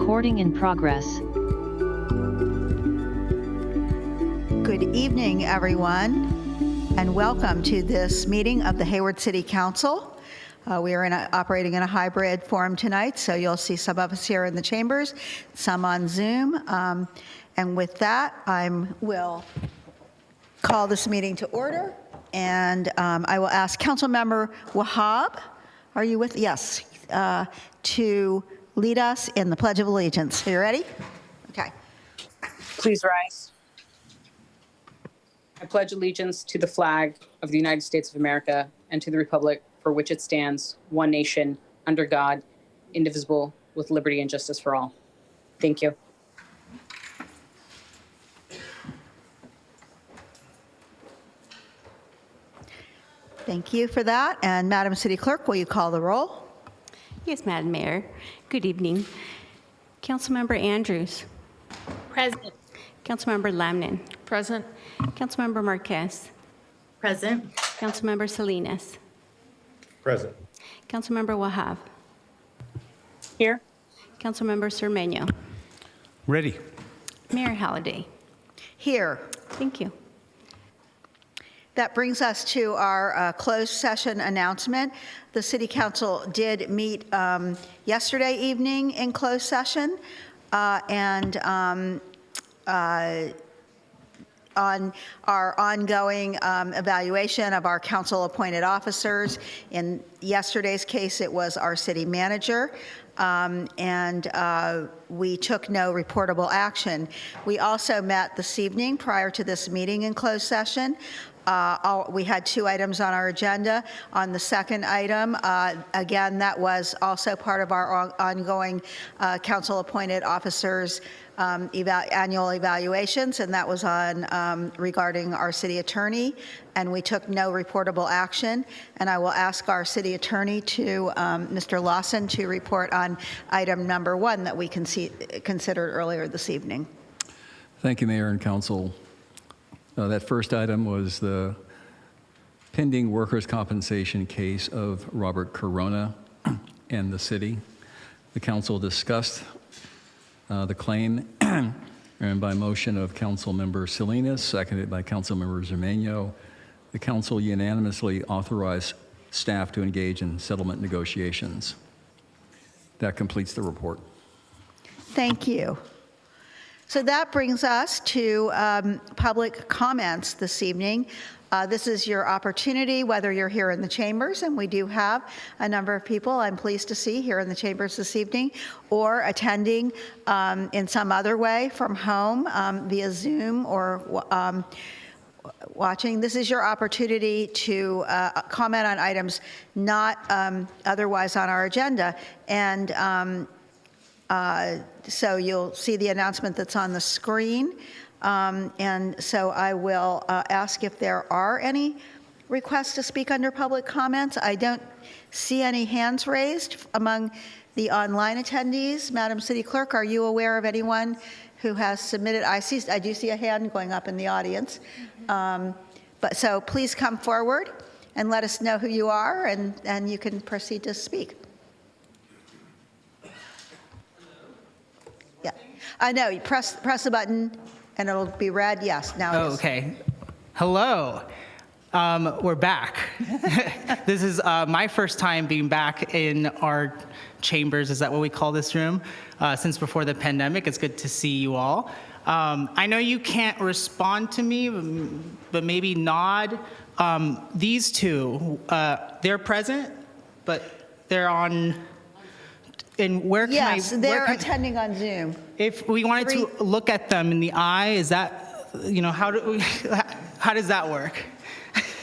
Recording in progress. Good evening, everyone, and welcome to this meeting of the Hayward City Council. We are operating in a hybrid forum tonight, so you'll see some of us here in the chambers, some on Zoom. And with that, I will call this meeting to order, and I will ask Councilmember Wahab, are you with? Yes, to lead us in the Pledge of Allegiance. Are you ready? Okay. Please rise. I pledge allegiance to the flag of the United States of America and to the republic for which it stands, one nation, under God, indivisible, with liberty and justice for all. Thank you. Thank you for that. And Madam City Clerk, will you call the roll? Yes, Madam Mayor. Good evening. Councilmember Andrews. Present. Councilmember Lamnin. Present. Councilmember Marquez. Present. Councilmember Salinas. Present. Councilmember Wahab. Here. Councilmember Cermeño. Ready. Mayor Halliday. Here. Thank you. That brings us to our closed session announcement. The City Council did meet yesterday evening in closed session, and on our ongoing evaluation of our council-appointed officers. In yesterday's case, it was our city manager, and we took no reportable action. We also met this evening prior to this meeting in closed session. We had two items on our agenda. On the second item, again, that was also part of our ongoing council-appointed officers' annual evaluations, and that was on regarding our city attorney, and we took no reportable action. And I will ask our city attorney to, Mr. Lawson, to report on item number 1 that we considered earlier this evening. Thank you, Mayor and Council. That first item was the pending workers' compensation case of Robert Corona and the city. The council discussed the claim, and by motion of Council Member Salinas, seconded by Council Member Cermeño, the council unanimously authorized staff to engage in settlement negotiations. That completes the report. Thank you. So that brings us to public comments this evening. This is your opportunity, whether you're here in the chambers, and we do have a number of people I'm pleased to see here in the chambers this evening, or attending in some other way from home via Zoom or watching. This is your opportunity to comment on items not otherwise on our agenda. And so you'll see the announcement that's on the screen. And so I will ask if there are any requests to speak under public comments. I don't see any hands raised among the online attendees. Madam City Clerk, are you aware of anyone who has submitted? I do see a hand going up in the audience. But so please come forward and let us know who you are, and you can proceed to speak. Yeah, I know. You press the button, and it'll be red. Yes, now it is. Okay. Hello. We're back. This is my first time being back in our chambers. Is that what we call this room? Since before the pandemic. It's good to see you all. I know you can't respond to me, but maybe nod. These two, they're present, but they're on. And where can yes, they're attending on Zoom. If we wanted to look at them in the eye, is that, how does that work?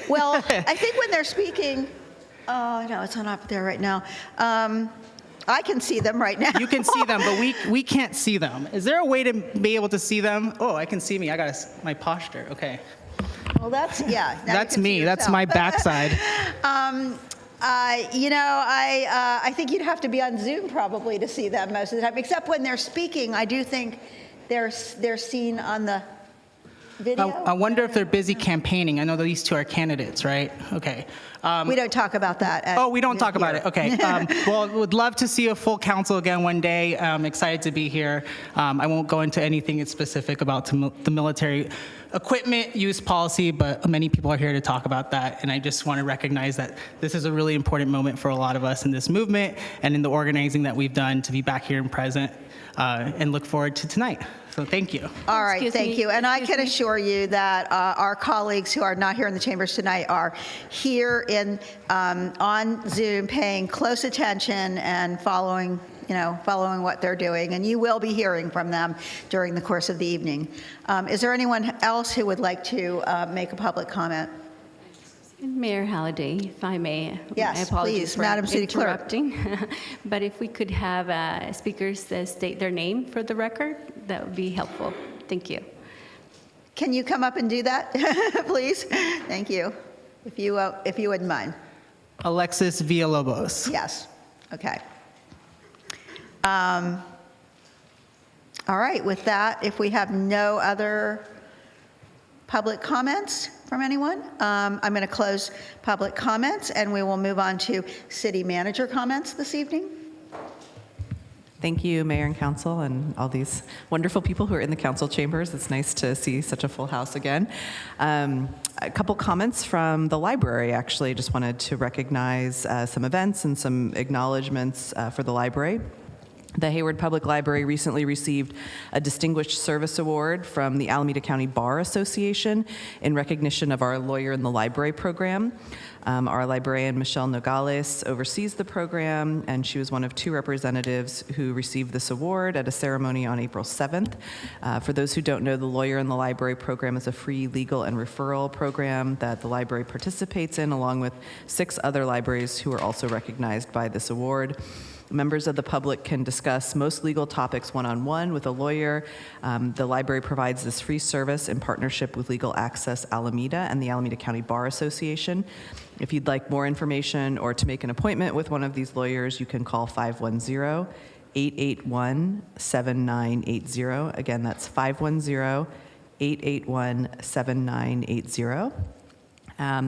Well, I think when they're speaking, oh, no, it's not up there right now. I can see them right now. You can see them, but we can't see them. Is there a way to be able to see them? Oh, I can see me. I got my posture. Okay. Well, that's, yeah. That's me. That's my backside. I think you'd have to be on Zoom probably to see them most of the time, except when they're speaking. I do think they're seen on the video? I wonder if they're busy campaigning. I know these two are candidates, right? Okay. We don't talk about that. Oh, we don't talk about it. Okay. Well, would love to see a full council again one day. I'm excited to be here. I won't go into anything specific about the military equipment use policy, but many people are here to talk about that. And I just want to recognize that this is a really important moment for a lot of us in this movement and in the organizing that we've done to be back here and present, and look forward to tonight. So thank you. All right, Excuse thank me, you. And I excuse can me. assure you that our colleagues who are not here in the chambers tonight are here on Zoom, paying close attention and following what they're doing. And you will be hearing from them during the course of the evening. Is there anyone else who would like to make a public comment? Mayor Halliday, if I may. Yes, I apologize please, for Madam City Clerk. interrupting. But if we could have speakers state their name for the record, that would be helpful. Thank you. Can you come up and do that, please? Thank you. If you wouldn't mind. Alexis Villalobos. Yes, okay. All right, with that, if we have no other public comments from anyone, I'm going to close public comments, and we will move on to city manager comments this evening. Thank you, Mayor and Council, and all these wonderful people who are in the council chambers. It's nice to see such a full house again. A couple comments from the library, actually. Just wanted to recognize some events and some acknowledgements for the library. The Hayward Public Library recently received a Distinguished Service Award from the Alameda County Bar Association in recognition of our Lawyer in the Library program. Our librarian, Michelle Nogales, oversees the program, and she was one of 2 representatives who received this award at a ceremony on April 7th. For those who don't know, the Lawyer in the Library program is a free legal and referral program that the library participates in, along with 6 other libraries who are also recognized by this award. Members of the public can discuss most legal topics one-on-one with a lawyer. The library provides this free service in partnership with Legal Access Alameda and the Alameda County Bar Association. If you'd like more information or to make an appointment with one of these lawyers, you can call 510-881-7980. Again, that's 510-881-7980.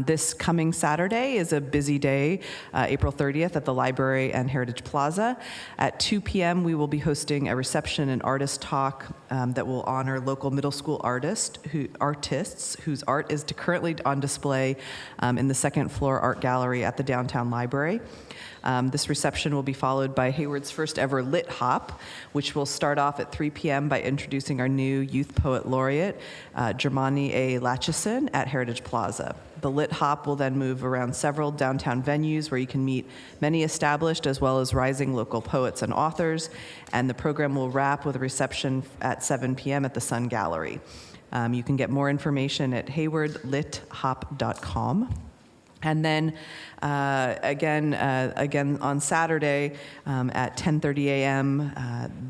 This coming Saturday is a busy day, April 30th, at the library and Heritage Plaza. At 2 p.m., we will be hosting a reception and artist talk that will honor local middle school artists whose art is currently on display in the second floor art gallery at the downtown library. This reception will be followed by Hayward's first ever Lit Hop, which will start off at 3 p.m. by introducing our new Youth Poet Laureate, Germani A. Latchison, at Heritage Plaza. The Lit Hop will then move around several downtown venues where you can meet many established as well as rising local poets and authors, and the program will wrap with a reception at 7 p.m. at the Sun Gallery. You can get more information at haywardlithop.com. And then again on Saturday at 10:30 a.m.,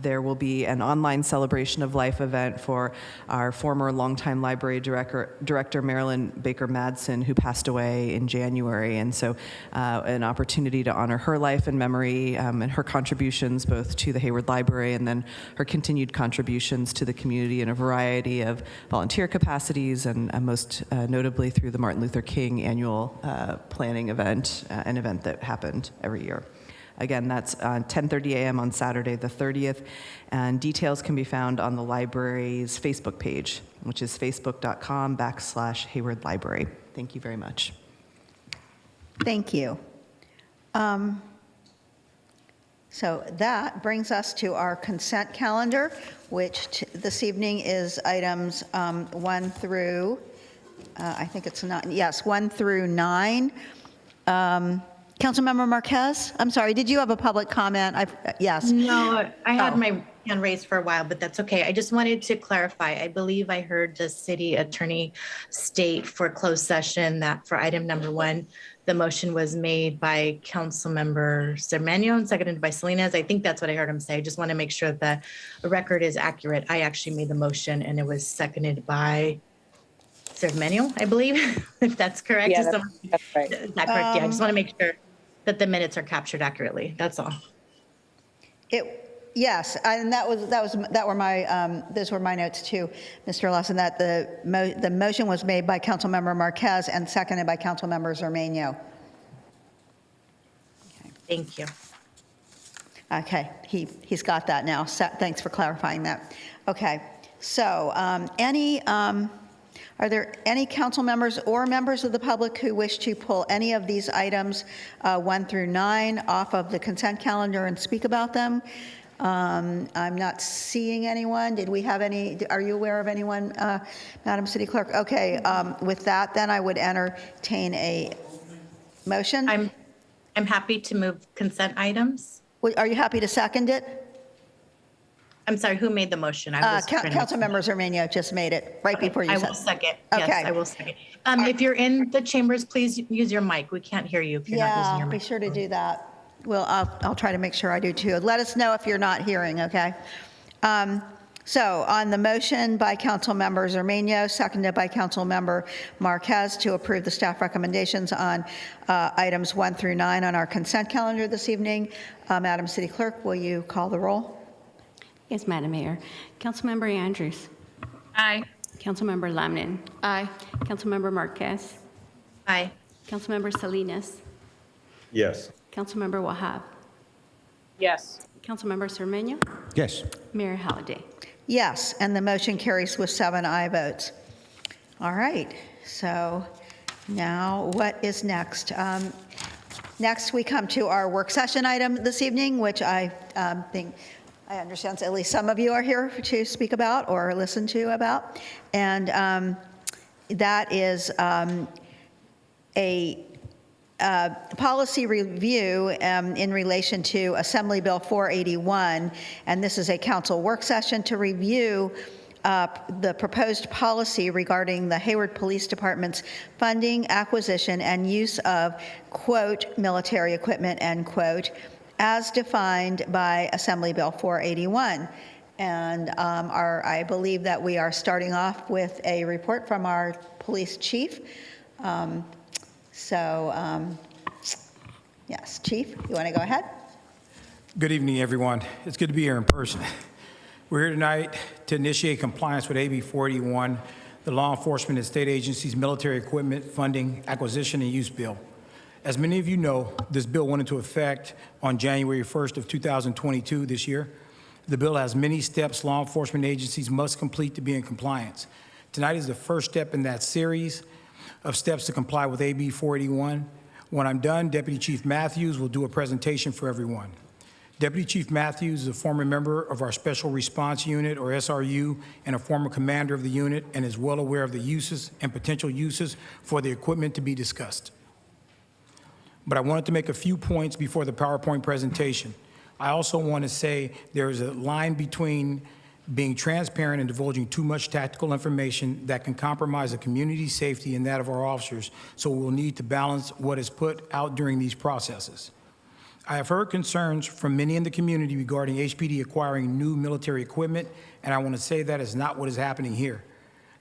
there will be an online celebration of life event for our former longtime library director Marilyn Baker Madsen, who passed away in January. And so an opportunity to honor her life and memory and her contributions both to the Hayward Library and then her continued contributions to the community in a variety of volunteer capacities, and most notably through the Martin Luther King annual planning event, an event that happened every year. Again, that's 10:30 a.m. on Saturday the 30th, and details can be found on the library's Facebook page, which is facebook.com/Hayward Library. Thank you very much. Thank you. So that brings us to our consent calendar, which this evening is items 1 through, I think it's 9, yes, 1 through 9. Councilmember Marquez, I'm sorry, did you have a public comment? Yes. No, I had Oh. my hand raised for a while, but that's okay. I just wanted to clarify. I believe I heard the city attorney state for closed session that for item number 1, the motion was made by Councilmember Cermeño and seconded by Salinas. I think that's what I heard him say. I just want to make sure that the record is accurate. I actually made the motion and it was seconded by Cermeño, I believe, if that's correct. Yeah, Is that's right. Is that correct? Yeah, I just want to make sure that the minutes are captured accurately. That's all. Yes, and those were my notes too, Mr. Lawson, that the motion was made by Councilmember Marquez and seconded by Councilmember Zermeño. Thank you. Okay, he's got that now. So, thanks for clarifying that. Okay, so are there any council members or members of the public who wish to pull any of these items 1 through 9 off of the consent calendar and speak about them? I'm not seeing anyone. Did we have any? Are you aware of anyone, Madam City Clerk? Okay, with that, then I would entertain a motion. I'm happy to move consent items. Are you happy to second it? I'm sorry, who made the motion? Councilmember Zermeño just made it right before you I said. will second. Okay. Yes, I will second. If you're in the chambers, please use your mic. We can't hear you if you're not using Yeah, your be mic. sure to do that. Well, I'll try to make sure I do too. Let us know if you're not hearing, okay? So on the motion by Councilmember Zermeño, seconded by Councilmember Marquez to approve the staff recommendations on items 1 through 9 on our consent calendar this evening, Madam City Clerk, will you call the roll? Yes, Madam Mayor. Councilmember Andrews. Aye. Councilmember Lamnin. Aye. Councilmember Marquez. Aye. Councilmember Salinas. Yes. Councilmember Wahab. Yes. Councilmember Zermeño. Yes. Mayor Halliday. Yes, and the motion carries with 7 aye votes. All right, so now what is next? Next, we come to our work session item this evening, which I think, I understand at least some of you are here to speak about or listen to about. And that is a policy review in relation to Assembly Bill 481, and this is a council work session to review the proposed policy regarding the Hayward Police Department's funding, acquisition, and use of, quote, military equipment, end quote, as defined by Assembly Bill 481. And I believe that we are starting off with a report from our police chief. Yes, Chief, you want to go ahead? Good evening, everyone. It's good to be here in person. We're here tonight to initiate compliance with AB 481, the Law Enforcement and State Agencies Military Equipment Funding, Acquisition, and Use Bill. As many of you know, this bill went into effect on January 1st of 2022 this year. The bill has many steps law enforcement agencies must complete to be in compliance. Tonight is the first step in that series of steps to comply with AB 481. When I'm done, Deputy Chief Matthews will do a presentation for everyone. Deputy Chief Matthews is a former member of our Special Response Unit, or SRU, and a former commander of the unit, and is well aware of the uses and potential uses for the equipment to be discussed. But I wanted to make a few points before the PowerPoint presentation. I also want to say there is a line between being transparent and divulging too much tactical information that can compromise the community's safety and that of our officers, so we'll need to balance what is put out during these processes. I have heard concerns from many in the community regarding HPD acquiring new military equipment, and I want to say that is not what is happening here.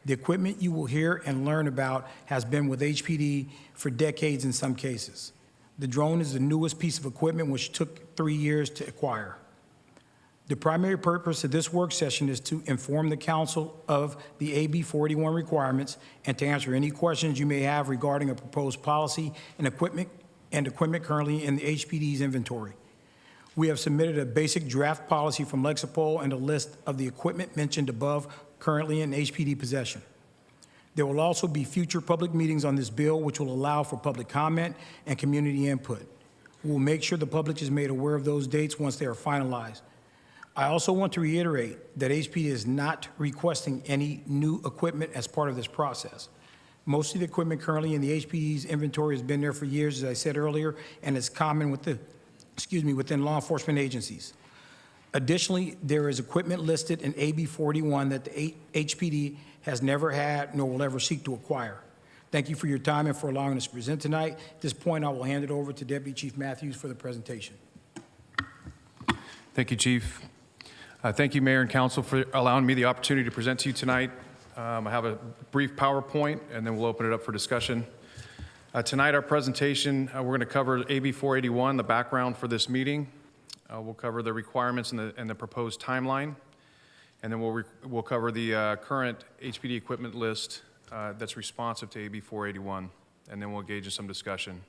The equipment you will hear and learn about has been with HPD for decades in some cases. The drone is the newest piece of equipment which took 3 years to acquire. The primary purpose of this work session is to inform the council of the AB 481 requirements and to answer any questions you may have regarding a proposed policy and equipment currently in the HPD's inventory. We have submitted a basic draft policy from Lexipol and a list of the equipment mentioned above currently in HPD possession. There will also be future public meetings on this bill which will allow for public comment and community input. We will make sure the public is made aware of those dates once they are finalized. I also want to reiterate that HPD is not requesting any new equipment as part of this process. Most of the equipment currently in the HPD's inventory has been there for years, as I said earlier, and is common with within law enforcement agencies. Additionally, there is equipment listed in AB 41 that the HPD has never had nor will ever seek to acquire. Thank you for your time and for allowing us to present tonight. At this point, I will hand it over to Deputy Chief Matthews for the presentation. Thank you, Chief. Thank you, Mayor and Council, for allowing me the opportunity to present to you tonight. I have a brief PowerPoint, and then we'll open it up for discussion. Tonight, our presentation, we're going to cover AB 481, the background for this meeting, We'll cover the requirements and the proposed timeline. And then we'll cover the current HPD equipment list that's responsive to AB 481. And then we'll engage in some discussion.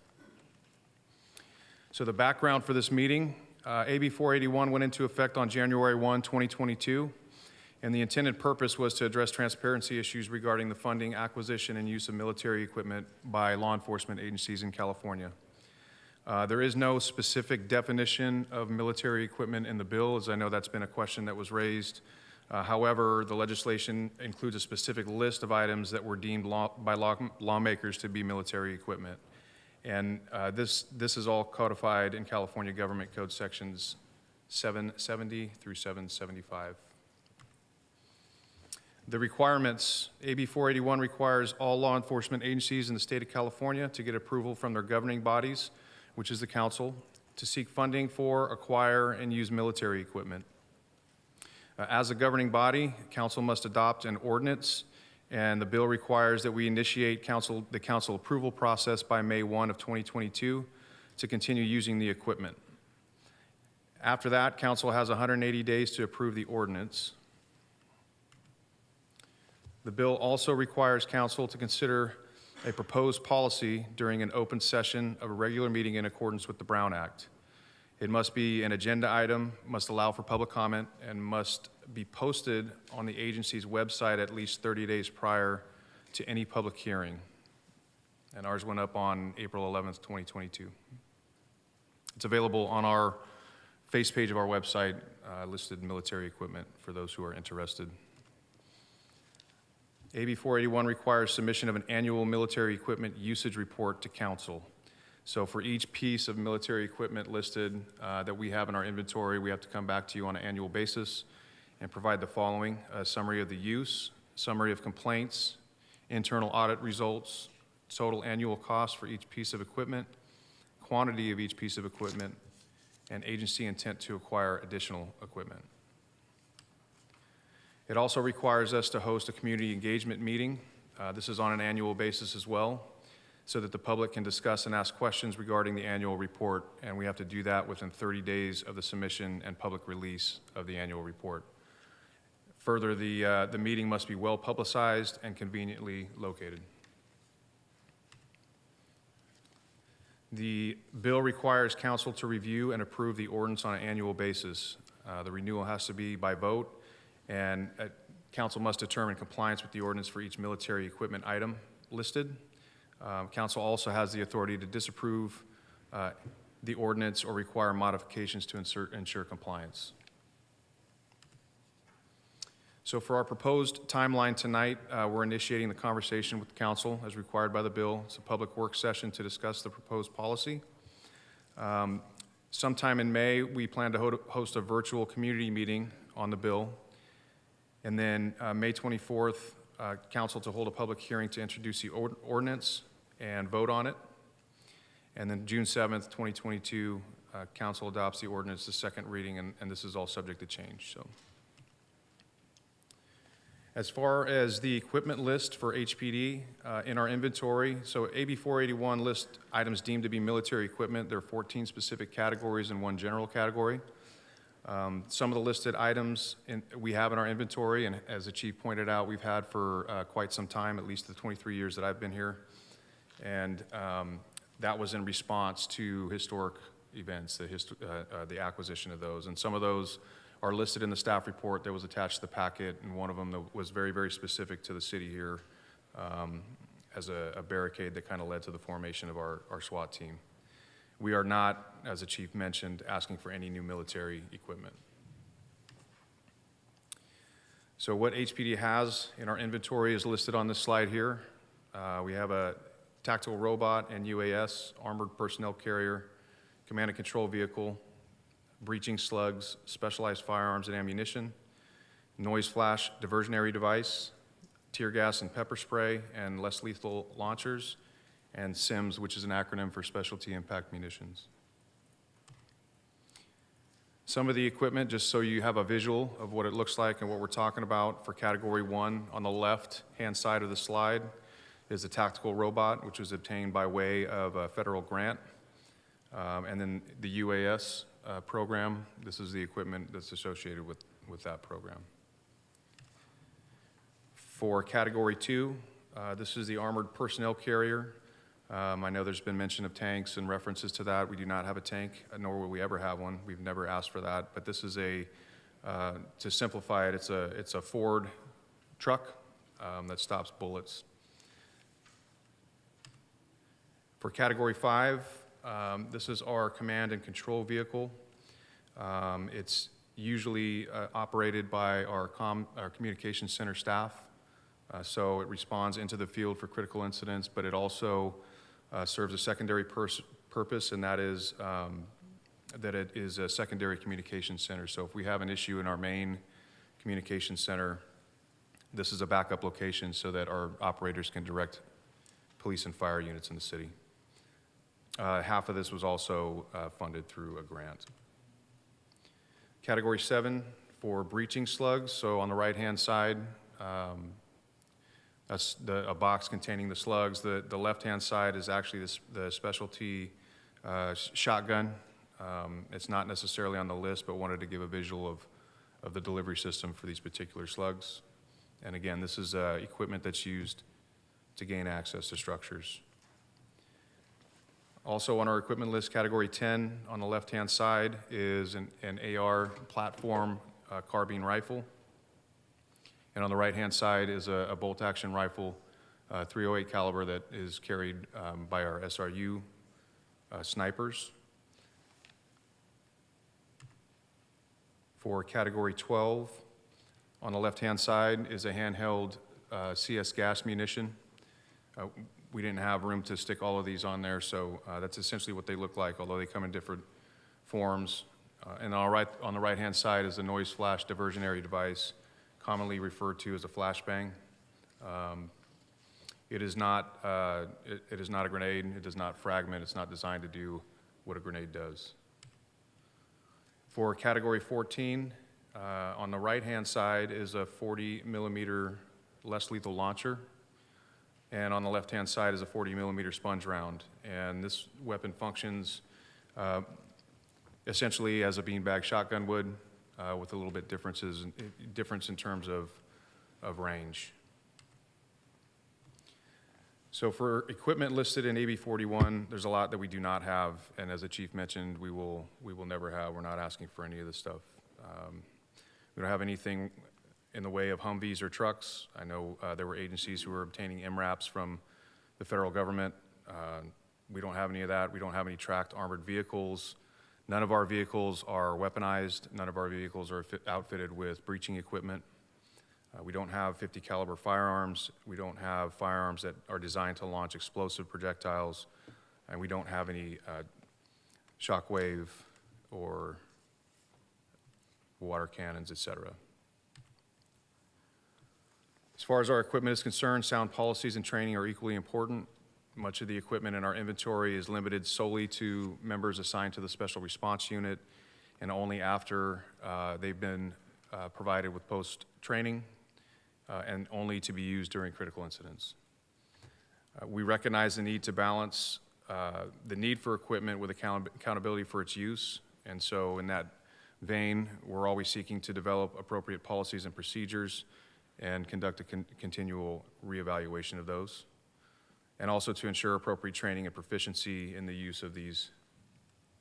So the background for this meeting, AB 481 went into effect on January 1, 2022. And the intended purpose was to address transparency issues regarding the funding, acquisition, and use of military equipment by law enforcement agencies in California. There is no specific definition of military equipment in the bill, as I know that's been a question that was raised. However, the legislation includes a specific list of items that were deemed by lawmakers to be military equipment. And this is all codified in California Government Code sections 770 through 775. The requirements, AB 481 requires all law enforcement agencies in the state of California to get approval from their governing bodies, which is the council, to seek funding for, acquire, and use military equipment. As a governing body, council must adopt an ordinance, and the bill requires that we initiate the council approval process by May 1 of 2022 to continue using the equipment. After that, council has 180 days to approve the ordinance. The bill also requires council to consider a proposed policy during an open session of a regular meeting in accordance with the Brown Act. It must be an agenda item, must allow for public comment, and must be posted on the agency's website at least 30 days prior to any public hearing. And ours went up on April 11th, 2022. It's available on our face page of our website, listed military equipment for those who are interested. AB 481 requires submission of an annual military equipment usage report to council. So for each piece of military equipment listed that we have in our inventory, we have to come back to you on an annual basis and provide the following: a summary of the use, summary of complaints, internal audit results, total annual cost for each piece of equipment, quantity of each piece of equipment, and agency intent to acquire additional equipment. It also requires us to host a community engagement meeting. This is on an annual basis as well, so that the public can discuss and ask questions regarding the annual report, and we have to do that within 30 days of the submission and public release of the annual report. Further, the meeting must be well publicized and conveniently located. The bill requires council to review and approve the ordinance on an annual basis. The renewal has to be by vote, and council must determine compliance with the ordinance for each military equipment item listed. Council also has the authority to disapprove the ordinance or require modifications to ensure compliance. So for our proposed timeline tonight, we're initiating the conversation with the council as required by the bill. It's a public work session to discuss the proposed policy. Sometime in May, we plan to host a virtual community meeting on the bill. And then May 24th, council to hold a public hearing to introduce the ordinance and vote on it. And then June 7th, 2022, council adopts the ordinance, the second reading, and this is all subject to change. So, as far as the equipment list for HPD in our inventory, so AB 481 lists items deemed to be military equipment. There are 14 specific categories and one general category. Some of the listed items we have in our inventory, and as the chief pointed out, we've had for quite some time, at least the 23 years that I've been here. And that was in response to historic events, the acquisition of those. And some of those are listed in the staff report that was attached to the packet, and one of them was very, very specific to the city here as a barricade that kind of led to the formation of our SWAT team. We are not, as the chief mentioned, asking for any new military equipment. So what HPD has in our inventory is listed on this slide here. We have a tactical robot and UAS, armored personnel carrier, command and control vehicle, breaching slugs, specialized firearms and ammunition, noise flash diversionary device, tear gas and pepper spray, and less lethal launchers, and SIMS, which is an acronym for Specialty Impact Munitions. Some of the equipment, just so you have a visual of what it looks like and what we're talking about for Category 1, on the left-hand side of the slide is a tactical robot, which was obtained by way of a federal grant. And then the UAS, program. This is the equipment that's associated with that program. For Category 2, this is the armored personnel carrier. I know there's been mention of tanks and references to that. We do not have a tank, nor will we ever have one. We've never asked for that. But this is to simplify it, it's a Ford truck that stops bullets. For Category 5, this is our command and control vehicle. It's usually operated by our communications center staff. So it responds into the field for critical incidents, but it also serves a secondary purpose, and that is that it is a secondary communication center. So if we have an issue in our main communication center, this is a backup location so that our operators can direct police and fire units in the city. Half of this was also funded through a grant. Category 7 for breaching slugs. So on the right-hand side, that's a box containing the slugs. The left-hand side is actually the specialty shotgun. It's not necessarily on the list, but wanted to give a visual of the delivery system for these particular slugs. And again, this is equipment that's used to gain access to structures. Also on our equipment list, Category 10, on the left-hand side is an AR platform carbine rifle. And on the right-hand side is a bolt-action rifle, 308 caliber, that is carried by our SRU snipers. For Category 12, on the left-hand side is a handheld CS gas munition. We didn't have room to stick all of these on there, so that's essentially what they look like, although they come in different forms. And on the right-hand side is a noise flash diversionary device, commonly referred to as a flashbang. It is not a grenade. It does not fragment. It's not designed to do what a grenade does. For Category 14, on the right-hand side is a 40 millimeter less lethal launcher. And on the left-hand side is a 40 millimeter sponge round. And this weapon functions essentially as a beanbag shotgun would, with a little bit difference in terms of range. So for equipment listed in AB 41, there's a lot that we do not have, and as the chief mentioned, we will never have. We're not asking for any of this stuff. We don't have anything in the way of Humvees or trucks. I know there were agencies who were obtaining MRAPs from the federal government. We don't have any of that. We don't have any tracked armored vehicles. None of our vehicles are weaponized. None of our vehicles are outfitted with breaching equipment. We don't have 50 caliber firearms. We don't have firearms that are designed to launch explosive projectiles. And we don't have any shockwave or water cannons, et cetera. As far as our equipment is concerned, sound policies and training are equally important. Much of the equipment in our inventory is limited solely to members assigned to the Special Response Unit, and only after they've been provided with post-training, and only to be used during critical incidents. We recognize the need to balance the need for equipment with accountability for its use, and so in that vein, we're always seeking to develop appropriate policies and procedures and conduct a continual reevaluation of those, and also to ensure appropriate training and proficiency in the use of these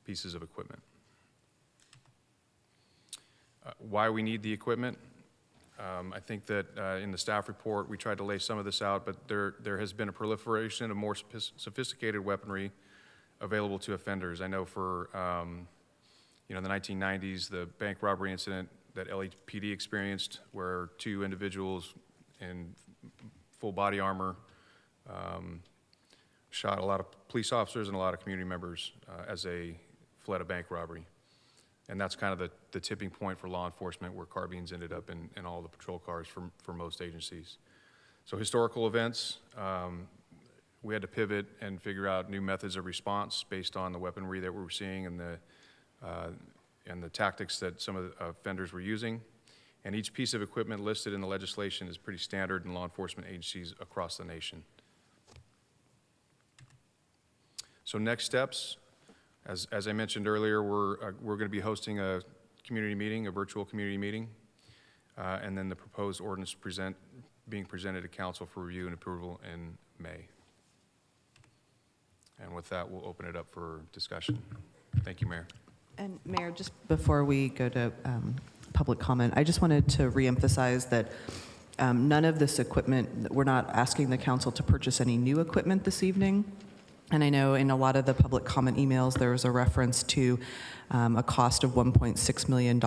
pieces of equipment. Why we need the equipment? I think that in the staff report, we tried to lay some of this out, but there has been a proliferation of more sophisticated weaponry available to offenders. I know for in the 1990s, the bank robbery incident that LAPD experienced, where 2 individuals in full body armor shot a lot of police officers and a lot of community members as they fled a bank robbery. And that's kind of the tipping point for law enforcement, where carbines ended up in all the patrol cars for most agencies. So historical events, we had to pivot and figure out new methods of response based on the weaponry that we were seeing and the tactics that some of the offenders were using. And each piece of equipment listed in the legislation is pretty standard in law enforcement agencies across the nation. So next steps, As I mentioned earlier, we're going to be hosting a community meeting, a virtual community meeting, and then the proposed ordinance being presented to council for review and approval in May. And with that, we'll open it up for discussion. Thank you, Mayor. And Mayor, just before we go to public comment, I just wanted to reemphasize that none of this equipment, we're not asking the council to purchase any new equipment this evening. And I know in a lot of the public comment emails, there was a reference to a cost of $1.6 million.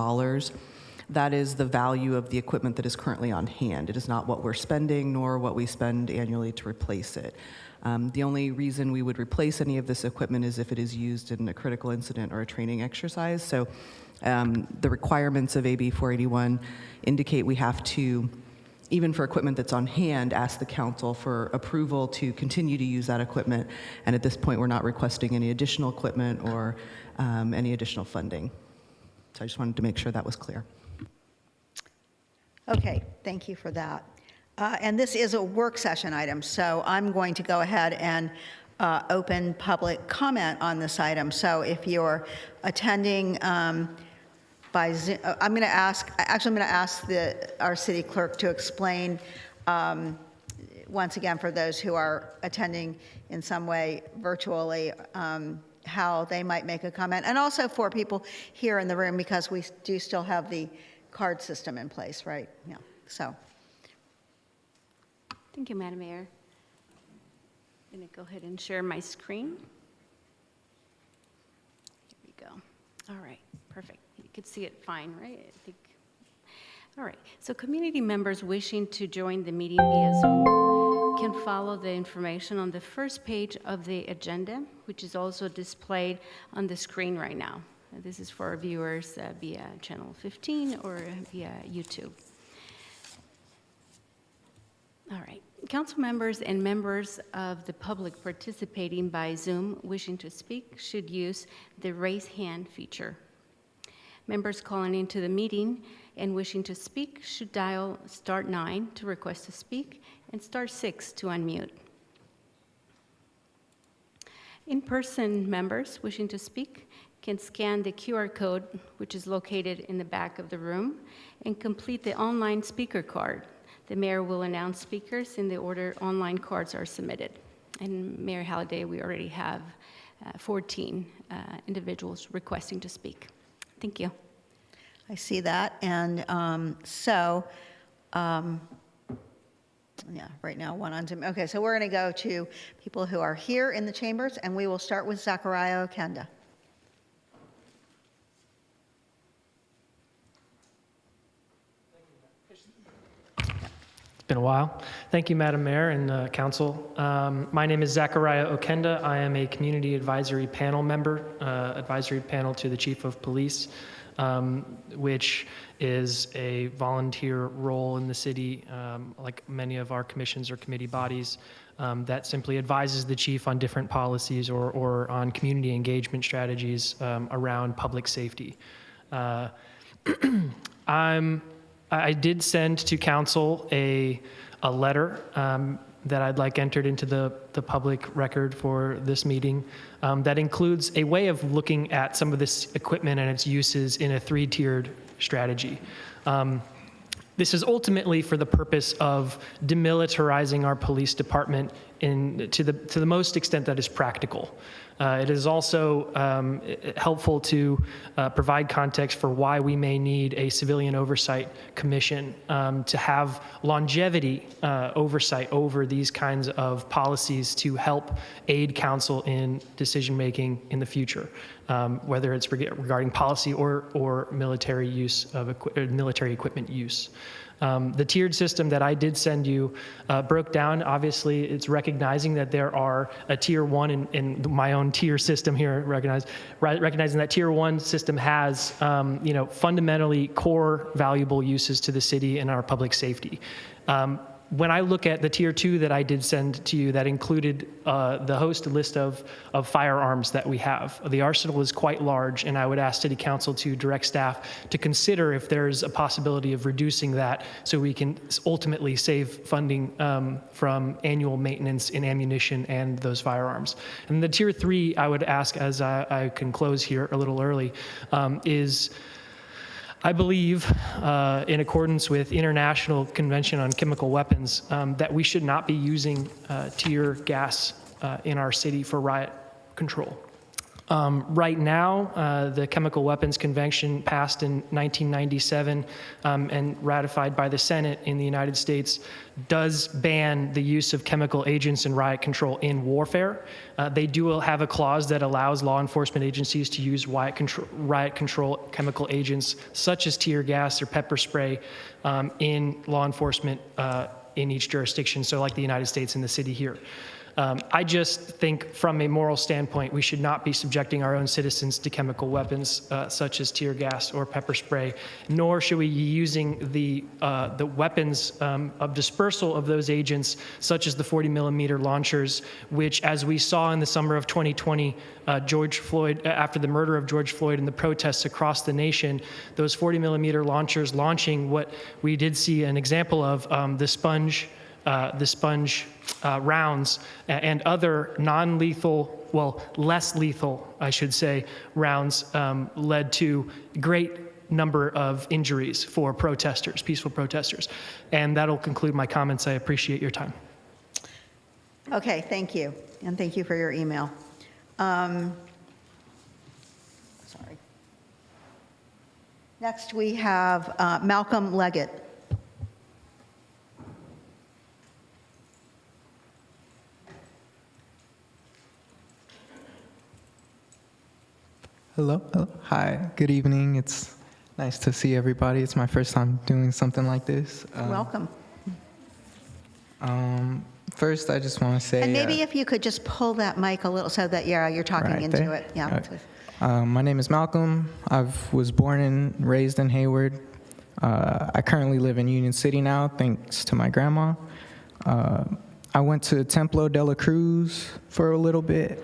That is the value of the equipment that is currently on hand. It is not what we're spending, nor what we spend annually to replace it. The only reason we would replace any of this equipment is if it is used in a critical incident or a training exercise. So the requirements of AB 481 indicate we have to, even for equipment that's on hand, ask the council for approval to continue to use that equipment. And at this point, we're not requesting any additional equipment or any additional funding. So I just wanted to make sure that was clear. Okay, thank you for that. And this is a work session item, so I'm going to go ahead and open public comment on this item. So if you're attending by Zoom, I'm going to ask our city clerk to explain once again for those who are attending in some way virtually how they might make a comment, and also for people here in the room, because we do still have the card system in place, right? Yeah, so. Thank you, Madam Mayor. I'm going to go ahead and share my screen. Here we go. All right, perfect. You can see it fine, right? I think. All right, so community members wishing to join the meeting via Zoom can follow the information on the first page of the agenda, which is also displayed on the screen right now. This is for our viewers via channel 15 or via YouTube. All right. Council members and members of the public participating by Zoom wishing to speak should use the raise hand feature. Members calling into the meeting and wishing to speak should dial *9 to request to speak and *6 to unmute. In-person members wishing to speak can scan the QR code, which is located in the back of the room, and complete the online speaker card. The mayor will announce speakers in the order online cards are submitted. And Mayor Halliday, we already have 14 individuals requesting to speak. Thank you. I see that, and yeah, right now one on Zoom. Okay, so we're going to go to people who are here in the chambers, and we will start with Zachariah Okenda. It's been a while. Thank you, Madam Mayor and Council. My name is Zachariah Okenda. I am a community advisory panel member, advisory panel to the Chief of Police, which is a volunteer role in the city, like many of our commissions or committee bodies, that simply advises the chief on different policies or on community engagement strategies around public safety. I did send to council a letter that I'd like entered into the public record for this meeting that includes a way of looking at some of this equipment and its uses in a 3-tiered strategy. This is ultimately for the purpose of demilitarizing our police department to the most extent that is practical. It is also helpful to provide context for why we may need a civilian oversight commission to have longevity oversight over these kinds of policies to help aid council in decision-making in the future, whether it's regarding policy or military use of military equipment use. The tiered system that I did send you broke down. Obviously, it's recognizing that there are a tier 1 in my own tier system here, recognizing that tier 1 system has fundamentally core valuable uses to the city and our public safety. When I look at the tier 2 that I did send to you, that included the host list of firearms that we have. The arsenal is quite large, and I would ask City Council to direct staff to consider if there's a possibility of reducing that so we can ultimately save funding from annual maintenance in ammunition and those firearms. And the tier 3, I would ask, as I can close here a little early, is I believe, in accordance with International Convention on Chemical Weapons, that we should not be using tear gas in our city for riot control. Right now, the Chemical Weapons Convention passed in 1997 and ratified by the Senate in the United States does ban the use of chemical agents in riot control in warfare. They do have a clause that allows law enforcement agencies to use riot control chemical agents such as tear gas or pepper spray in law enforcement in each jurisdiction, so like the United States and the city here. I just think from a moral standpoint, we should not be subjecting our own citizens to chemical weapons such as tear gas or pepper spray, nor should we be using the weapons of dispersal of those agents, such as the 40-millimeter launchers, which, as we saw in the summer of 2020, George Floyd, after the murder of George Floyd and the protests across the nation, those 40-millimeter launchers launching what we did see an example of, the sponge rounds and other non-lethal, well, less lethal, I should say, rounds led to great number of injuries for protesters, peaceful protesters. And that'll conclude my comments. I appreciate your time. Okay, thank you. And thank you for your email. Sorry. Next, we have Malcolm Leggett. Hello. Hi. Good evening. It's nice to see everybody. It's my first time doing something like this. Welcome. First, I just want to say. And maybe if you could just pull that mic a little so that you're talking right into there? it. Yeah. Right. My name is Malcolm. I was born and raised in Hayward. I currently live in Union City now, thanks to my grandma. I went to Templo de la Cruz for a little bit.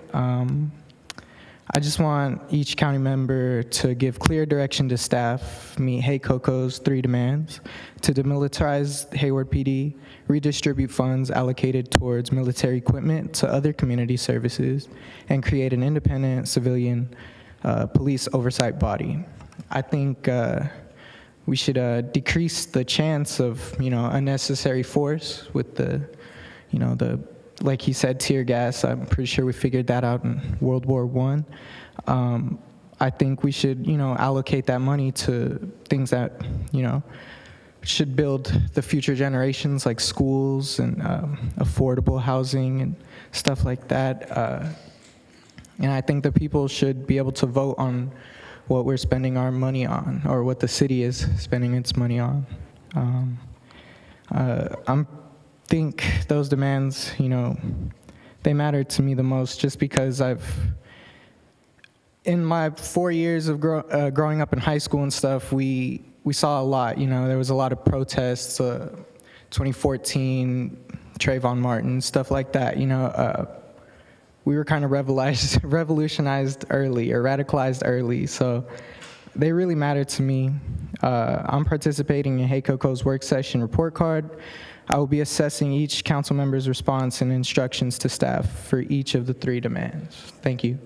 I just want each county member to give clear direction to staff, meet Hey Coco's 3 demands: to demilitarize Hayward PD, redistribute funds allocated towards military equipment to other community services, and create an independent civilian police oversight body. I think we should decrease the chance of, unnecessary force with the like he said, tear gas. I'm pretty sure we figured that out in World War I. I think we should, allocate that money to things that, should build the future generations, like schools and affordable housing and stuff like that. And I think the people should be able to vote on what we're spending our money on, or what the city is spending its money on. I think those demands, they matter to me the most, just because in my 4 years of growing up in high school and stuff, we saw a lot. There was a lot of protests, 2014, Trayvon Martin, stuff like that. We were kind of revolutionized early, or radicalized early, so they really matter to me. I'm participating in Hey Coco's work session report card. I will be assessing each council member's response and instructions to staff for each of the 3 demands. Thank you.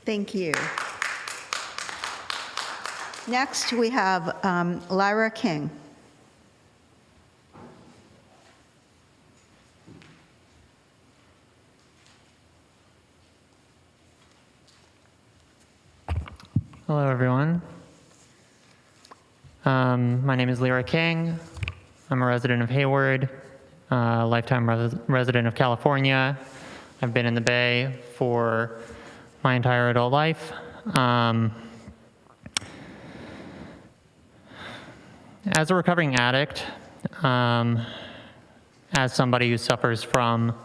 Thank you. Next, we have Lyra King. Hello, everyone. My name is Lyra King. I'm a resident of Hayward, lifetime resident of California. I've been in the Bay for my entire adult life. As a recovering addict, as somebody who suffers from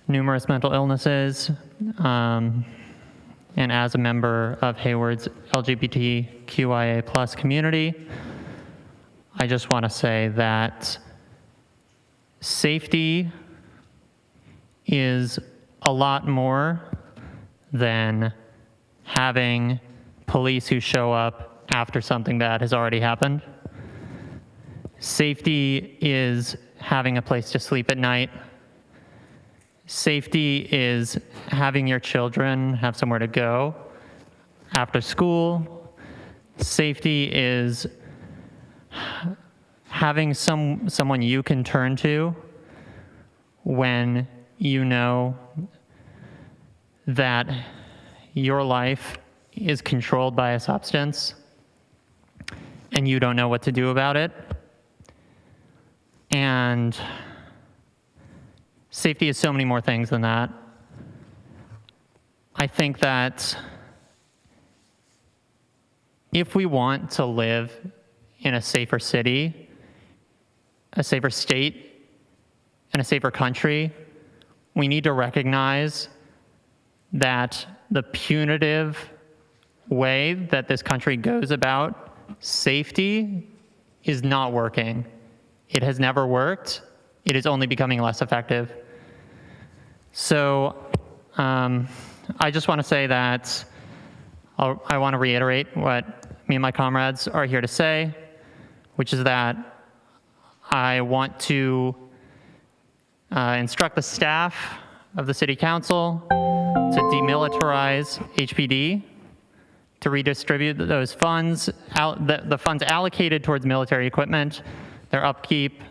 numerous mental illnesses, and as a member of Hayward's LGBTQIA+ community, I just want to say that Safety is a lot more than having police who show up after something bad has already happened. Safety is having a place to sleep at night. Safety is having your children have somewhere to go after school. Safety is having someone you can turn to when you know that your life is controlled by a substance and you don't know what to do about it. And safety is so many more things than that. I think that if we want to live in a safer city, a safer state, and a safer country, we need to recognize that the punitive way that this country goes about safety is not working. It has never worked. It is only becoming less effective. So I just want to say that I want to reiterate what me and my comrades are here to say, which is that I want to instruct the staff of the City Council to demilitarize HPD, to redistribute those funds, the funds allocated towards military equipment, their upkeep,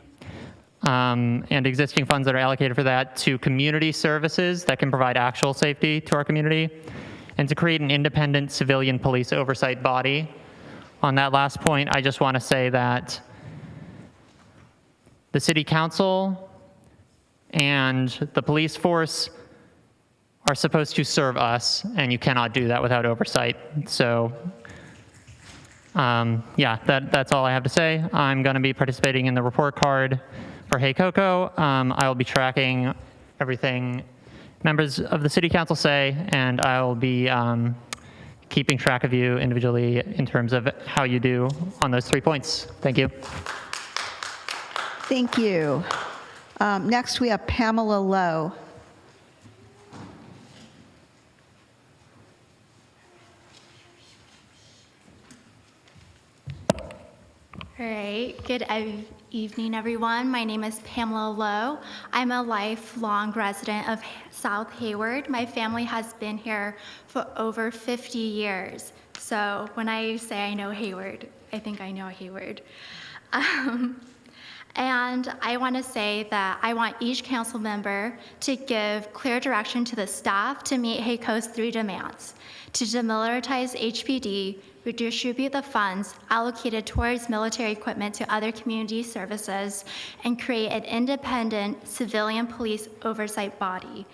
and existing funds that are allocated for that to community services that can provide actual safety to our community, and to create an independent civilian police oversight body. On that last point, I just want to say that the City Council and the police force are supposed to serve us, and you cannot do that without oversight. So yeah, that's all I have to say. I'm going to be participating in the report card for Hey Coco. I will be tracking everything members of the City Council say, and I will be keeping track of you individually in terms of how you do on those 3 points. Thank you. Thank you. Next, we have Pamela Lowe. All right, good evening, everyone. My name is Pamela Lowe. I'm a lifelong resident of South Hayward. My family has been here for over 50 years. So when I say I know Hayward, I think I know Hayward. And I want to say that I want each council member to give clear direction to the staff to meet HACO's 3 demands: to demilitarize HPD, redistribute the funds allocated towards military equipment to other community services, and create an independent civilian police oversight body.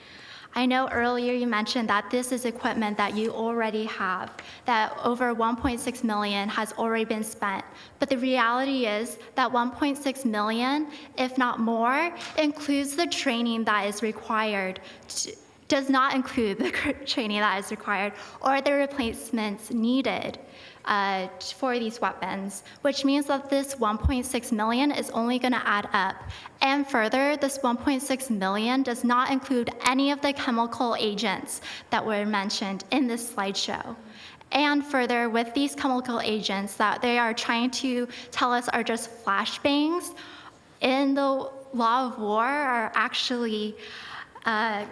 I know earlier you mentioned that this is equipment that you already have, that over 1.6 million has already been spent. But the reality is that 1.6 million, if not more, includes the training that is required, does not include the training that is required or the replacements needed for these weapons, which means that this 1.6 million is only going to add up. And further, this 1.6 million does not include any of the chemical agents that were mentioned in this slideshow. And further, with these chemical agents that they are trying to tell us are just flashbangs, in the law of war are actually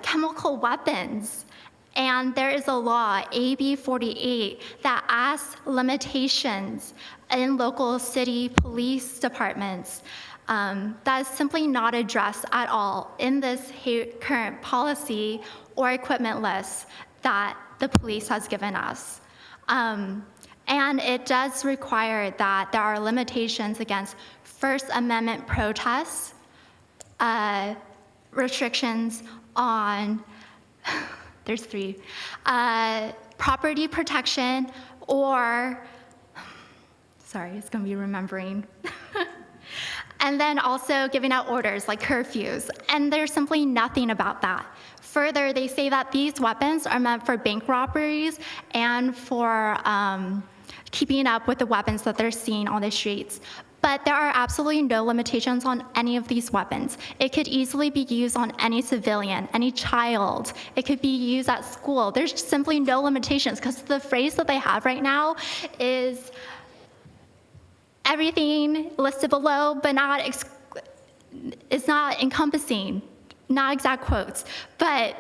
chemical weapons. And there is a law, AB 48, that asks limitations in local city police departments that is simply not addressed at all in this current policy or equipment list that the police has given us. And it does require that there are limitations against First Amendment protests, restrictions on there's 3, property protection, or, sorry, it's gonna be remembering. And then also giving out orders like curfews, and there's simply nothing about that. Further, they say that these weapons are meant for bank robberies and for keeping up with the weapons that they're seeing on the streets. But there are absolutely no limitations on any of these weapons. It could easily be used on any civilian, any child. It could be used at school. There's simply no limitations because the phrase that they have right now is everything listed below, but it's not encompassing, not exact quotes, but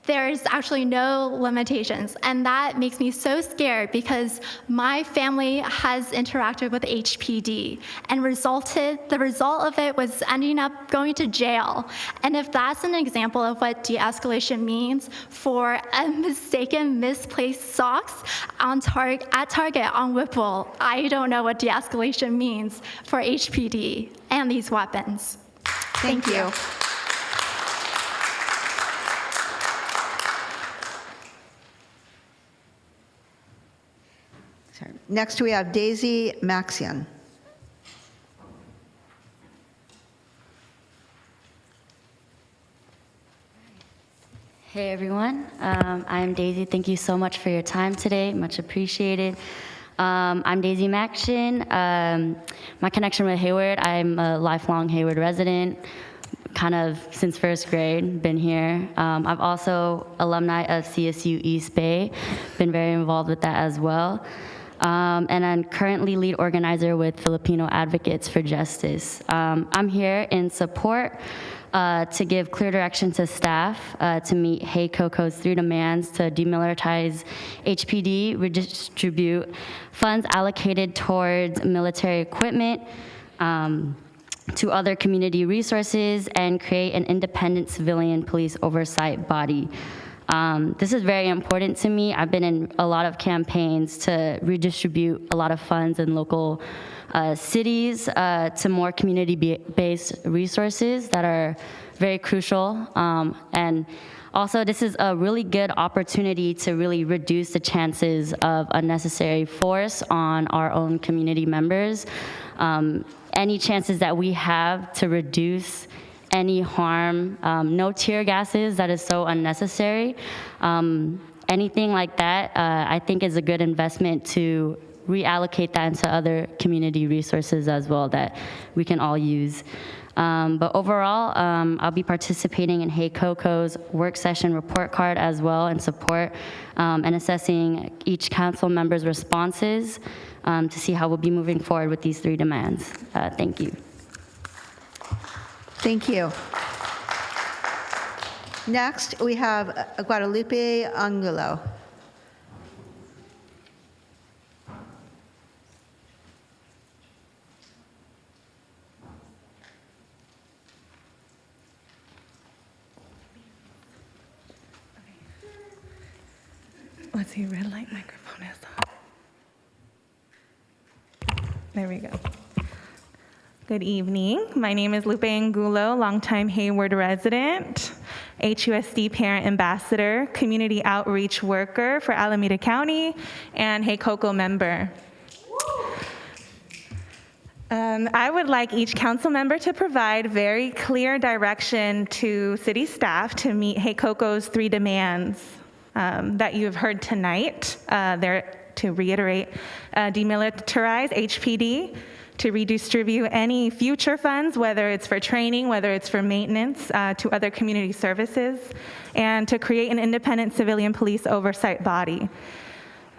there's actually no limitations. And that makes me so scared because my family has interacted with HPD and the result of it was ending up going to jail. And if that's an example of what de-escalation means for a mistaken misplaced socks at Target on Whipple, I don't know what de-escalation means for HPD and these weapons. Thank you. Next, we have Daisy Maxian. Hey everyone, I'm Daisy. Thank you so much for your time today, much appreciated. I'm Daisy Maxian. My connection with Hayward, I'm a lifelong Hayward resident, kind of since first grade, been here. I'm also alumni of CSU East Bay, been very involved with that as well. And I'm currently lead organizer with Filipino Advocates for Justice. I'm here in support to give clear direction to staff to meet HAYCOCO's 3 demands to demilitarize HPD, redistribute funds allocated towards military equipment to other community resources, and create an independent civilian police oversight body. This is very important to me. I've been in a lot of campaigns to redistribute a lot of funds in local cities to more community-based resources that are very crucial. And also, this is a really good opportunity to really reduce the chances of unnecessary force on our own community members. Any chances that we have to reduce any harm, no tear gases, that is so unnecessary. Anything like that, I think is a good investment to reallocate that into other community resources as well that we can all use. But overall, I'll be participating in HAYCOCO's work session report card as well in support and assessing each council member's responses to see how we'll be moving forward with these 3 demands. Thank you. Thank you. Next, we have Guadalupe Angulo. Let's see, red light microphone is on. There we go. Good evening. My name is Lupe Angulo, longtime Hayward resident, HUSD parent ambassador, community outreach worker for Alameda County, and HAYCOCO member. I would like each council member to provide very clear direction to city staff to meet HAYCOCO's 3 demands that you have heard tonight. They're to reiterate, demilitarize HPD, to redistribute any future funds, whether it's for training, whether it's for maintenance, to other community services, and to create an independent civilian police oversight body.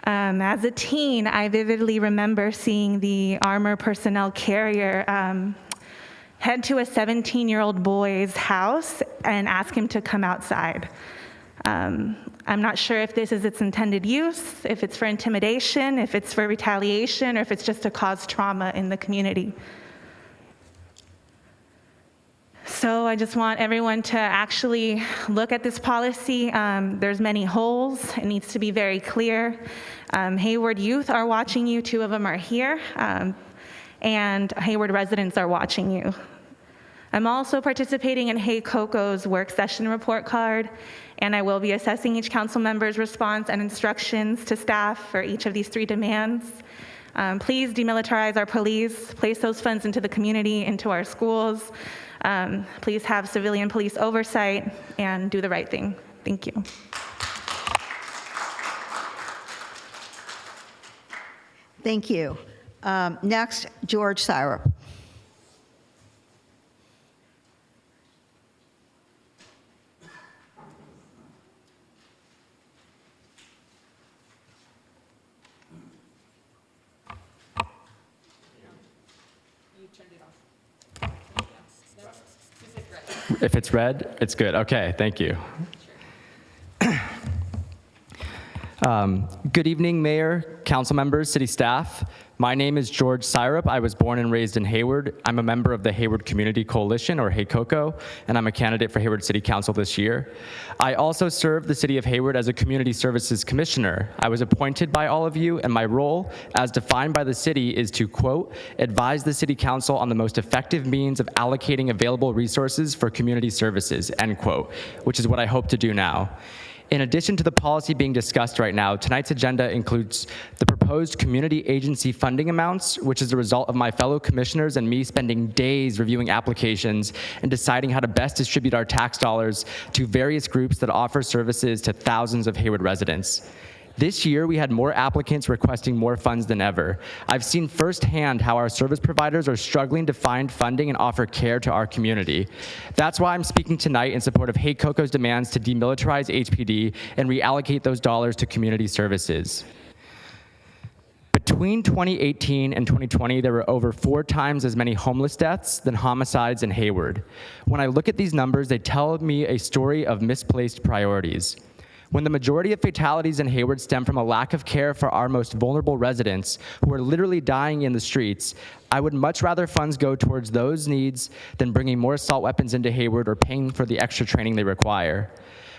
As a teen, I vividly remember seeing the armor personnel carrier head to a 17-year-old boy's house and ask him to come outside. I'm not sure if this is its intended use, if it's for intimidation, if it's for retaliation, or if it's just to cause trauma in the community. So I just want everyone to actually look at this policy. There's many holes. It needs to be very clear. Hayward youth are watching you. 2 of them are here. And Hayward residents are watching you. I'm also participating in HAYCOCO's work session report card, and I will be assessing each council member's response and instructions to staff for each of these 3 demands. Please demilitarize our police, place those funds into the community, into our schools. Please have civilian police oversight and do the right thing. Thank you. Thank you. Next, George Syrup. If it's red, it's good. Okay, thank you. Good evening, Mayor, council members, city staff. My name is George Syrup. I was born and raised in Hayward. I'm a member of the Hayward Community Coalition, or HAYCOCO, and I'm a candidate for Hayward City Council this year. I also serve the city of Hayward as a Community Services Commissioner. I was appointed by all of you, and my role, as defined by the city, is to, quote, advise the city council on the most effective means of allocating available resources for community services, end quote, which is what I hope to do now. In addition to the policy being discussed right now, tonight's agenda includes the proposed community agency funding amounts, which is the result of my fellow commissioners and me spending days reviewing applications and deciding how to best distribute our tax dollars to various groups that offer services to thousands of Hayward residents. This year, we had more applicants requesting more funds than ever. I've seen firsthand how our service providers are struggling to find funding and offer care to our community. That's why I'm speaking tonight in support of HAYCOCO's demands to demilitarize HPD and reallocate those dollars to community services. Between 2018 and 2020, there were over 4 times as many homeless deaths than homicides in Hayward. When I look at these numbers, they tell me a story of misplaced priorities. When the majority of fatalities in Hayward stem from a lack of care for our most vulnerable residents who are literally dying in the streets, I would much rather funds go towards those needs than bringing more assault weapons into Hayward or paying for the extra training they require.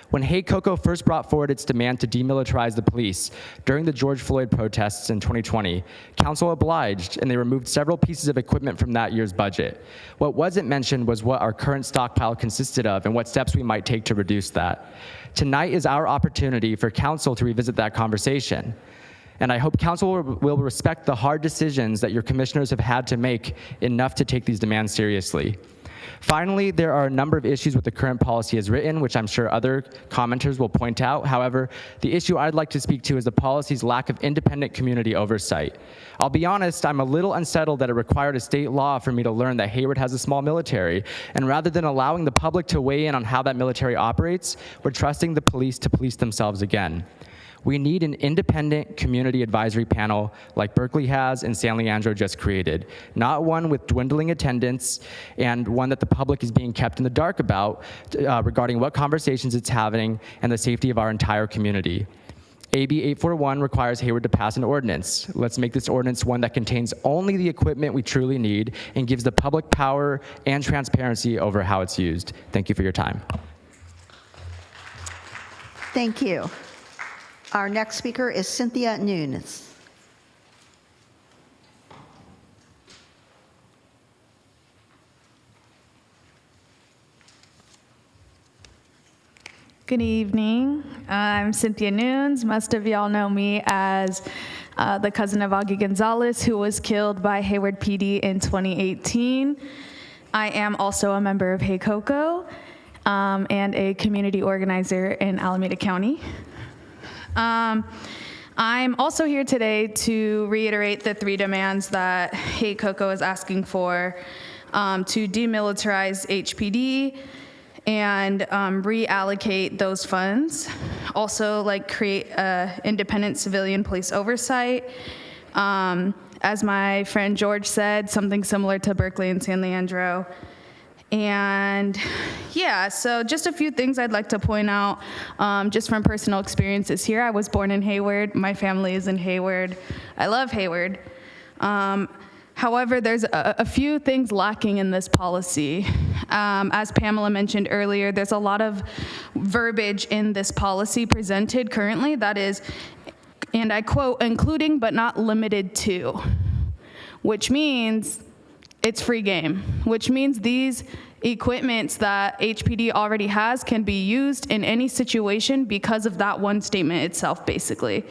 When HAYCOCO first brought forward its demand to demilitarize the police during the George Floyd protests in 2020, council obliged and they removed several pieces of equipment from that year's budget. What wasn't mentioned was what our current stockpile consisted of and what steps we might take to reduce that. Tonight is our opportunity for council to revisit that conversation. And I hope council will respect the hard decisions that your commissioners have had to make enough to take these demands seriously. Finally, there are a number of issues with the current policy as written, which I'm sure other commenters will point out. However, the issue I'd like to speak to is the policy's lack of independent community oversight. I'll be honest, I'm a little unsettled that it required a state law for me to learn that Hayward has a small military, and rather than allowing the public to weigh in on how that military operates, we're trusting the police to police themselves again. We need an independent community advisory panel like Berkeley has and San Leandro just created, not one with dwindling attendance and one that the public is being kept in the dark about regarding what conversations it's having and the safety of our entire community. AB 841 requires Hayward to pass an ordinance. Let's make this ordinance one that contains only the equipment we truly need and gives the public power and transparency over how it's used. Thank you for your time. Thank you. Our next speaker is Cynthia Nunes. Good evening. I'm Cynthia Nunes. Most of y'all know me as the cousin of Augie Gonzalez, who was killed by Hayward PD in 2018. I am also a member of HAYCOCO and a community organizer in Alameda County. I'm also here today to reiterate the 3 demands that HAYCOCO is asking for to demilitarize HPD and reallocate those funds. Also, create independent civilian police oversight. As my friend George said, something similar to Berkeley and San Leandro. And yeah, so just a few things I'd like to point out just from personal experiences here. I was born in Hayward. My family is in Hayward. I love Hayward. However, there's a few things lacking in this policy. As Pamela mentioned earlier, there's a lot of verbiage in this policy presented currently that is, and I quote, including but not limited to, which means it's free game, which means these equipments that HPD already has can be used in any situation because of that one statement itself, basically.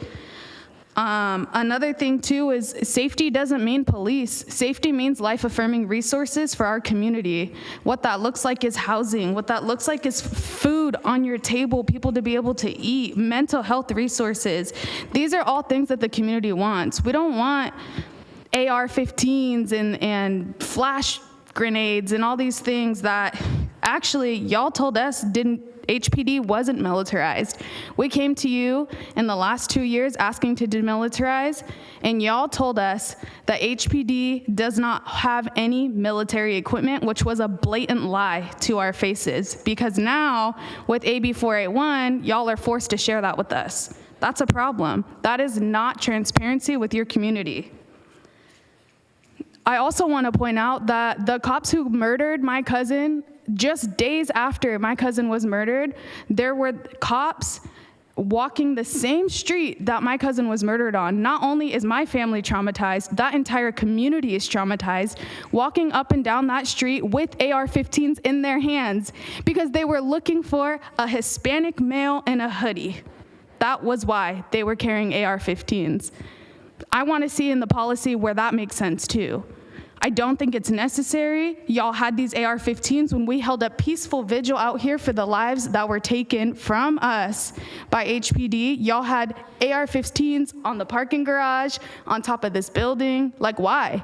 Another thing too is safety doesn't mean police. Safety means life-affirming resources for our community. What that looks like is housing. What that looks like is food on your table, people to be able to eat, mental health resources. These are all things that the community wants. We don't want AR-15s and flash grenades and all these things that actually y'all told us didn't HPD wasn't militarized. We came to you in the last 2 years asking to demilitarize, and y'all told us that HPD does not have any military equipment, which was a blatant lie to our faces, because now with AB 481, y'all are forced to share that with us. That's a problem. That is not transparency with your community. I also want to point out that the cops who murdered my cousin, just days after my cousin was murdered, there were cops walking the same street that my cousin was murdered on. Not only is my family traumatized, that entire community is traumatized, walking up and down that street with AR-15s in their hands because they were looking for a Hispanic male in a hoodie. That was why they were carrying AR-15s. I want to see in the policy where that makes sense too. I don't think it's necessary. Y'all had these AR-15s when we held a peaceful vigil out here for the lives that were taken from us by HPD. Y'all had AR-15s on the parking garage, on top of this building. Like, why?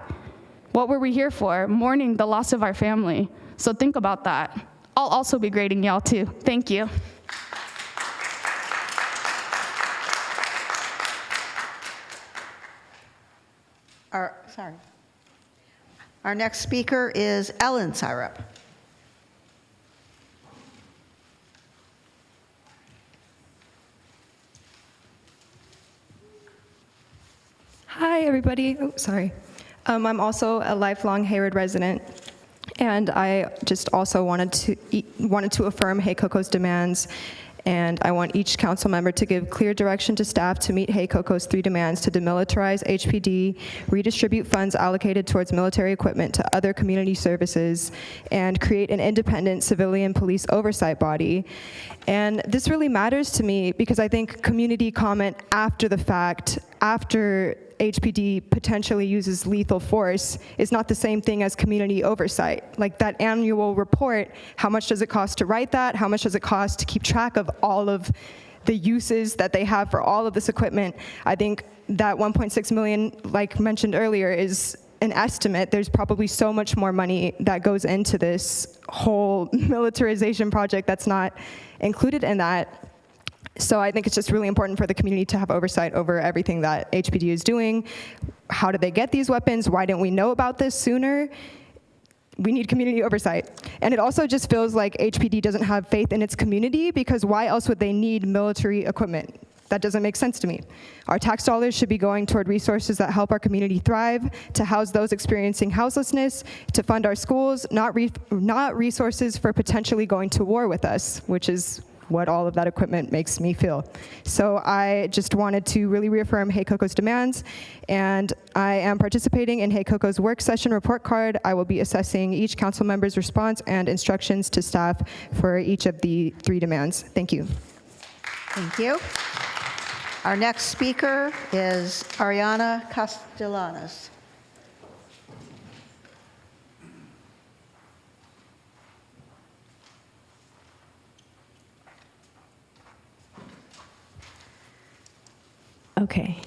What were we here for? Mourning the loss of our family. So think about that. I'll also be grading y'all too. Thank you. Our next speaker is Ellen Syrup. Hi, everybody. Oh, sorry. I'm also a lifelong Hayward resident, and I just also wanted to affirm Hey Coco's demands. And I want each council member to give clear direction to staff to meet Hey Coco's 3 demands: to demilitarize HPD, redistribute funds allocated towards military equipment to other community services, and create an independent civilian police oversight body. And this really matters to me because I think community comment after the fact, after HPD potentially uses lethal force, is not the same thing as community oversight. Like that annual report, how much does it cost to write that? How much does it cost to keep track of all of the uses that they have for all of this equipment? I think that 1.6 million, like mentioned earlier, is an estimate. There's probably so much more money that goes into this whole militarization project that's not included in that. So I think it's just really important for the community to have oversight over everything that HPD is doing. How did they get these weapons? Why didn't we know about this sooner? We need community oversight. And it also just feels like HPD doesn't have faith in its community, because why else would they need military equipment? That doesn't make sense to me. Our tax dollars should be going toward resources that help our community thrive, to house those experiencing houselessness, to fund our schools, not resources for potentially going to war with us, which is what all of that equipment makes me feel. So I just wanted to really reaffirm Hey Coco's demands, and I am participating in Hey Coco's work session report card. I will be assessing each council member's response and instructions to staff for each of the 3 demands. Thank you. Thank you. Our next speaker is Ariana Castellanos. Okay.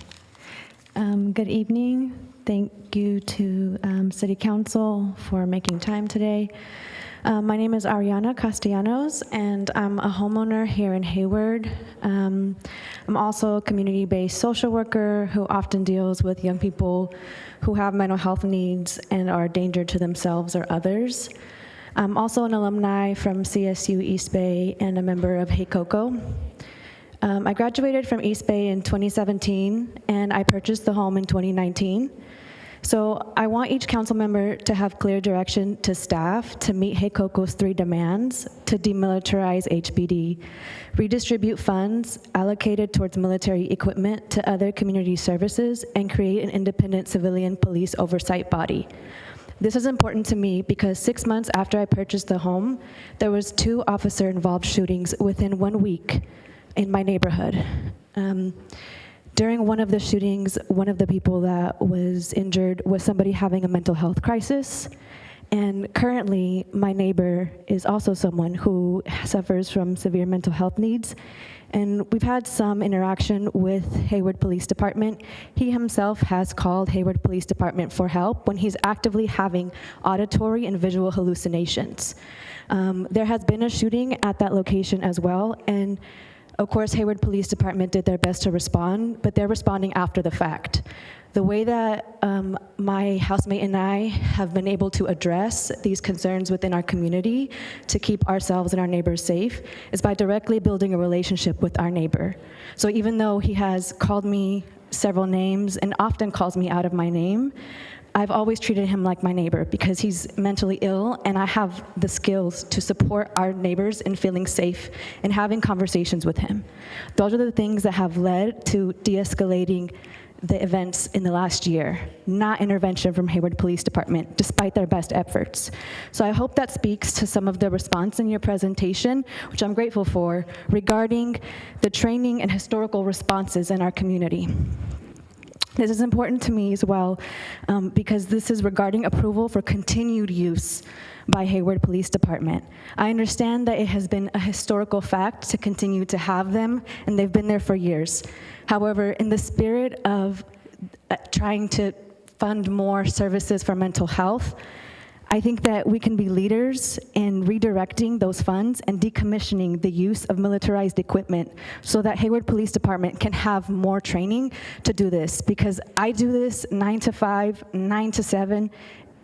Good evening. Thank you to City Council for making time today. My name is Ariana Castellanos, and I'm a homeowner here in Hayward. I'm also a community-based social worker who often deals with young people who have mental health needs and are a danger to themselves or others. I'm also an alumni from CSU East Bay and a member of Hey Coco. I graduated from East Bay in 2017, and I purchased the home in 2019. So I want each council member to have clear direction to staff to meet Hey Coco's 3 demands: to demilitarize HPD, redistribute funds allocated towards military equipment to other community services, and create an independent civilian police oversight body. This is important to me because 6 months after I purchased the home, there was 2 officer-involved shootings within 1 week in my neighborhood. During one of the shootings, one of the people that was injured was somebody having a mental health crisis. And currently, my neighbor is also someone who suffers from severe mental health needs. And we've had some interaction with Hayward Police Department. He himself has called Hayward Police Department for help when he's actively having auditory and visual hallucinations. There has been a shooting at that location as well, and of course, Hayward Police Department did their best to respond, but they're responding after the fact. The way that my housemate and I have been able to address these concerns within our community to keep ourselves and our neighbors safe is by directly building a relationship with our neighbor. So even though he has called me several names and often calls me out of my name, I've always treated him like my neighbor because he's mentally ill, and I have the skills to support our neighbors in feeling safe and having conversations with him. Those are the things that have led to de-escalating the events in the last year, not intervention from Hayward Police Department, despite their best efforts. So I hope that speaks to some of the response in your presentation, which I'm grateful for, regarding the training and historical responses in our community. This is important to me as well, because this is regarding approval for continued use by Hayward Police Department. I understand that it has been a historical fact to continue to have them, and they've been there for years. However, in the spirit of trying to fund more services for mental health, I think that we can be leaders in redirecting those funds and decommissioning the use of militarized equipment so that Hayward Police Department can have more training to do this, because I do this 9 to 5, 9 to 7,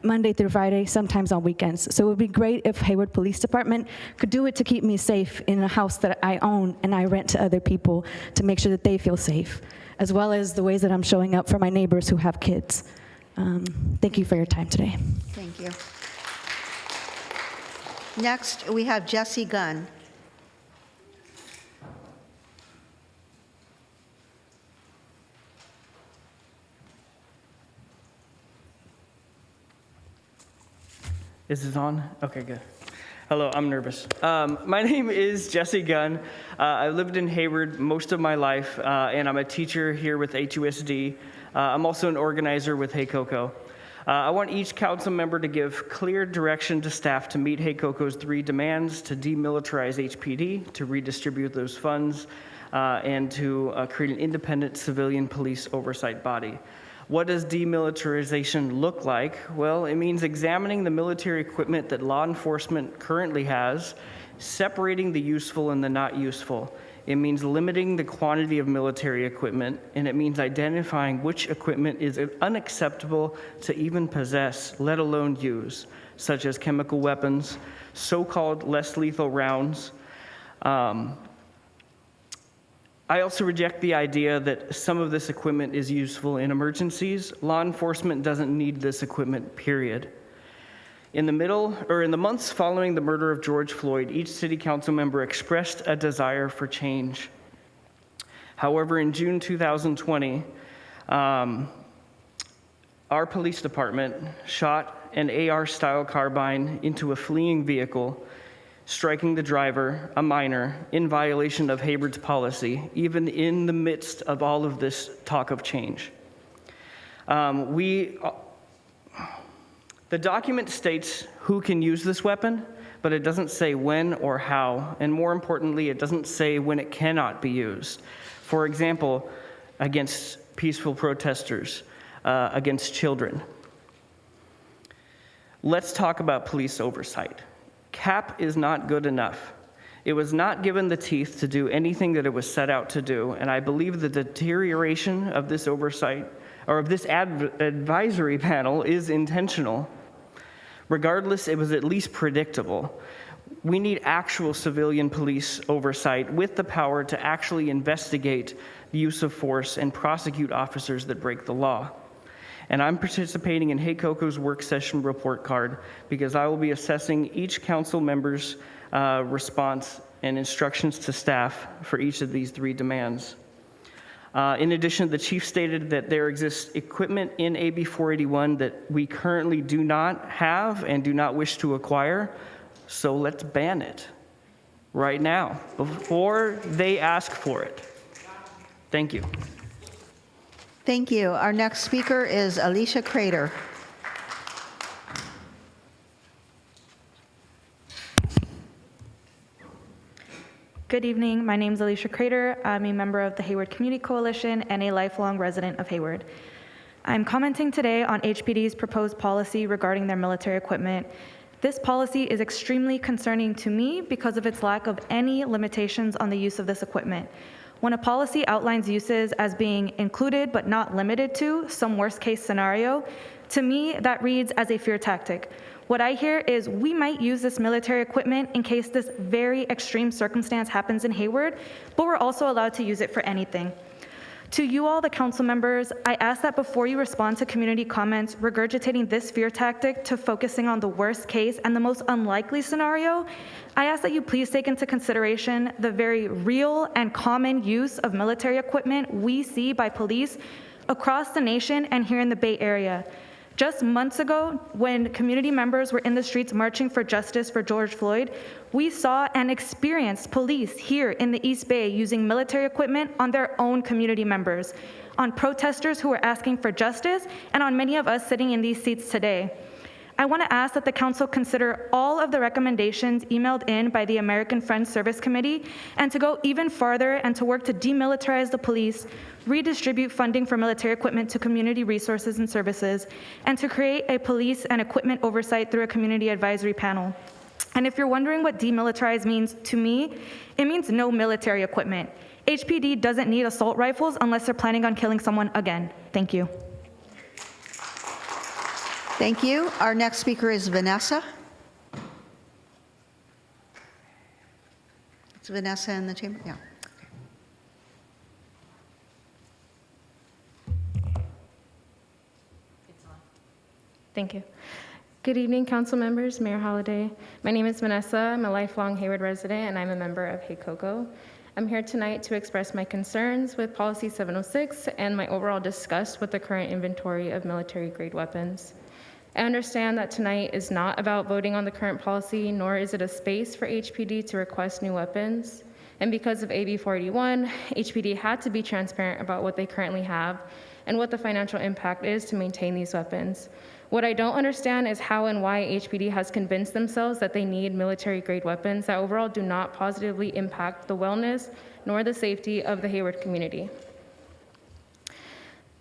Monday through Friday, sometimes on weekends. So it would be great if Hayward Police Department could do it to keep me safe in a house that I own and I rent to other people to make sure that they feel safe, as well as the ways that I'm showing up for my neighbors who have kids. Thank you for your time today. Thank you. Next, we have Jesse Gunn. Is this on? Okay, good. Hello, I'm nervous. My name is Jesse Gunn. I lived in Hayward most of my life, and I'm a teacher here with HUSD. I'm also an organizer with Hey Coco. I want each council member to give clear direction to staff to meet Hey Coco's 3 demands: to demilitarize HPD, to redistribute those funds, and to create an independent civilian police oversight body. What does demilitarization look like? Well, it means examining the military equipment that law enforcement currently has, separating the useful and the not useful. It means limiting the quantity of military equipment, and it means identifying which equipment is unacceptable to even possess, let alone use, such as chemical weapons, so-called less lethal rounds. I also reject the idea that some of this equipment is useful in emergencies. Law enforcement doesn't need this equipment, period. In the months following the murder of George Floyd, each city council member expressed a desire for change. However, in June 2020, our police department shot an AR-style carbine into a fleeing vehicle, striking the driver, a minor, in violation of Hayward's policy, even in the midst of all of this talk of change. The document states who can use this weapon, but it doesn't say when or how, and more importantly, it doesn't say when it cannot be used. For example, against peaceful protesters, against children. Let's talk about police oversight. CAP is not good enough. It was not given the teeth to do anything that it was set out to do, and I believe the deterioration of this oversight, or of this advisory panel, is intentional. Regardless, it was at least predictable. We need actual civilian police oversight with the power to actually investigate the use of force and prosecute officers that break the law. And I'm participating in Hey Coco's work session report card because I will be assessing each council member's response and instructions to staff for each of these 3 demands. In addition, the chief stated that there exists equipment in AB 481 that we currently do not have and do not wish to acquire, so let's ban it right now before they ask for it. Thank you. Thank you. Our next speaker is Alicia Crater. Good evening. My name is Alicia Crater. I'm a member of the Hayward Community Coalition and a lifelong resident of Hayward. I'm commenting today on HPD's proposed policy regarding their military equipment. This policy is extremely concerning to me because of its lack of any limitations on the use of this equipment. When a policy outlines uses as being included but not limited to some worst case scenario, to me that reads as a fear tactic. What I hear is we might use this military equipment in case this very extreme circumstance happens in Hayward, but we're also allowed to use it for anything. To you all, the council members, I ask that before you respond to community comments regurgitating this fear tactic to focusing on the worst case and the most unlikely scenario, I ask that you please take into consideration the very real and common use of military equipment we see by police across the nation and here in the Bay Area. Just months ago, when community members were in the streets marching for justice for George Floyd, we saw and experienced police here in the East Bay using military equipment on their own community members, on protesters who were asking for justice, and on many of us sitting in these seats today. I want to ask that the council consider all of the recommendations emailed in by the American Friends Service Committee and to go even farther and to work to demilitarize the police, redistribute funding for military equipment to community resources and services, and to create a police and equipment oversight through a community advisory panel. And if you're wondering what demilitarize means to me, it means no military equipment. HPD doesn't need assault rifles unless they're planning on killing someone again. Thank you. Thank you. Our next speaker is Vanessa. Is Vanessa in the chamber? Yeah. Thank you. Good evening, council members, Mayor Holliday. My name is Vanessa. I'm a lifelong Hayward resident, and I'm a member of HAYCOCO. I'm here tonight to express my concerns with Policy 706 and my overall disgust with the current inventory of military-grade weapons. I understand that tonight is not about voting on the current policy, nor is it a space for HPD to request new weapons. And because of AB 481, HPD had to be transparent about what they currently have and what the financial impact is to maintain these weapons. What I don't understand is how and why HPD has convinced themselves that they need military-grade weapons that overall do not positively impact the wellness nor the safety of the Hayward community.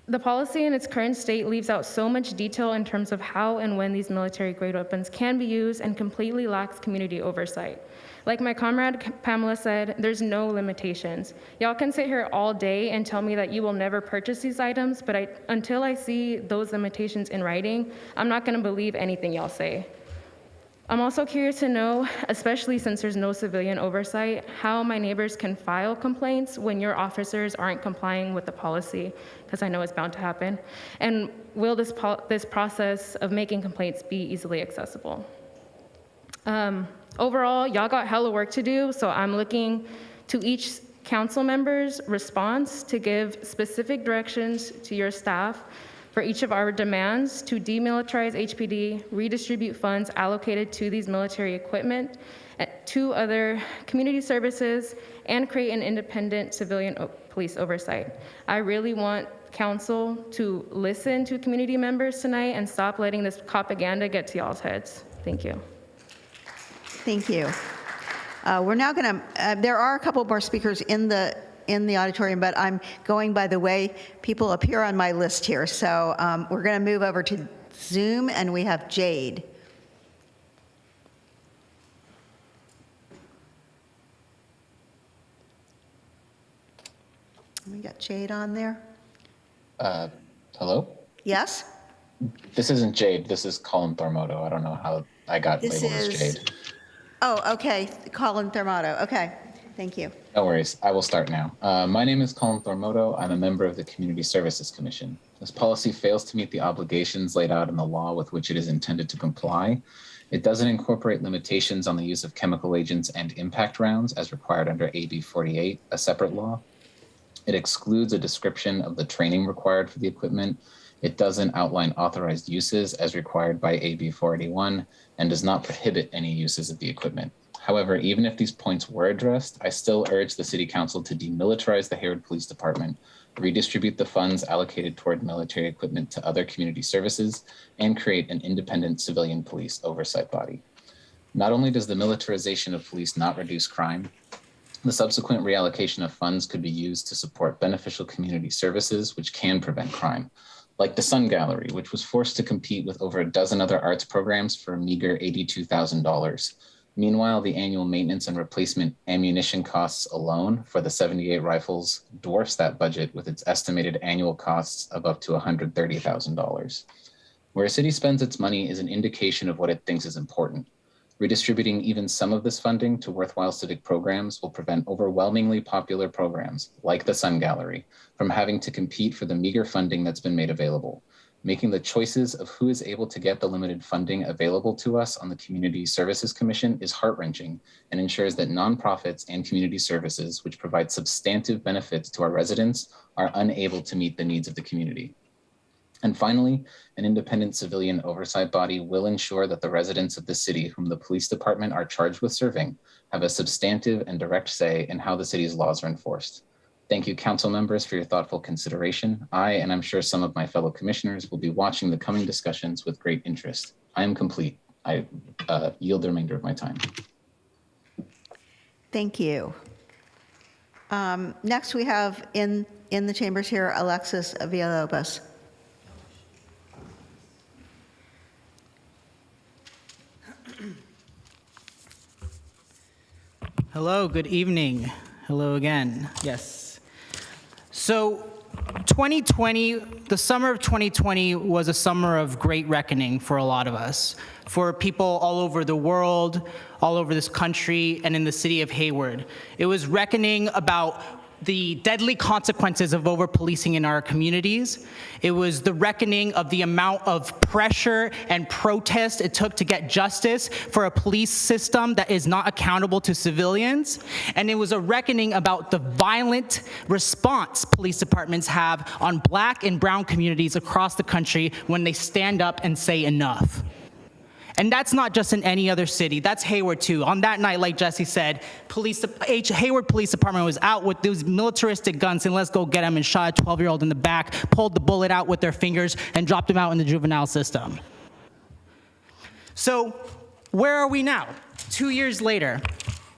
The policy in its current state leaves out so much detail in terms of how and when these military-grade weapons can be used and completely lacks community oversight. Like my comrade Pamela said, there's no limitations. Y'all can sit here all day and tell me that you will never purchase these items, but until I see those limitations in writing, I'm not gonna believe anything y'all say. I'm also curious to know, especially since there's no civilian oversight, how my neighbors can file complaints when your officers aren't complying with the policy, because I know it's bound to happen. And will this process of making complaints be easily accessible? Overall, y'all got hella work to do, so I'm looking to each council member's response to give specific directions to your staff for each of our demands to demilitarize HPD, redistribute funds allocated to these military equipment, to other community services, and create an independent civilian police oversight. I really want council to listen to community members tonight and stop letting this propaganda get to y'all's heads. Thank you. Thank you. We're now going to, there are a couple more speakers in the auditorium, but I'm going by the way people appear on my list here. So we're going to move over to Zoom, and we have Jade. We got Jade on there. Hello? Yes? This isn't Jade. This is Colin Thormoto. I don't know how I got labeled as Jade. Oh, okay. Colin Thormoto. Okay. Thank you. No worries. I will start now. My name is Colin Thormoto. I'm a member of the Community Services Commission. This policy fails to meet the obligations laid out in the law with which it is intended to comply. It doesn't incorporate limitations on the use of chemical agents and impact rounds as required under AB 48, a separate law. It excludes a description of the training required for the equipment. It doesn't outline authorized uses as required by AB 481 and does not prohibit any uses of the equipment. However, even if these points were addressed, I still urge the City Council to demilitarize the Hayward Police Department, redistribute the funds allocated toward military equipment to other community services, and create an independent civilian police oversight body. Not only does the militarization of police not reduce crime, The subsequent reallocation of funds could be used to support beneficial community services, which can prevent crime, like the Sun Gallery, which was forced to compete with over a dozen other arts programs for a meager $82,000. Meanwhile, the annual maintenance and replacement ammunition costs alone for the 78 rifles dwarfs that budget, with its estimated annual costs of up to $130,000. Where a city spends its money is an indication of what it thinks is important. Redistributing even some of this funding to worthwhile civic programs will prevent overwhelmingly popular programs, like the Sun Gallery, from having to compete for the meager funding that's been made available. Making the choices of who is able to get the limited funding available to us on the Community Services Commission is heart-wrenching and ensures that nonprofits and community services, which provide substantive benefits to our residents, are unable to meet the needs of the community. And finally, an independent civilian oversight body will ensure that the residents of the city whom the police department are charged with serving have a substantive and direct say in how the city's laws are enforced. Thank you, council members, for your thoughtful consideration. I, and I'm sure some of my fellow commissioners, will be watching the coming discussions with great interest. I am complete. I yield the remainder of my time. Thank you. Next, we have in the chambers here, Alexis Villalobos. Hello, good evening. Hello again. Yes. So 2020, the summer of 2020 was a summer of great reckoning for a lot of us, for people all over the world, all over this country, and in the city of Hayward. It was reckoning about the deadly consequences of over-policing in our communities. It was the reckoning of the amount of pressure and protest it took to get justice for a police system that is not accountable to civilians. And it was a reckoning about the violent response police departments have on Black and brown communities across the country when they stand up and say enough. And that's not just in any other city. That's Hayward too. On that night, like Jesse said, Hayward Police Department was out with those militaristic guns and let's go get him, and shot a 12-year-old in the back, pulled the bullet out with their fingers, and dropped him out in the juvenile system. So where are we now? 2 years later.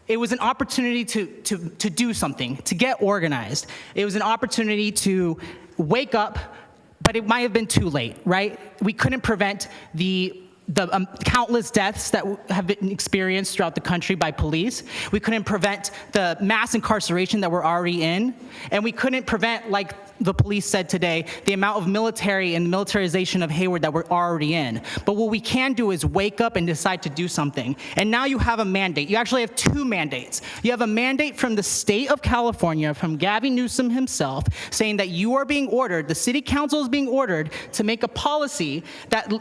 It was an opportunity to do something, to get organized. It was an opportunity to wake up, but it might have been too late, right? We couldn't prevent the countless deaths that have been experienced throughout the country by police. We couldn't prevent the mass incarceration that we're already in. And we couldn't prevent, like the police said today, the amount of military and militarization of Hayward that we're already in. But what we can do is wake up and decide to do something. And now you have a mandate. You actually have two mandates. You have a mandate from the state of California, from Gavin Newsom himself, saying that you are being ordered, the city council is being ordered to make a policy that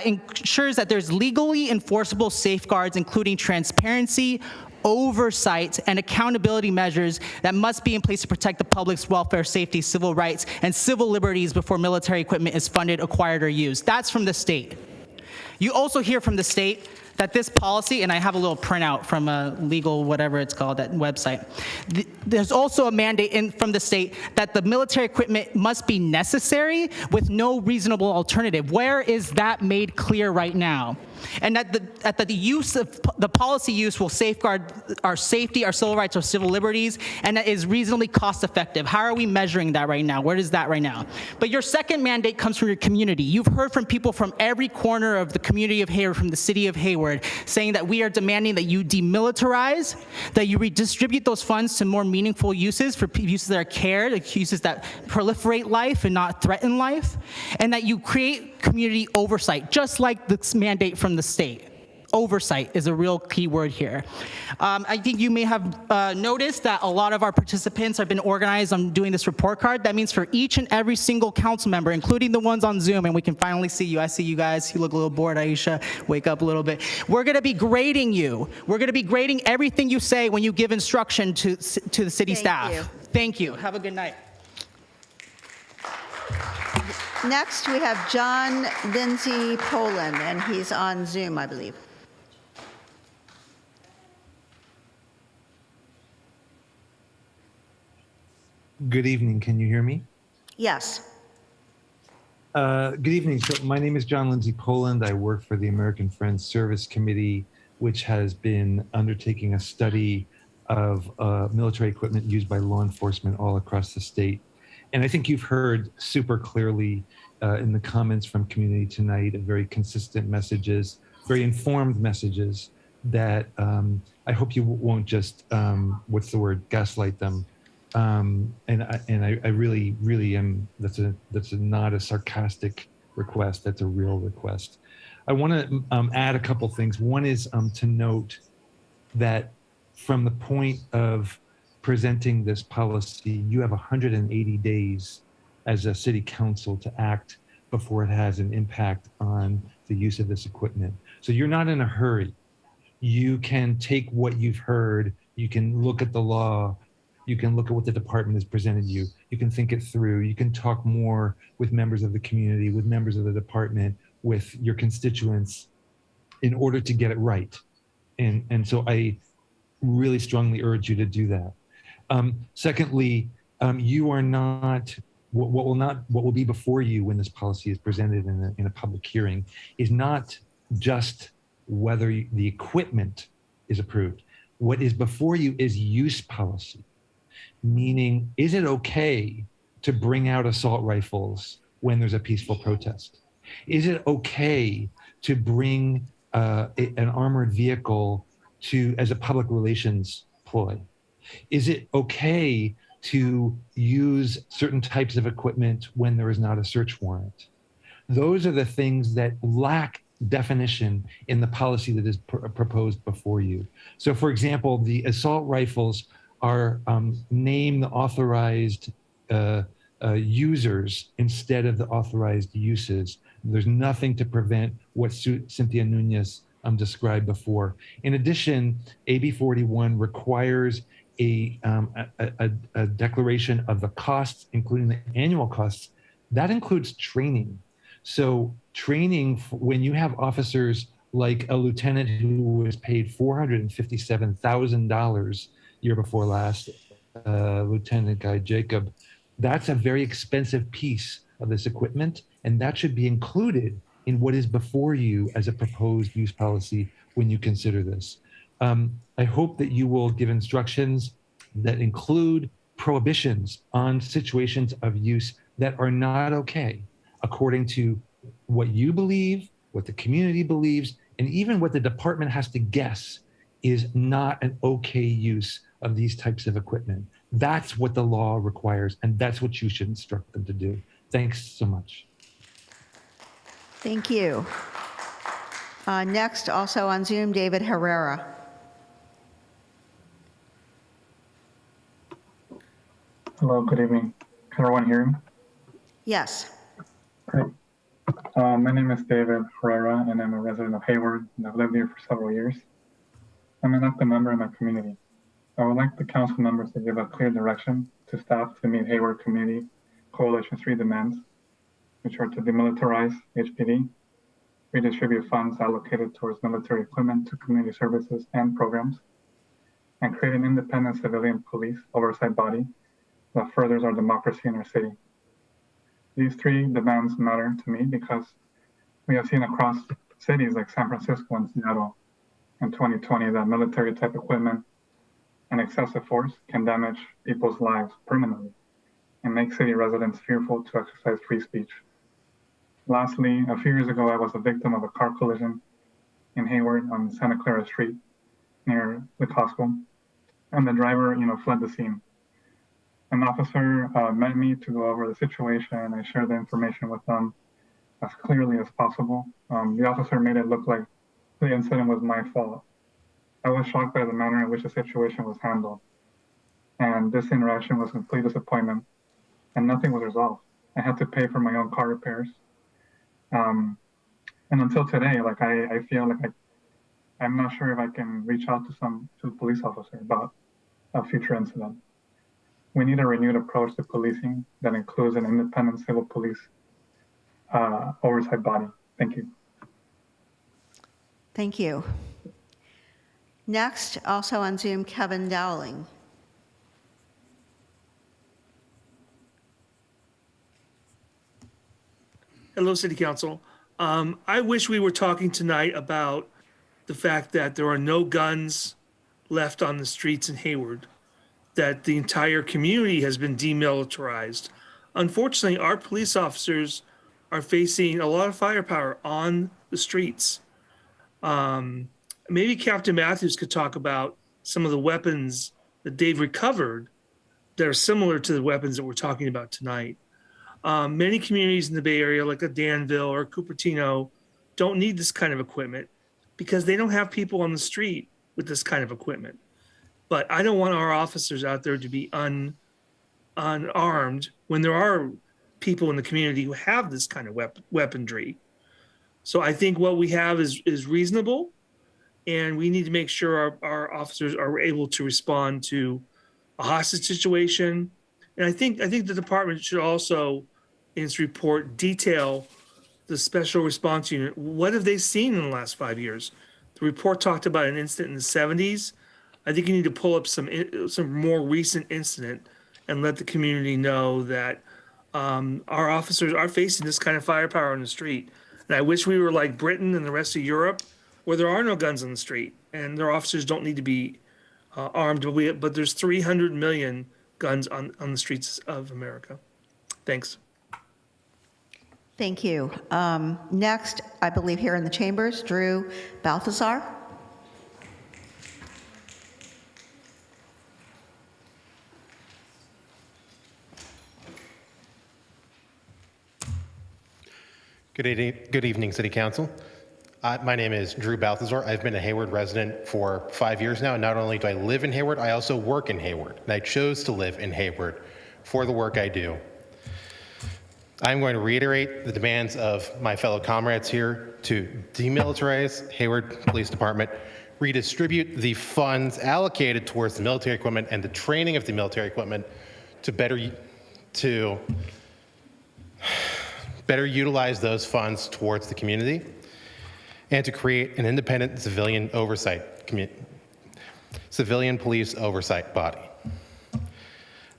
ensures that there's legally enforceable safeguards, including transparency, oversight, and accountability measures that must be in place to protect the public's welfare, safety, civil rights, and civil liberties before military equipment is funded, acquired, or used. That's from the state. You also hear from the state that this policy, and I have a little printout from a legal, whatever it's called, that website. There's also a mandate from the state that the military equipment must be necessary with no reasonable alternative. Where is that made clear right now? And that the use of the policy use will safeguard our safety, our civil rights, our civil liberties, and that is reasonably cost effective. How are we measuring that right now? Where is that right now? But your second mandate comes from your community. You've heard from people from every corner of the community of Hayward, from the city of Hayward, saying that we are demanding that you demilitarize, that you redistribute those funds to more meaningful uses, for uses that are cared, uses that proliferate life and not threaten life, and that you create community oversight, just like this mandate from the state. Oversight is a real key word here. I think you may have noticed that a lot of our participants have been organized on doing this report card. That means for each and every single council member, including the ones on Zoom, and we can finally see you. I see you guys. You look a little bored, Aisha. Wake up a little bit. We're going to be grading you. We're going to be grading everything you say when you give instruction to the city staff. Thank you. Have a good night. Next, we have John Lindsay Poland, and he's on Zoom, I believe. Good evening. Can you hear me? Yes. Good evening. So my name is John Lindsay Poland. I work for the American Friends Service Committee, which has been undertaking a study of military equipment used by law enforcement all across the state. And I think you've heard super clearly in the comments from community tonight, very consistent messages, very informed messages that I hope you won't just, gaslight them. And I really am, that's not a sarcastic request, that's a real request. I want to add a couple things. One is to note that from the point of presenting this policy, you have 180 days as a city council to act before it has an impact on the use of this equipment. So you're not in a hurry. You can take what you've heard, you can look at the law, you can look at what the department has presented you, you can think it through, you can talk more with members of the community, with members of the department, with your constituents in order to get it right. And so I really strongly urge you to do that. Secondly, you are not, what will be before you when this policy is presented in a public hearing is not just whether the equipment is approved. What is before you is use policy, meaning, is it okay to bring out assault rifles when there's a peaceful protest? Is it okay to bring an armored vehicle as a public relations ploy? Is it okay to use certain types of equipment when there is not a search warrant? Those are the things that lack definition in the policy that is proposed before you. So for example, the assault rifles are named the authorized users instead of the authorized uses. There's nothing to prevent what Cynthia Nunez described before. In addition, AB 41 requires a declaration of the costs, including the annual costs. That includes training. So training, when you have officers like a lieutenant who was paid $457,000 year before last, Lieutenant Guy Jacob, that's a very expensive piece of this equipment, and that should be included in what is before you as a proposed use policy when you consider this. I hope that you will give instructions that include prohibitions on situations of use that are not okay, according to what you believe, what the community believes, and even what the department has to guess is not an okay use of these types of equipment. That's what the law requires, and that's what you should instruct them to do. Thanks so much. Thank you. Next, also on Zoom, David Herrera. Hello, good evening. Can everyone hear me? Yes. Great. My name is David Herrera, and I'm a resident of Hayward, and I've lived here for several years. I'm an active member in my community. I would like the council members to give a clear direction to staff to meet Hayward Community Coalition's 3 demands, which are to demilitarize HPD, redistribute funds allocated towards military equipment to community services and programs, and create an independent civilian police oversight body that furthers our democracy in our city. These 3 demands matter to me because we have seen across cities like San Francisco and Seattle in 2020 that military type equipment and excessive force can damage people's lives permanently and make city residents fearful to exercise free speech. Lastly, a few years ago, I was a victim of a car collision in Hayward on Santa Clara Street near the Costco, and the driver, fled the scene. An officer met me to go over the situation. I shared the information with them as clearly as possible. The officer made it look like the incident was my fault. I was shocked by the manner in which the situation was handled. And this interaction was a complete disappointment, and nothing was resolved. I had to pay for my own car repairs. And until today, I feel like I'm not sure if I can reach out to the police officer about a future incident. We need a renewed approach to policing that includes an independent civil police oversight body. Thank you. Thank you. Next, also on Zoom, Kevin Dowling. Hello, City Council. I wish we were talking tonight about the fact that there are no guns left on the streets in Hayward, that the entire community has been demilitarized. Unfortunately, our police officers are facing a lot of firepower on the streets. Maybe Captain Matthews could talk about some of the weapons that they've recovered that are similar to the weapons that we're talking about tonight. Many communities in the Bay Area, like a Danville or Cupertino, don't need this kind of equipment because they don't have people on the street with this kind of equipment. But I don't want our officers out there to be unarmed when there are people in the community who have this kind of weaponry. So I think what we have is reasonable, and we need to make sure our officers are able to respond to a hostage situation. And I think the department should also, in its report, detail the special response unit. What have they seen in the last 5 years? The report talked about an incident in the 70s. I think you need to pull up some more recent incident and let the community know that our officers are facing this kind of firepower on the street. And I wish we were like Britain and the rest of Europe, where there are no guns on the street and their officers don't need to be armed. But there's 300 million guns on the streets of America. Thanks. Thank you. Next, I believe here in the chambers, Drew Balthazar. Good evening, City Council. My name is Drew Balthazar. I've been a Hayward resident for 5 years now. Not only do I live in Hayward, I also work in Hayward. And I chose to live in Hayward for the work I do. I'm going to reiterate the demands of my fellow comrades here to demilitarize Hayward Police Department, redistribute the funds allocated towards the military equipment and the training of the military equipment to better utilize those funds towards the community, and to create an independent civilian police oversight body.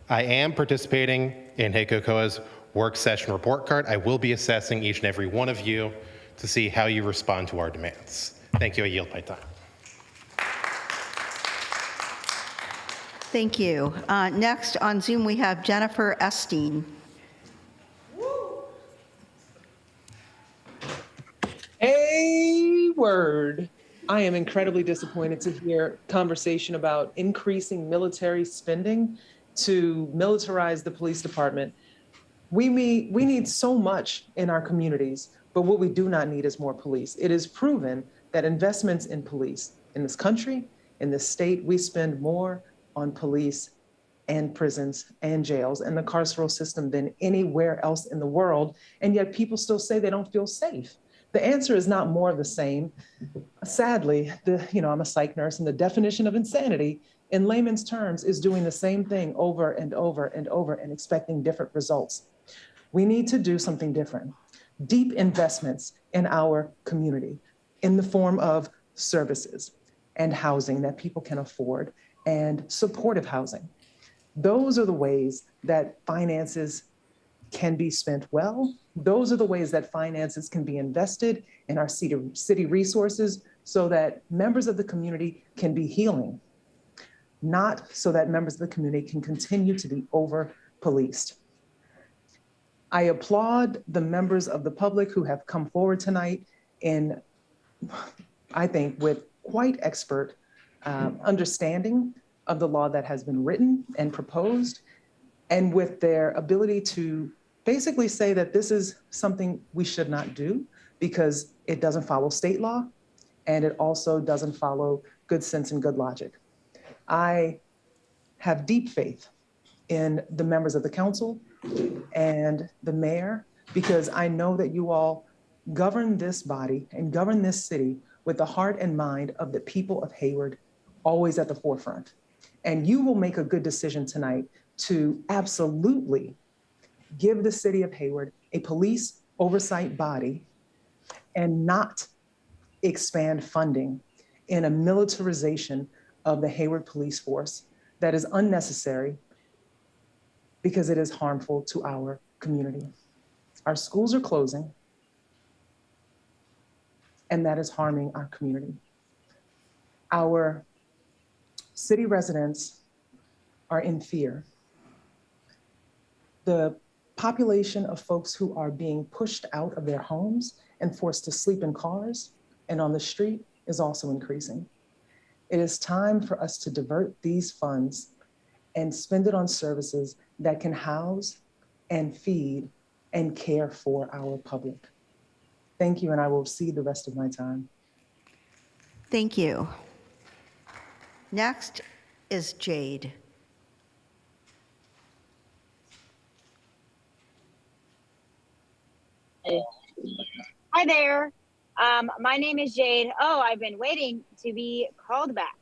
I am participating in HACOCOA's work session report card. I will be assessing each and every one of you to see how you respond to our demands. Thank you. I yield my time. Thank you. Next on Zoom, we have Jennifer Esteen. Hayward. I am incredibly disappointed to hear conversation about increasing military spending to militarize the police department. We need so much in our communities, but what we do not need is more police. It is proven that investments in police in this country, in this state, we spend more on police and prisons and jails and the carceral system than anywhere else in the world. And yet people still say they don't feel safe. The answer is not more of the same. Sadly, I'm a psych nurse, and the definition of insanity in layman's terms is doing the same thing over and over and over and expecting different results. We need to do something different. Deep investments in our community in the form of services and housing that people can afford and supportive housing. Those are the ways that finances can be spent well. Those are the ways that finances can be invested in our city resources so that members of the community can be healing, not so that members of the community can continue to be over-policed. I applaud the members of the public who have come forward tonight in, I think, with quite expert understanding of the law that has been written and proposed, and with their ability to basically say that this is something we should not do because it doesn't follow state law and it also doesn't follow good sense and good logic. I have deep faith in the members of the council and the mayor because I know that you all govern this body and govern this city with the heart and mind of the people of Hayward always at the forefront. And you will make a good decision tonight to absolutely give the city of Hayward a police oversight body and not expand funding in a militarization of the Hayward police force that is unnecessary because it is harmful to our community. Our schools are closing, and that is harming our community. Our City residents are in fear. The population of folks who are being pushed out of their homes and forced to sleep in cars and on the street is also increasing. It is time for us to divert these funds and spend it on services that can house and feed and care for our public. Thank you, and I will cede the rest of my time. Thank you. Next is Jade. Hi there. My name is Jade. Oh, I've been waiting to be called back.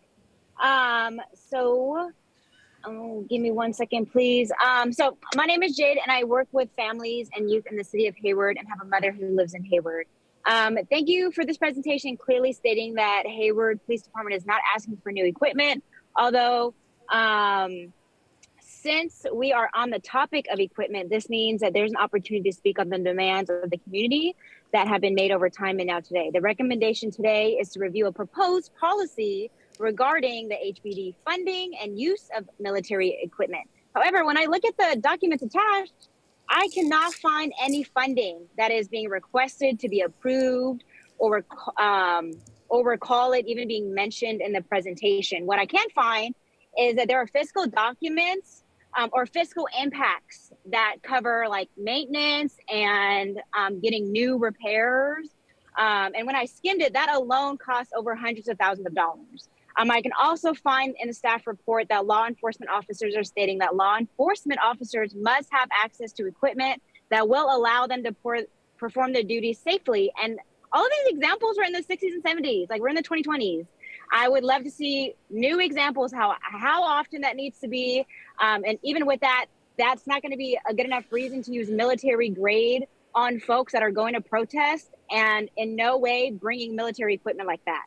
Give me 1 second, please. So my name is Jade, and I work with families and youth in the city of Hayward and have a mother who lives in Hayward. Thank you for this presentation, clearly stating that Hayward Police Department is not asking for new equipment, although since we are on the topic of equipment, this means that there's an opportunity to speak on the demands of the community that have been made over time and now today. The recommendation today is to review a proposed policy regarding the HPD funding and use of military equipment. However, when I look at the documents attached, I cannot find any funding that is being requested to be approved or recall it even being mentioned in the presentation. What I can find is that there are fiscal documents or fiscal impacts that cover like maintenance and getting new repairs. And when I skimmed it, that alone costs over hundreds of thousands of dollars. I can also find in the staff report that law enforcement officers are stating that law enforcement officers must have access to equipment that will allow them to perform their duties safely. And all of these examples were in the 60s and 70s, like we're in the 2020s. I would love to see new examples, how often that needs to be. And even with that, that's not going to be a good enough reason to use military grade on folks that are going to protest, and in no way bringing military equipment like that.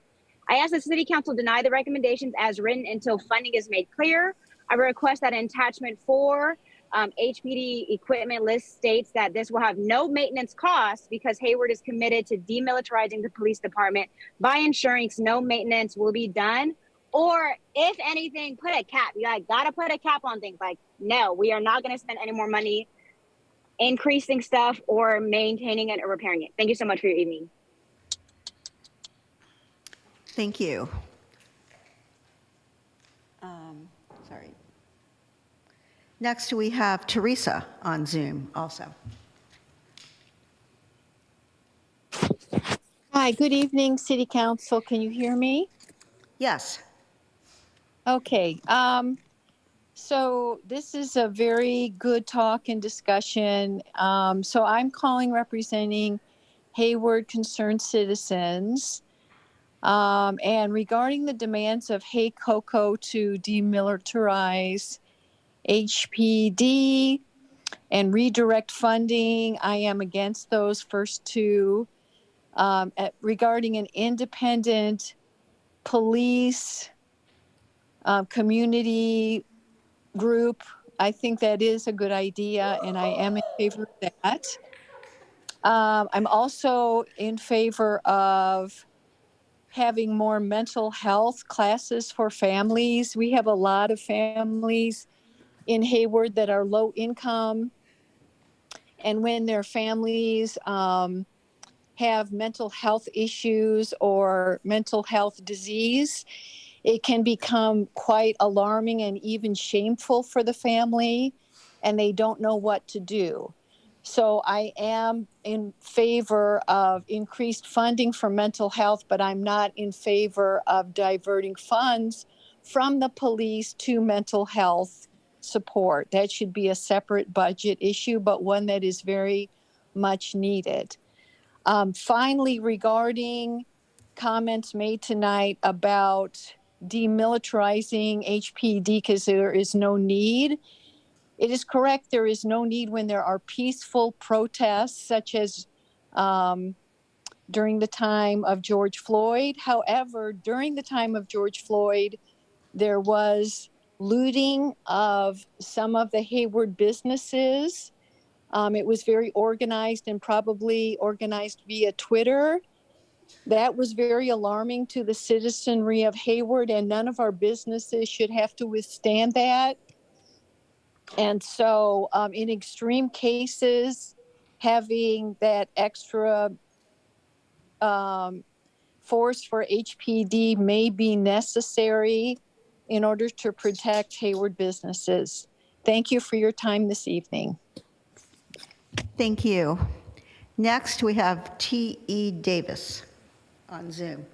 I ask the City Council deny the recommendations as written until funding is made clear. I request that in attachment 4, HPD equipment list states that this will have no maintenance costs because Hayward is committed to demilitarizing the police department by ensuring no maintenance will be done. Or if anything, put a cap. You gotta put a cap on things. Like, no, we are not gonna spend any more money increasing stuff or maintaining it or repairing it. Thank you so much for your evening. Thank you. Sorry. Next, we have Teresa on Zoom also. Hi, good evening, City Council. Can you hear me? Yes. Okay. So this is a very good talk and discussion. So I'm calling representing Hayward Concerned Citizens. And regarding the demands of HayCoco to demilitarize HPD and redirect funding, I am against those first two. Regarding an independent police community group, I think that is a good idea, and I am in favor of that. I'm also in favor of having more mental health classes for families. We have a lot of families in Hayward that are low income, and when their families have mental health issues or mental health disease, it can become quite alarming and even shameful for the family, and they don't know what to do. So I am in favor of increased funding for mental health, but I'm not in favor of diverting funds from the police to mental health support. That should be a separate budget issue, but one that is very much needed. Finally, regarding comments made tonight about demilitarizing HPD because there is no need. It is correct, there is no need when there are peaceful protests, such as during the time of George Floyd. However, during the time of George Floyd, there was looting of some of the Hayward businesses. It was very organized and probably organized via Twitter. That was very alarming to the citizenry of Hayward, and none of our businesses should have to withstand that. And so in extreme cases, having that extra force for HPD may be necessary in order to protect Hayward businesses. Thank you for your time this evening. Thank you. Next, we have T.E. Davis on Zoom.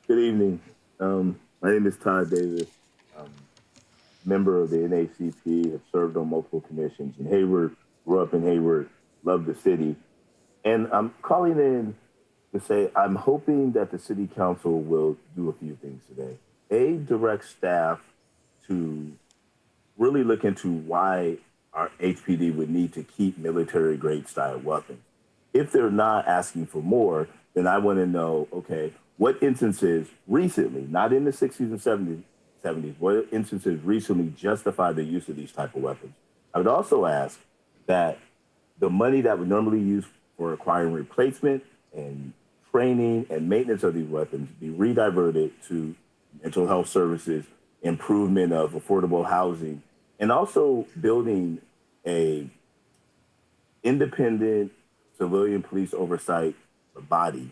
Good evening. My name is Todd Davis. Member of the NACP, have served on multiple commissions in Hayward, grew up in Hayward, love the city. And I'm calling in to say I'm hoping that the city council will do a few things today. A, direct staff to really look into why our HPD would need to keep military grade style weapons. If they're not asking for more, then I want to know, okay, what instances recently, not in the 60s and 70s, what instances recently justify the use of these type of weapons? I would also ask that the money that would normally use for acquiring replacement and training and maintenance of these weapons be rediverted to mental health services, improvement of affordable housing, and also building a independent civilian police oversight body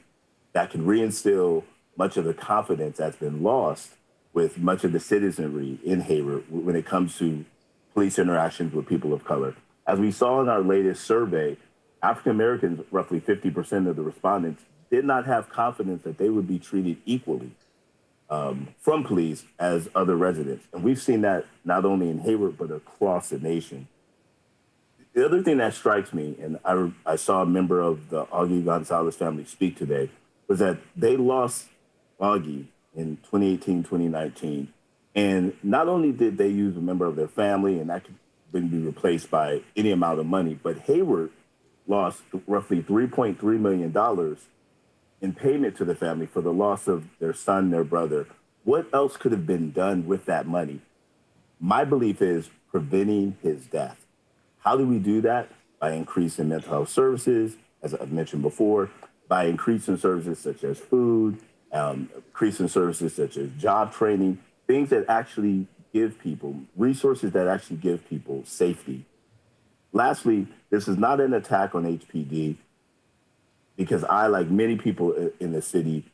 that can reinstill much of the confidence that's been lost with much of the citizenry in Hayward when it comes to police interactions with people of color. As we saw in our latest survey, African Americans, roughly 50% of the respondents, did not have confidence that they would be treated equally from police as other residents. And we've seen that not only in Hayward, but across the nation. The other thing that strikes me, and I saw a member of the Augie Gonzalez family speak today, was that they lost Augie in 2018, 2019. And not only did they use a member of their family, and that could be replaced by any amount of money, but Hayward lost roughly $3.3 million in payment to the family for the loss of their son, their brother. What else could have been done with that money? My belief is preventing his death. How do we do that? By increasing mental health services, as I've mentioned before, by increasing services such as food, increasing services such as job training, things that actually give people, resources that actually give people safety. Lastly, this is not an attack on HPD, because I, like many people in the city,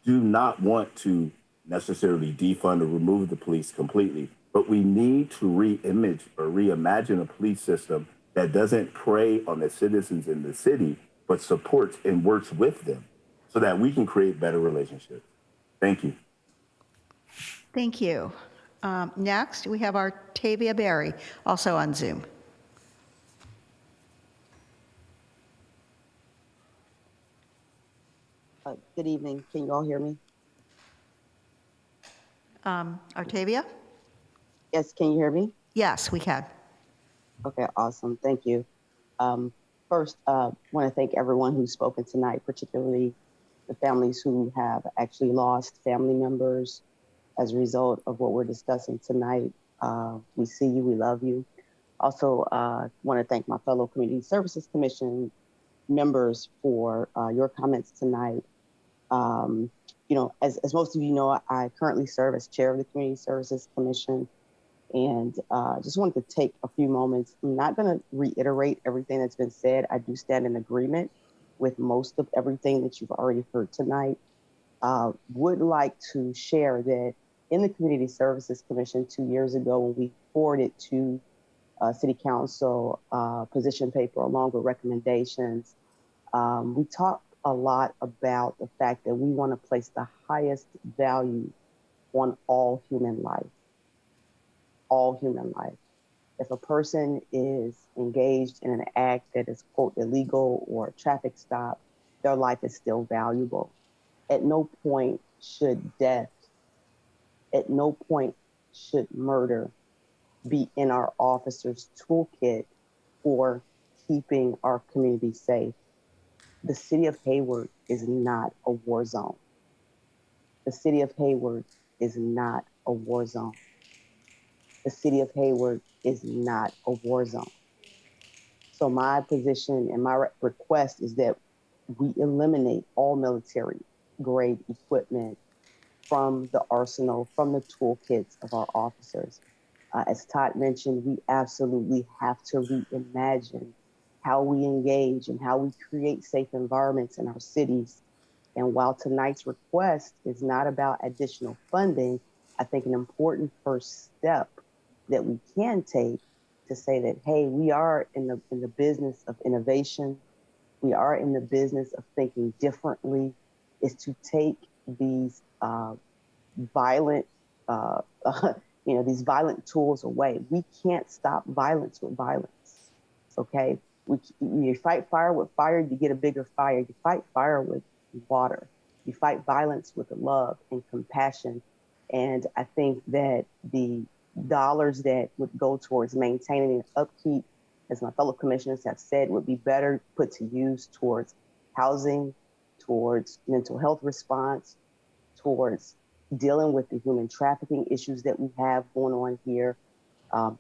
do not want to necessarily defund or remove the police completely, but we need to re-image or reimagine a police system that doesn't prey on the citizens in the city, but supports and works with them so that we can create better relationships. Thank you. Thank you. Next, we have Artavia Berry, also on Zoom. Good evening. Can you all hear me? Artavia? Yes, can you hear me? Yes, we can. Okay, awesome. Thank you. First, I want to thank everyone who's spoken tonight, particularly the families who have actually lost family members as a result of what we're discussing tonight. We see you, we love you. Also, want to thank my fellow Community Services Commission members for your comments tonight. You know, as most of you know, I currently serve as chair of the Community Services Commission, and just wanted to take a few moments. I'm not going to reiterate everything that's been said. I do stand in agreement with most of everything that you've already heard tonight. Would like to share that in the Community Services Commission 2 years ago, when we forwarded to City Council position paper along with recommendations, we talked a lot about the fact that we want to place the highest value on all human life. All human life. If a person is engaged in an act that is, quote, illegal or a traffic stop, their life is still valuable. At no point should death, at no point should murder be in our officers' toolkit for keeping our community safe. The city of Hayward is not a war zone. The city of Hayward is not a war zone. The city of Hayward is not a war zone. So my position and my request is that we eliminate all military grade equipment from the arsenal, from the toolkits of our officers. As Todd mentioned, we absolutely have to reimagine how we engage and how we create safe environments in our cities. And while tonight's request is not about additional funding, I think an important first step that we can take to say that, hey, we are in the business of innovation. We are in the business of thinking differently, is to take these violent, these violent tools away. We can't stop violence with violence, okay? You fight fire with fire, you get a bigger fire. You fight fire with water. You fight violence with love and compassion. And I think that the dollars that would go towards maintaining and upkeep, as my fellow commissioners have said, would be better put to use towards housing, towards mental health response, towards dealing with the human trafficking issues that we have going on here.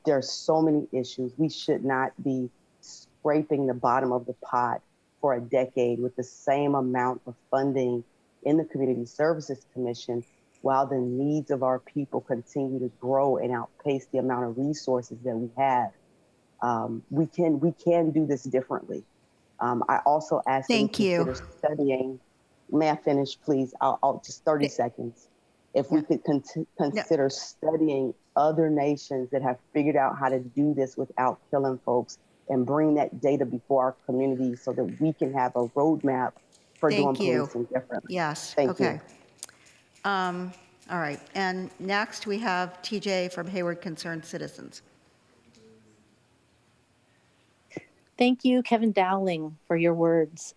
There are so many issues. We should not be scraping the bottom of the pot for a decade with the same amount of funding in the Community Services Commission while the needs of our people continue to grow and outpace the amount of resources that we have. We can do this differently. I also ask that we consider studying. May I finish, please? I'll just 30 seconds. If we could consider studying other nations that have figured out how to do this without killing folks and bring that data before our community so that we can have a roadmap for doing policing differently. Yes. Thank you. All right. And next we have TJ from Hayward Concerned Citizens. Thank you, Kevin Dowling, for your words.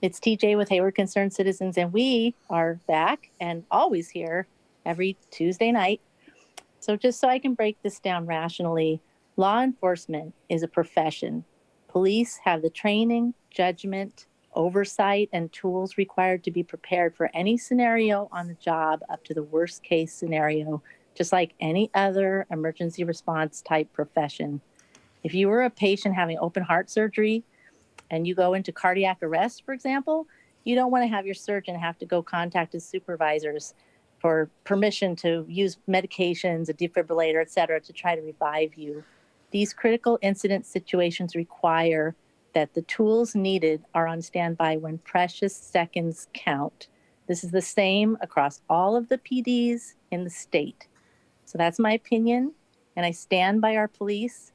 It's TJ with Hayward Concerned Citizens, and we are back and always here every Tuesday night. So just so I can break this down rationally, law enforcement is a profession. Police have the training, judgment, oversight, and tools required to be prepared for any scenario on the job up to the worst case scenario, just like any other emergency response type profession. If you were a patient having open heart surgery and you go into cardiac arrest, for example, you don't want to have your surgeon have to go contact his supervisors for permission to use medications, a defibrillator, et cetera, to try to revive you. These critical incident situations require that the tools needed are on standby when precious seconds count. This is the same across all of the PDs in the state. So that's my opinion, and I stand by our police,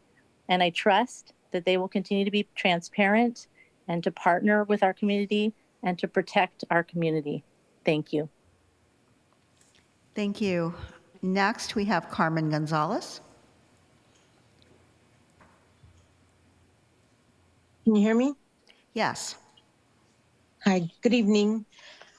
and I trust that they will continue to be transparent and to partner with our community and to protect our community. Thank you. Thank you. Next, we have Carmen Gonzalez. Can you hear me? Yes. Hi, good evening.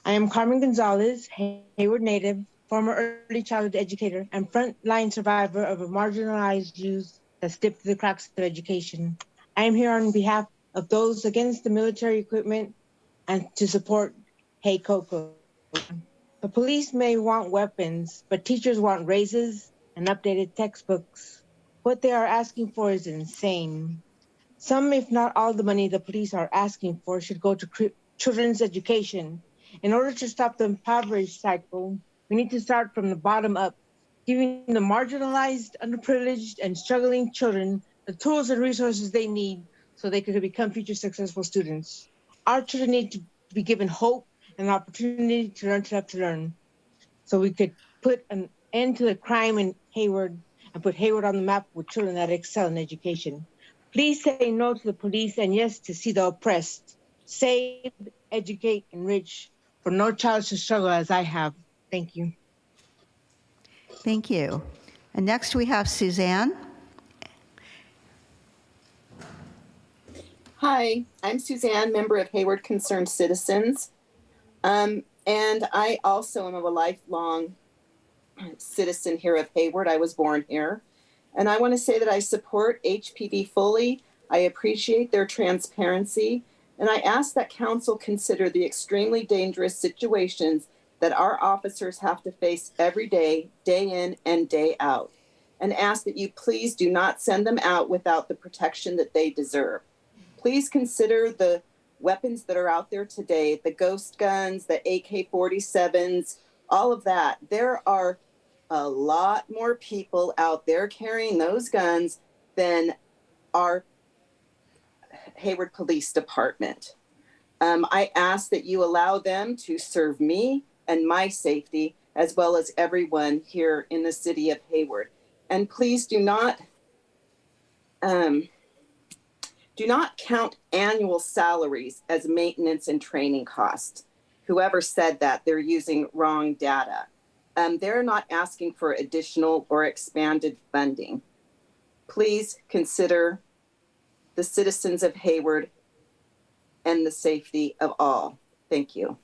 I am Carmen Gonzalez, Hayward native, former early childhood educator, and frontline survivor of a marginalized youth that slipped through the cracks of education. I am here on behalf of those against the military equipment and to support Hey Coco. The police may want weapons, but teachers want raises and updated textbooks. What they are asking for is insane. Some, if not all, the money the police are asking for should go to children's education. In order to stop the impoverished cycle, we need to start from the bottom up, giving the marginalized, underprivileged, and struggling children the tools and resources they need so they could become future successful students. Our children need to be given hope and an opportunity to learn to have to learn. So we could put an end to the crime in Hayward and put Hayward on the map with children that excel in education. Please say no to the police and yes to see the oppressed. Save, educate, enrich, for no child should struggle as I have. Thank you. Thank you. And next we have Suzanne. Hi, I'm Suzanne, member of Hayward Concerned Citizens. And I also am a lifelong citizen here of Hayward. I was born here. And I want to say that I support HPD fully. I appreciate their transparency. And I ask that council consider the extremely dangerous situations that our officers have to face every day, day in and day out. And ask that you please do not send them out without the protection that they deserve. Please consider the weapons that are out there today, the ghost guns, the AK-47s, all of that. There are a lot more people out there carrying those guns than our Hayward Police Department. I ask that you allow them to serve me and my safety, as well as everyone here in the city of Hayward. And please do not count annual salaries as maintenance and training costs. Whoever said that, they're using wrong data. They're not asking for additional or expanded funding. Please consider the citizens of Hayward and the safety of all. Thank you.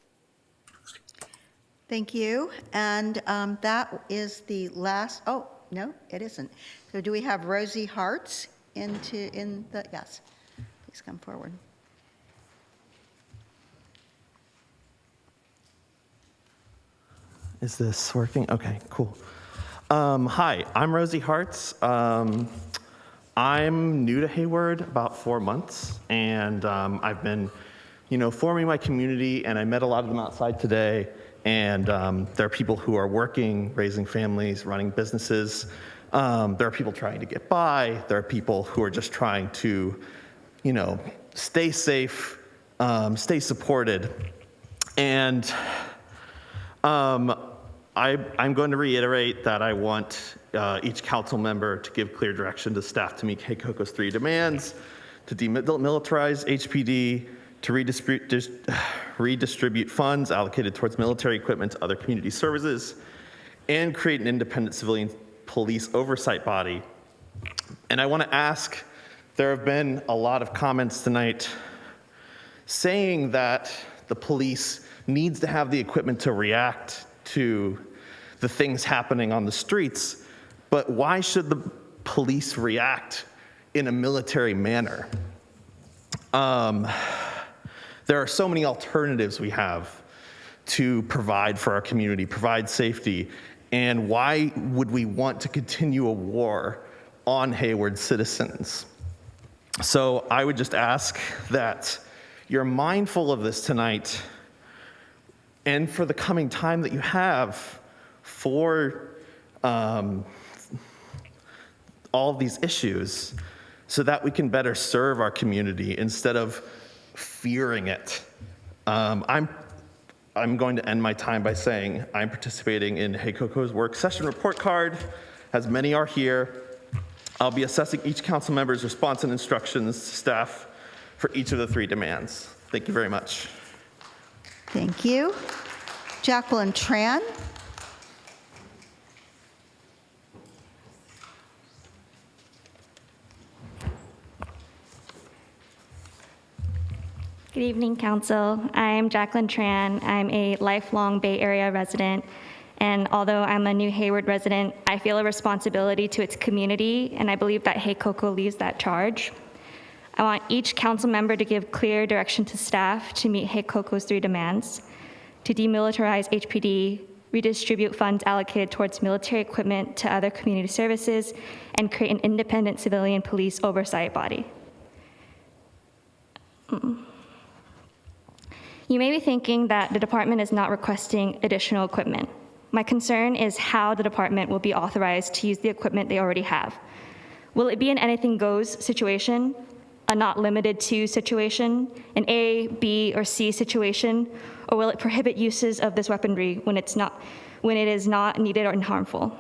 Thank you. And that is the last, oh, no, it isn't. So do we have Rosie Hartz yes, please come forward. Is this working? Okay, cool. Hi, I'm Rosie Hartz. I'm new to Hayward, about 4 months, and I've been, forming my community, and I met a lot of them outside today, and there are people who are working, raising families, running businesses. There are people trying to get by. There are people who are just trying to, stay safe, stay supported. And I'm going to reiterate that I want each council member to give clear direction to staff to meet HACOCO's 3 demands: to demilitarize HPD, to redistribute funds allocated towards military equipment to other community services, and create an independent civilian police oversight body. And I want to ask, there have been a lot of comments tonight saying that the police needs to have the equipment to react to the things happening on the streets, but why should the police react in a military manner? There are so many alternatives we have to provide for our community, provide safety, and why would we want to continue a war on Hayward citizens? So I would just ask that you're mindful of this tonight, and for the coming time that you have for all of these issues, so that we can better serve our community instead of fearing it. I'm going to end my time by saying I'm participating in HACOCO's work session report card, as many are here. I'll be assessing each council member's response and instructions to staff for each of the 3 demands. Thank you very much. Thank you. Jacqueline Tran. Good evening, Council. I'm Jacqueline Tran. I'm a lifelong Bay Area resident, and although I'm a new Hayward resident, I feel a responsibility to its community, and I believe that HACOCO leads that charge. I want each council member to give clear direction to staff to meet HACOCO's 3 demands: to demilitarize HPD, redistribute funds allocated towards military equipment to other community services, and create an independent civilian police oversight body. You may be thinking that the department is not requesting additional equipment. My concern is how the department will be authorized to use the equipment they already have. Will it be an anything goes situation, a not limited to situation, an A, B, or C situation, or will it prohibit uses of this weaponry when it is not needed or harmful?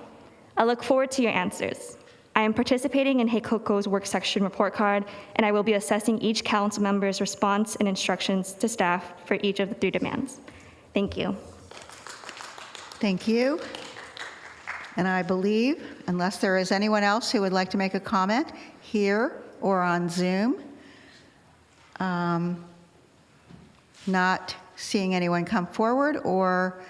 I look forward to your answers. I am participating in HACOCO's work section report card, and I will be assessing each council member's response and instructions to staff for each of the 3 demands. Thank you. Thank you. And I believe, unless there is anyone else who would like to make a comment here or on Zoom, not seeing anyone come forward or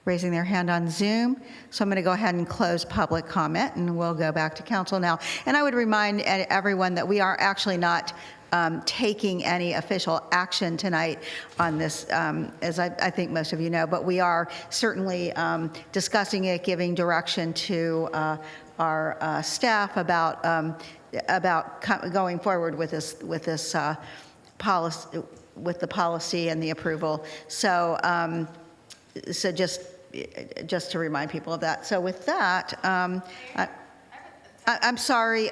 raising their hand on Zoom. So I'm going to go ahead and close public comment, and we'll go back to council now. And I would remind everyone that we are actually not taking any official action tonight on this, as I think most of you know, but we are certainly discussing it, giving direction to our staff about going forward with this policy, with the policy and the approval. So, so just to remind people of that. So with that, I'm sorry.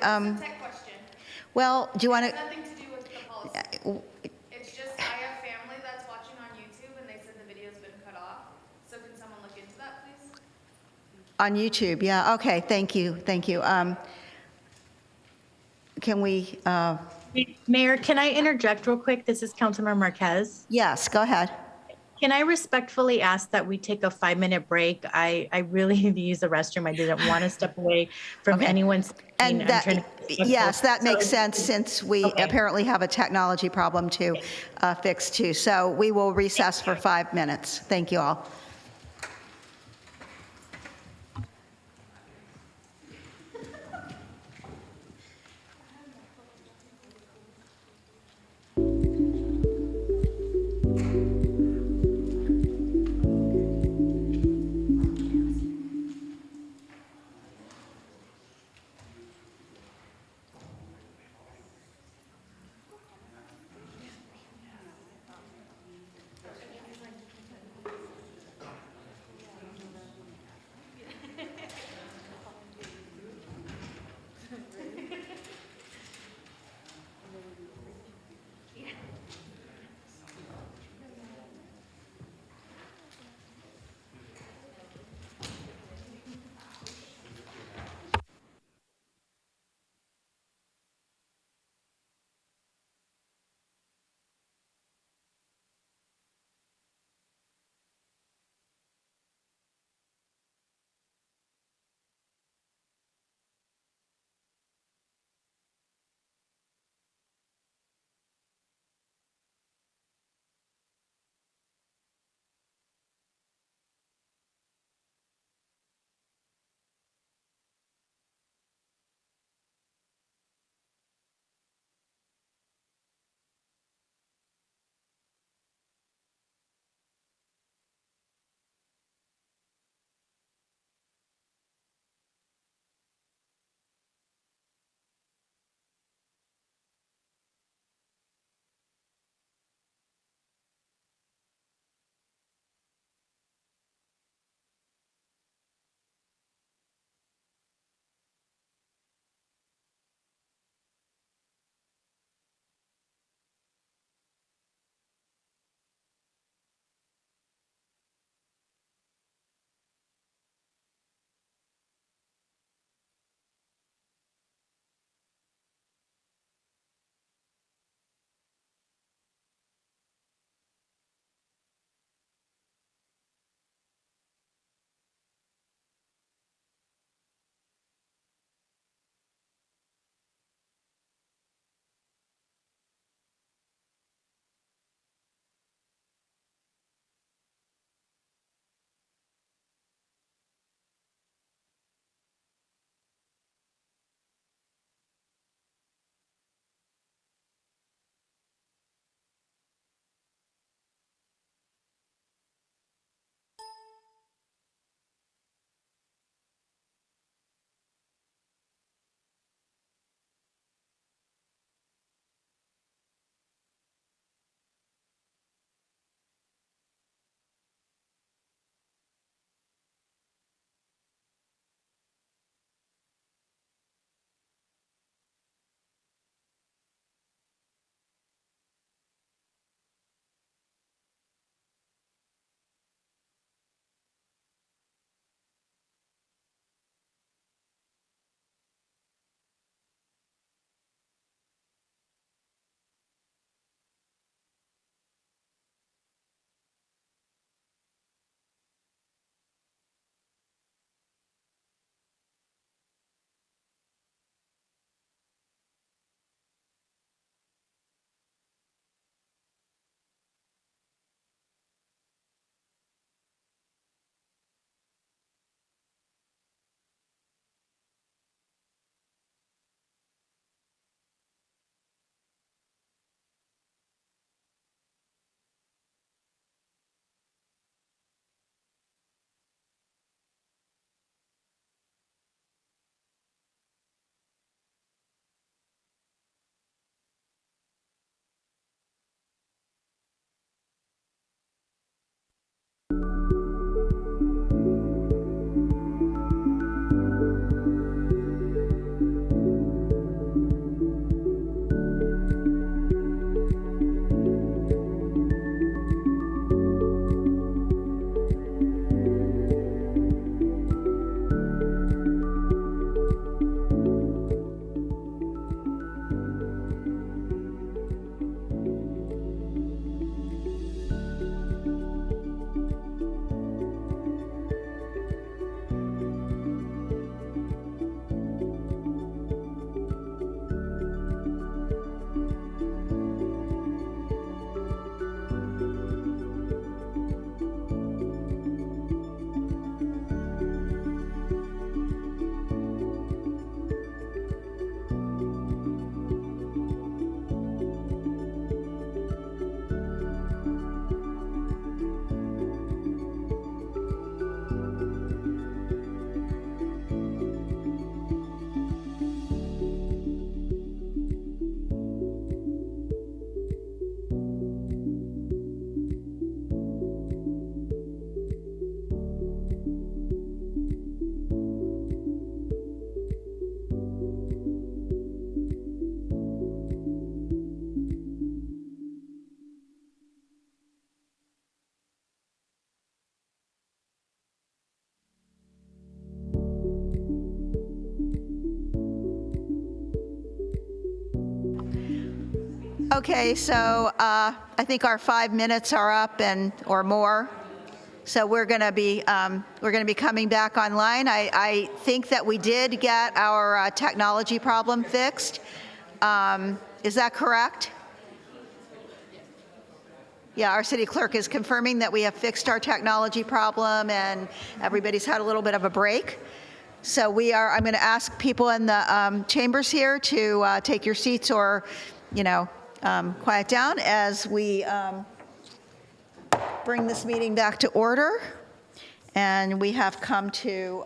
Well, do you want to? Nothing to do with the policy. It's just I have family that's watching on YouTube and they said the video's been cut off. So can someone look into that, please? On YouTube, yeah. Okay, thank you, thank you. Can we? Mayor, can I interject real quick? This is Councilmember Marquez. Yes, go ahead. Can I respectfully ask that we take a 5-minute break? I really need to use the restroom. I didn't want to step away from anyone's. And that, yes, that makes sense since we apparently have a technology problem to fix too. So we will recess for 5 minutes. Thank you all. Okay, so I think our 5 minutes are up or more. So we're going to be coming back online. I think that we did get our technology problem fixed. Is that correct? Yeah, our city clerk is confirming that we have fixed our technology problem and everybody's had a little bit of a break. So I'm going to ask people in the chambers here to take your seats or, quiet down as we bring this meeting back to order. And we have come to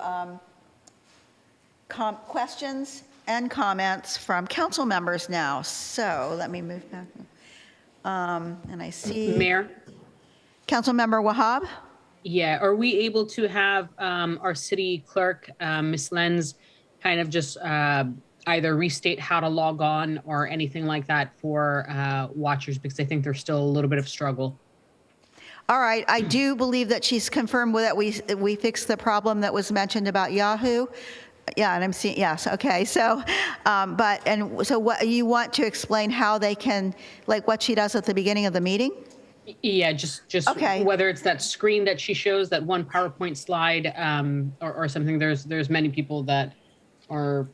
questions and comments from council members now. So let me move back. And I see Mayor. Councilmember Wahab. Yeah, are we able to have our city clerk, Ms. Lenz, kind of just either restate how to log on or anything like that for watchers, because I think there's still a little bit of struggle. All right, I do believe that she's confirmed that we fixed the problem that was mentioned about Yahoo. Yeah, and I'm seeing, yes, okay, so, so what, you want to explain how they can, like what she does at the beginning of the meeting? Yeah, just okay. Whether it's that screen that she shows, that one PowerPoint slide, or something. There's many people that are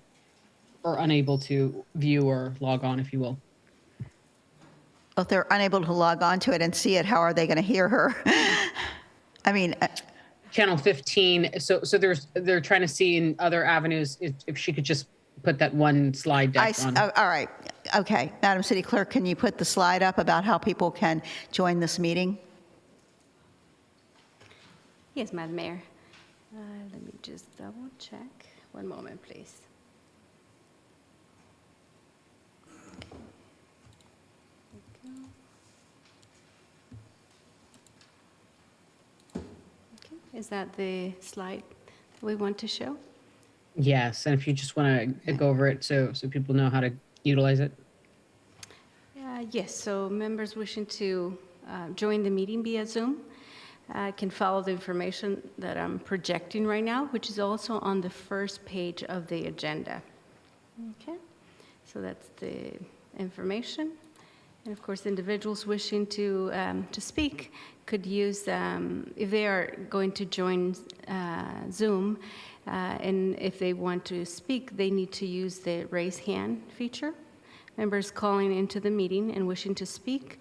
unable to view or log on, if you will. Well, if they're unable to log on to it and see it, how are they going to hear her? I mean, Channel 15. So they're trying to see in other avenues if she could just put that one slide deck on. All right. Okay. Madam City Clerk, can you put the slide up about how people can join this meeting? Yes, Madam Mayor. Let me just double check. One moment, please. Okay. Is that the slide we want to show? Yes, and if you just want to go over it so people know how to utilize it. Yes, so members wishing to join the meeting via Zoom can follow the information that I'm projecting right now, which is also on the first page of the agenda. Okay, so that's the information. And of course, individuals wishing to speak could use, if they are going to join Zoom, and if they want to speak, they need to use the raise hand feature. Members calling into the meeting and wishing to speak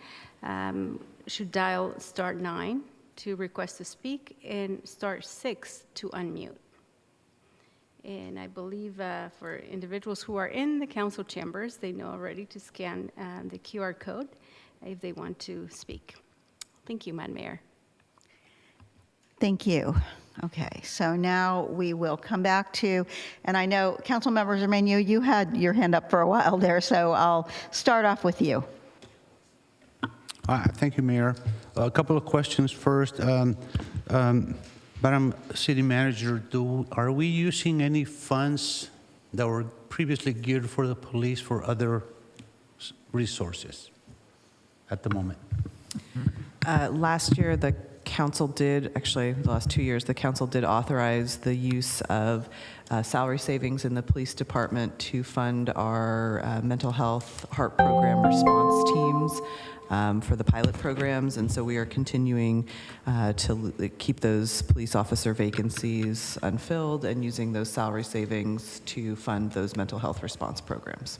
should dial *9 to request to speak and *6 to unmute. And I believe for individuals who are in the council chambers, they know already to scan the QR code if they want to speak. Thank you, Madam Mayor. Thank you. Okay, so now we will come back to, and I know Councilmember Zermaino, you had your hand up for a while there, so I'll start off with you. Thank you, Mayor. A couple of questions first. Madam City Manager, are we using any funds that were previously geared for the police for other resources at the moment? Last year, the council did, actually the last 2 years, the council did authorize the use of salary savings in the police department to fund our mental health HARP program response teams for the pilot programs. And so we are continuing to keep those police officer vacancies unfilled and using those salary savings to fund those mental health response programs.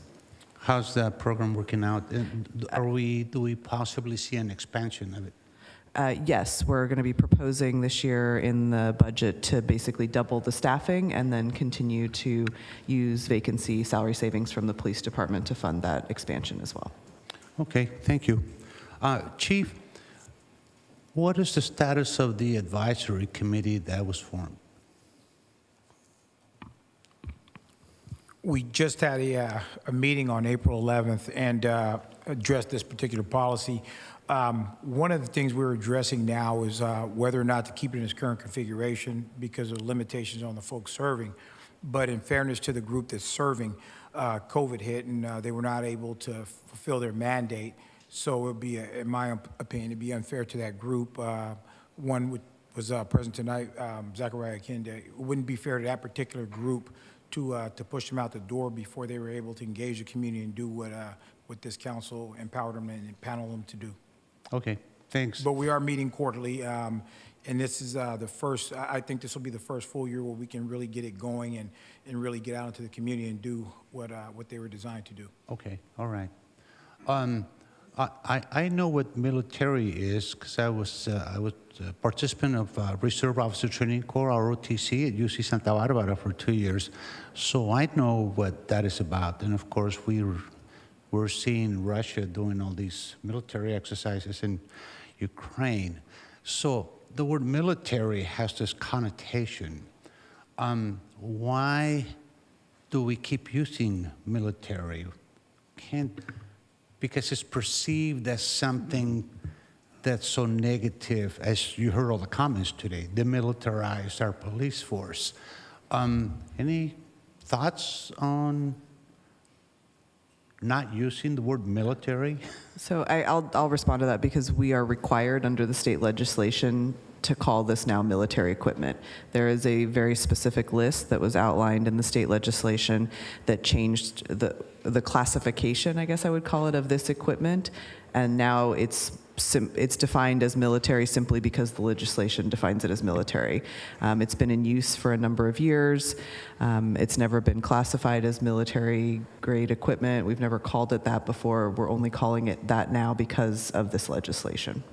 How's that program working out? Do we possibly see an expansion of it? Yes, we're going to be proposing this year in the budget to basically double the staffing and then continue to use vacancy salary savings from the police department to fund that expansion as well. Okay, thank you. Chief, what is the status of the advisory committee that was formed? We just had a meeting on April 11th and addressed this particular policy. One of the things we're addressing now is whether or not to keep it in its current configuration because of limitations on the folks serving. But in fairness to the group that's serving, COVID hit and they were not able to fulfill their mandate. So it would be, in my opinion, it'd be unfair to that group. One was present tonight, Zachariah Kende. It wouldn't be fair to that particular group to push them out the door before they were able to engage the community and do what what this council empowered them and paneled them to do. Okay, thanks. But we are meeting quarterly, and this is the first, I think this will be the first full year where we can really get it going and really get out into the community and do what they were designed to do. Okay, all right. I know what military is because I was a participant of Reserve Officer Training Corps, ROTC, at UC Santa Barbara for 2 years. So I know what that is about. And of course, we're seeing Russia doing all these military exercises in Ukraine. So the word military has this connotation. Why do we keep using military? Because it's perceived as something that's so negative, as you heard all the comments today, demilitarize our police force. Any thoughts on not using the word military? So I'll respond to that because we are required under the state legislation to call this now military equipment. There is a very specific list that was outlined in the state legislation that changed the classification, I guess I would call it, of this equipment, and now it's defined as military simply because the legislation defines it as military. It's been in use for a number of years. It's never been classified as military-grade equipment. We've never called it that before. We're only calling it that now because of this legislation.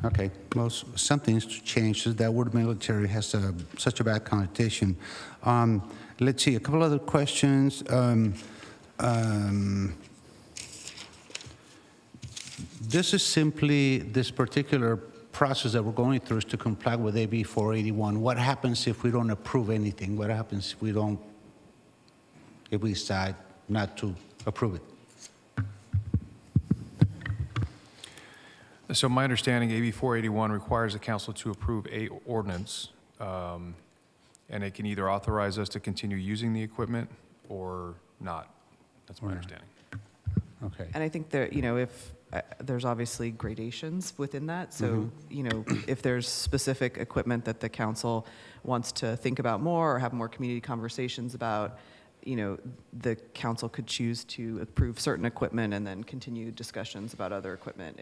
Okay, well, something's changed. That word military has such a bad connotation. Let's see, a couple other questions. This is simply, this particular process that we're going through is to comply with AB 481. What happens if we don't approve anything? What happens if if we decide not to approve it? So my understanding, AB 481 requires the council to approve a ordinance, and it can either authorize us to continue using the equipment or not. That's my understanding. Okay. And I think that, if there's obviously gradations within that. So, if there's specific equipment that the council wants to think about more or have more community conversations about, the council could choose to approve certain equipment and then continue discussions about other equipment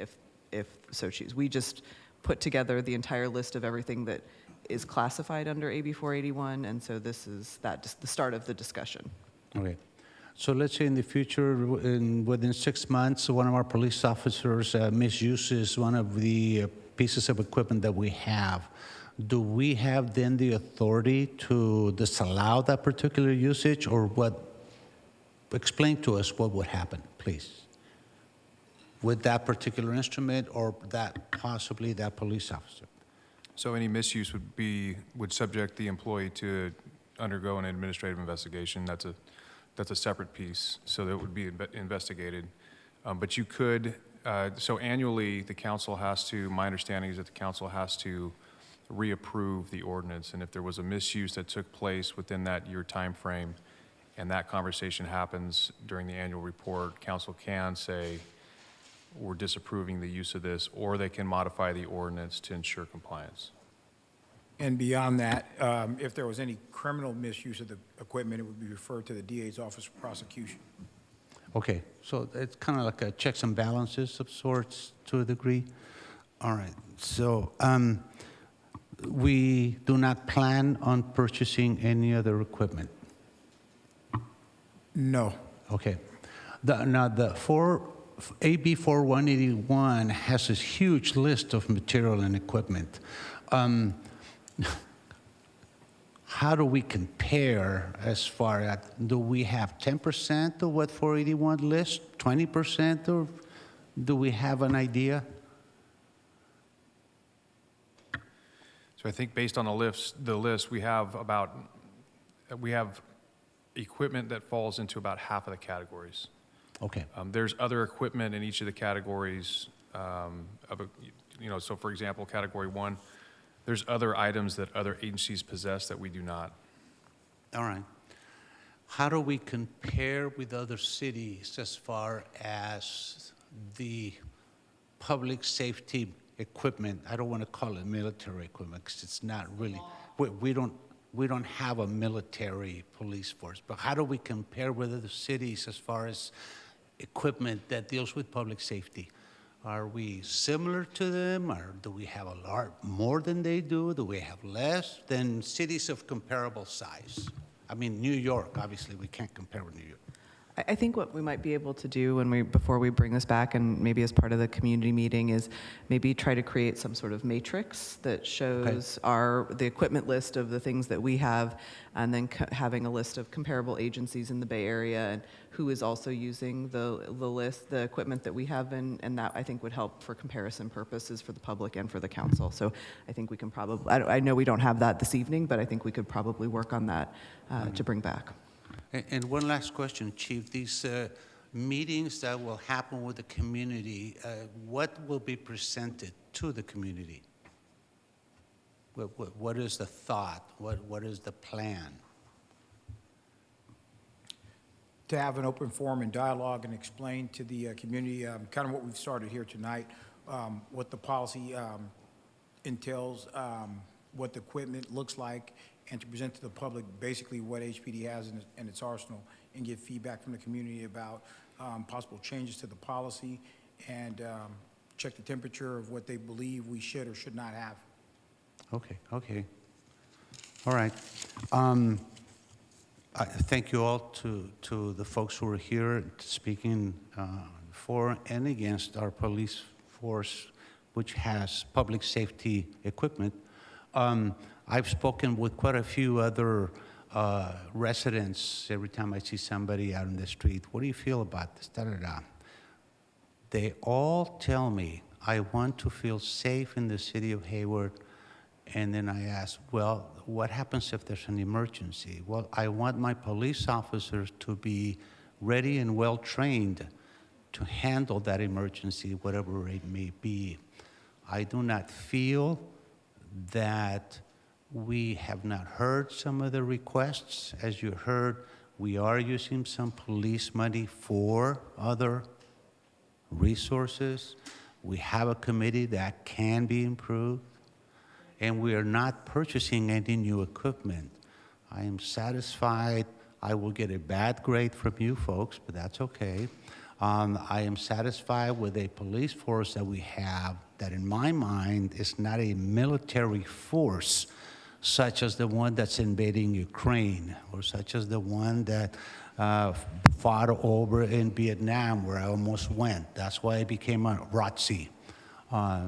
if so choose. We just put together the entire list of everything that is classified under AB 481, and so this is the start of the discussion. Okay. So let's say in the future, within 6 months, one of our police officers misuses one of the pieces of equipment that we have. Do we have then the authority to disallow that particular usage, or what? Explain to us what would happen, please, with that particular instrument or possibly that police officer. So any misuse would subject the employee to undergo an administrative investigation. That's a separate piece, so that would be investigated. But you could, so annually, the council has to, my understanding is that the council has to reapprove the ordinance, and if there was a misuse that took place within that year time frame, and that conversation happens during the annual report, council can say, we're disapproving the use of this, or they can modify the ordinance to ensure compliance. And beyond that, if there was any criminal misuse of the equipment, it would be referred to the DA's Office of Prosecution. Okay, so it's kind of like a checks and balances of sorts to a degree. All right, so we do not plan on purchasing any other equipment? No. Okay. Now, AB 4181 has this huge list of material and equipment. How do we compare as far as, do we have 10% of what 481 lists, 20%, or do we have an idea? So I think based on the list, we have equipment that falls into about half of the categories. Okay. There's other equipment in each of the categories. So for example, category 1, there's other items that other agencies possess that we do not. All right. How do we compare with other cities as far as the public safety equipment? I don't want to call it military equipment because it's not really. We don't have a military police force. But how do we compare with other cities as far as equipment that deals with public safety? Are we similar to them, or do we have a lot more than they do? Do we have less than cities of comparable size? I mean, New York, obviously, we can't compare with New York. I think what we might be able to do before we bring this back, and maybe as part of the community meeting, is maybe try to create some sort of matrix that shows the equipment list of the things that we have, and then having a list of comparable agencies in the Bay Area and who is also using the equipment that we have, and that I think would help for comparison purposes for the public and for the council. So I think we can probably, I know we don't have that this evening, but I think we could probably work on that to bring back. And one last question, Chief. These meetings that will happen with the community, what will be presented to the community? What is the thought? What is the plan? To have an open forum and dialogue and explain to the community kind of what we've started here tonight, what the policy entails, what the equipment looks like, and to present to the public basically what HPD has in its arsenal, and get feedback from the community about possible changes to the policy, and check the temperature of what they believe we should or should not have. Okay. All right. I thank you all to the folks who are here speaking for and against our police force, which has public safety equipment. I've spoken with quite a few other residents every time I see somebody out in the street. What do you feel about this? Da-da-da. They all tell me, I want to feel safe in the city of Hayward. And then I ask, well, what happens if there's an emergency? Well, I want my police officers to be ready and well trained to handle that emergency, whatever it may be. I do not feel that we have not heard some of the requests. As you heard, we are using some police money for other resources. We have a committee that can be improved, and we are not purchasing any new equipment. I am satisfied. I will get a bad grade from you folks, but that's okay. I am satisfied with a police force that we have that, in my mind, is not a military force such as the one that's invading Ukraine, or such as the one that fought over in Vietnam, where I almost went. That's why I became a ROTC.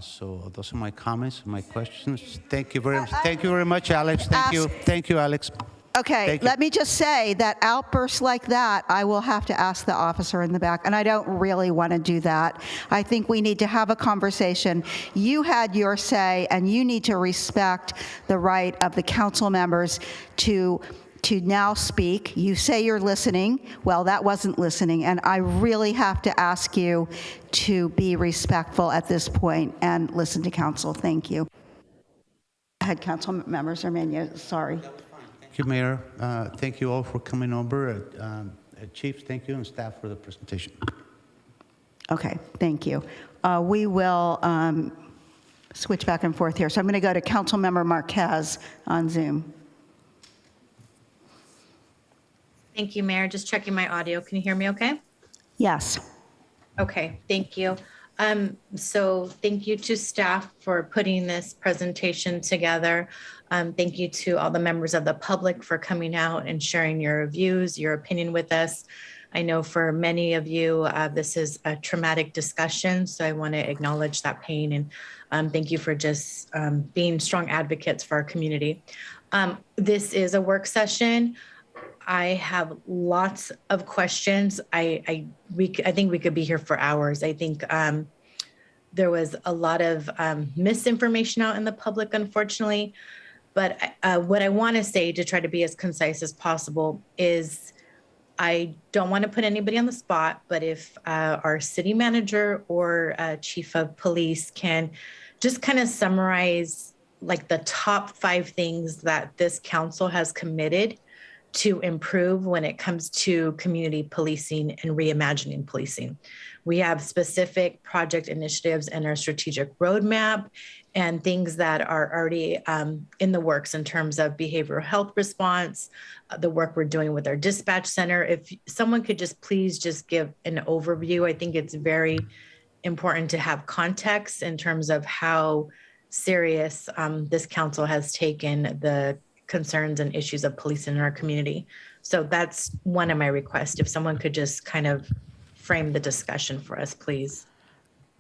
So those are my comments, my questions. Thank you very much. Thank you very much, Alex. Thank you, Alex. Okay, let me just say that outbursts like that, I will have to ask the officer in the back, and I don't really want to do that. I think we need to have a conversation. You had your say, and you need to respect the right of the council members to now speak. You say you're listening. Well, that wasn't listening, and I really have to ask you to be respectful at this point and listen to council. Thank you. Go ahead, council members, Armenia, sorry. Thank you, Mayor. Thank you all for coming over. Chief, thank you, and staff for the presentation. Okay, thank you. We will switch back and forth here. So I'm going to go to Councilmember Marquez on Zoom. Thank you, Mayor. Just checking my audio. Can you hear me okay? Yes. Okay, thank you. So thank you to staff for putting this presentation together. Thank you to all the members of the public for coming out and sharing your views, your opinion with us. I know for many of you, this is a traumatic discussion, so I want to acknowledge that pain, and thank you for just being strong advocates for our community. This is a work session. I have lots of questions. I think we could be here for hours. I think there was a lot of misinformation out in the public, unfortunately. But what I want to say, to try to be as concise as possible, is I don't want to put anybody on the spot, but if our city manager or chief of police can just kind of summarize like the top 5 things that this council has committed to improve when it comes to community policing and reimagining policing. We have specific project initiatives in our strategic roadmap and things that are already in the works in terms of behavioral health response, the work we're doing with our dispatch center. If someone could just please just give an overview, I think it's very important to have context in terms of how serious this council has taken the concerns and issues of policing in our community. So that's one of my requests. If someone could just kind of frame the discussion for us, please.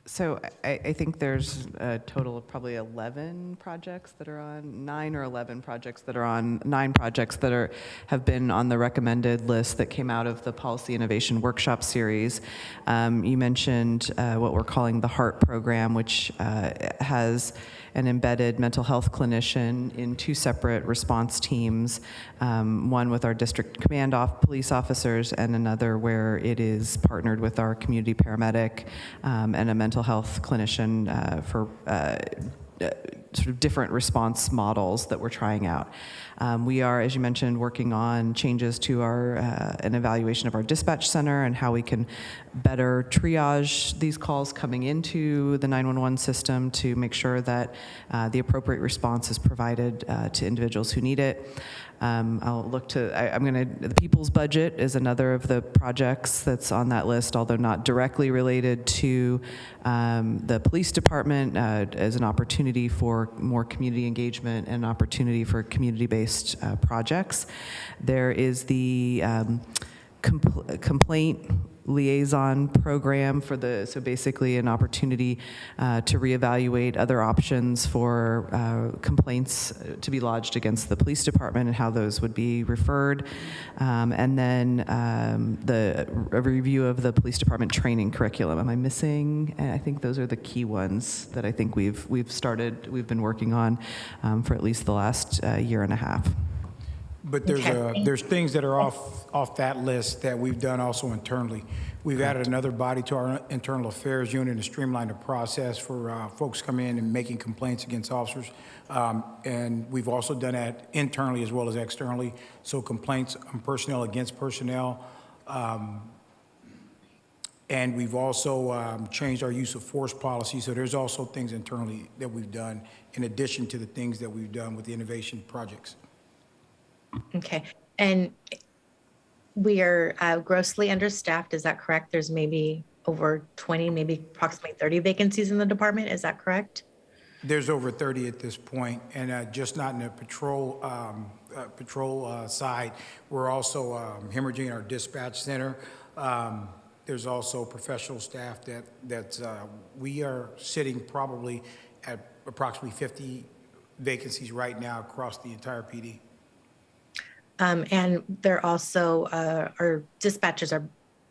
So I think there's a total of probably 11 projects that are on, 9 or 11 projects that are on, 9 projects that have been on the recommended list that came out of the Policy Innovation Workshop Series. You mentioned what we're calling the HEART program, which has an embedded mental health clinician in 2 separate response teams, one with our district command police officers and another where it is partnered with our community paramedic and a mental health clinician for sort of different response models that we're trying out. We are, as you mentioned, working on changes to our an evaluation of our dispatch center and how we can better triage these calls coming into the 911 system to make sure that the appropriate response is provided to individuals who need it. I'll look to, the People's Budget is another of the projects that's on that list, although not directly related to the police department, as an opportunity for more community engagement and an opportunity for community-based projects. There is the complaint liaison program so basically an opportunity to reevaluate other options for complaints to be lodged against the police department and how those would be referred. And then a review of the police department training curriculum. Am I missing? I think those are the key ones that I think we've been working on for at least the last year and a half. But there's things that are off that list that we've done also internally. We've added another body to our internal affairs unit to streamline the process for folks coming in and making complaints against officers. And we've also done that internally as well as externally. So complaints on personnel against personnel. And we've also changed our use of force policy. So there's also things internally that we've done in addition to the things that we've done with the innovation projects. Okay, and we are grossly understaffed, is that correct? There's maybe over 20, maybe approximately 30 vacancies in the department, is that correct? There's over 30 at this point, and just not in the patrol side. We're also hemorrhaging our dispatch center. There's also professional staff that we are sitting probably at approximately 50 vacancies right now across the entire PD. And they're also, our dispatchers are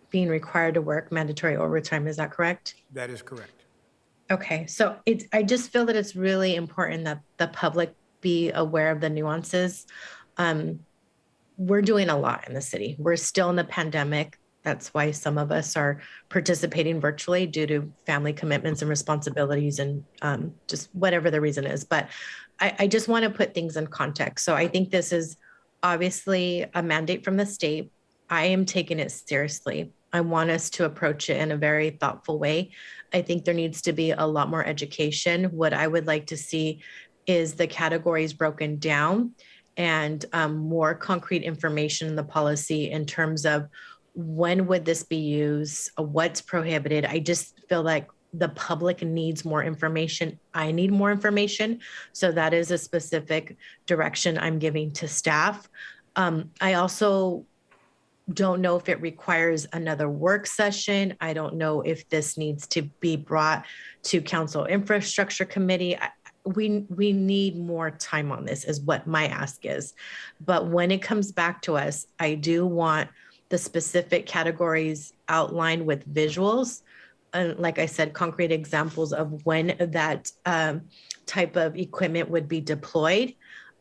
being required to work mandatory overtime, is that correct? That is correct. Okay, so I just feel that it's really important that the public be aware of the nuances. We're doing a lot in the city. We're still in the pandemic. That's why some of us are participating virtually due to family commitments and responsibilities and just whatever the reason is. But I just want to put things in context. So I think this is obviously a mandate from the state. I am taking it seriously. I want us to approach it in a very thoughtful way. I think there needs to be a lot more education. What I would like to see is the categories broken down and more concrete information in the policy in terms of when would this be used, what's prohibited. I just feel like the public needs more information. I need more information. So that is a specific direction I'm giving to staff. I also don't know if it requires another work session. I don't know if this needs to be brought to Council Infrastructure Committee. We need more time on this is what my ask is. But when it comes back to us, I do want the specific categories outlined with visuals. Like I said, concrete examples of when that type of equipment would be deployed.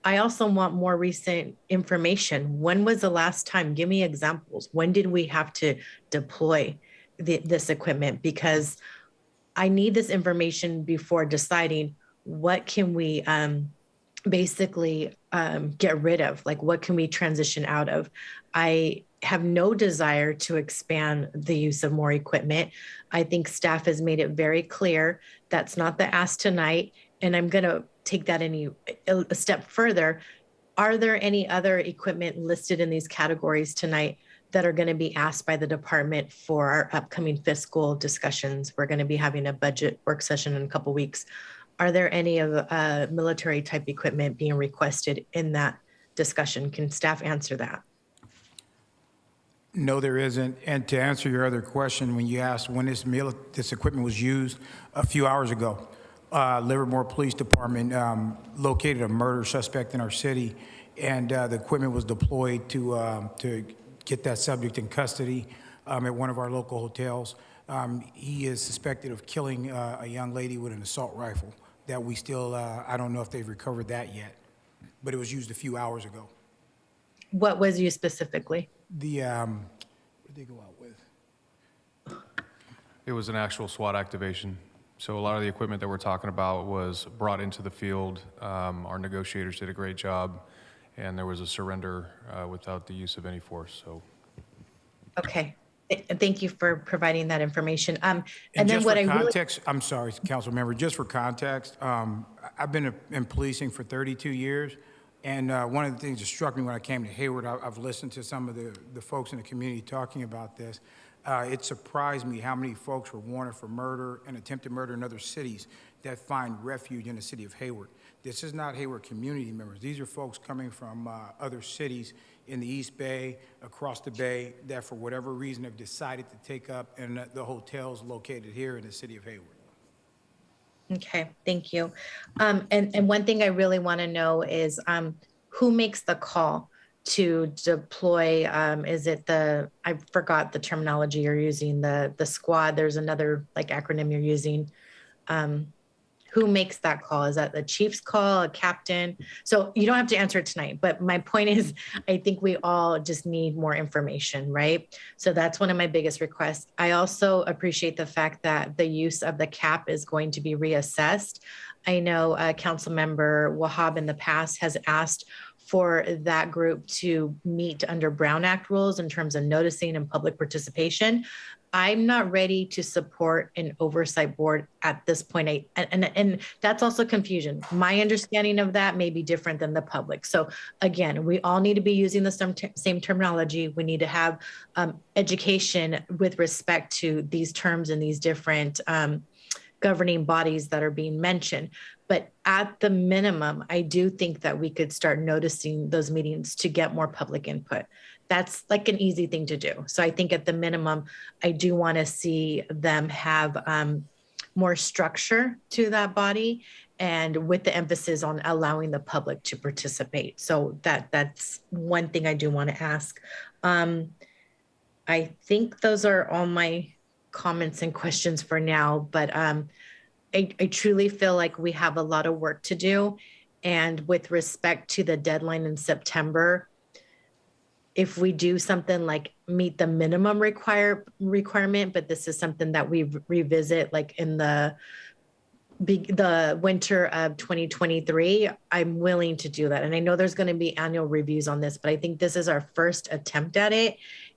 I also want more recent information. When was the last time? Give me examples. When did we have to deploy this equipment? Because I need this information before deciding what can we basically get rid of? Like, what can we transition out of? I have no desire to expand the use of more equipment. I think staff has made it very clear that's not the ask tonight. And I'm going to take that a step further. Are there any other equipment listed in these categories tonight that are going to be asked by the department for our upcoming fiscal discussions? We're going to be having a budget work session in a couple weeks. Are there any of military type equipment being requested in that discussion? Can staff answer that? No, there isn't. And to answer your other question, when you asked when this equipment was used, a few hours ago, Livermore Police Department located a murder suspect in our city, and the equipment was deployed to get that subject in custody at one of our local hotels. He is suspected of killing a young lady with an assault rifle that we still, I don't know if they've recovered that yet, but it was used a few hours ago. What was used specifically? The, what did they go out with? It was an actual SWAT activation. So a lot of the equipment that we're talking about was brought into the field. Our negotiators did a great job, and there was a surrender without the use of any force. So. Okay. Thank you for providing that information. And then what context, I'm sorry, council member, just for context, I've been in policing for 32 years. And one of the things that struck me when I came to Hayward, I've listened to some of the folks in the community talking about this. It surprised me how many folks were wanted for murder and attempted murder in other cities that find refuge in the city of Hayward. This is not Hayward community members. These are folks coming from other cities in the East Bay, across the Bay, that for whatever reason have decided to take up in the hotels located here in the city of Hayward. Okay, thank you. And one thing I really want to know is who makes the call to deploy? Is it I forgot the terminology you're using, the squad, there's another like acronym you're using. Who makes that call? Is that the chief's call, a captain? So you don't have to answer it tonight, but my point is, I think we all just need more information, right? So that's one of my biggest requests. I also appreciate the fact that the use of the cap is going to be reassessed. I know Council Member Wahab in the past has asked for that group to meet under Brown Act rules in terms of noticing and public participation. I'm not ready to support an oversight board at this point. And that's also confusion. My understanding of that may be different than the public. So again, we all need to be using the same terminology. We need to have education with respect to these terms and these different governing bodies that are being mentioned. But at the minimum, I do think that we could start noticing those meetings to get more public input. That's like an easy thing to do. So I think at the minimum, I do want to see them have more structure to that body, and with the emphasis on allowing the public to participate. So that's one thing I do want to ask. I think those are all my comments and questions for now, but I truly feel like we have a lot of work to do. And with respect to the deadline in September, if we do something like meet the minimum requirement, but this is something that we revisit like in the winter of 2023, I'm willing to do that. And I know there's going to be annual reviews on this, but I think this is our first attempt at it.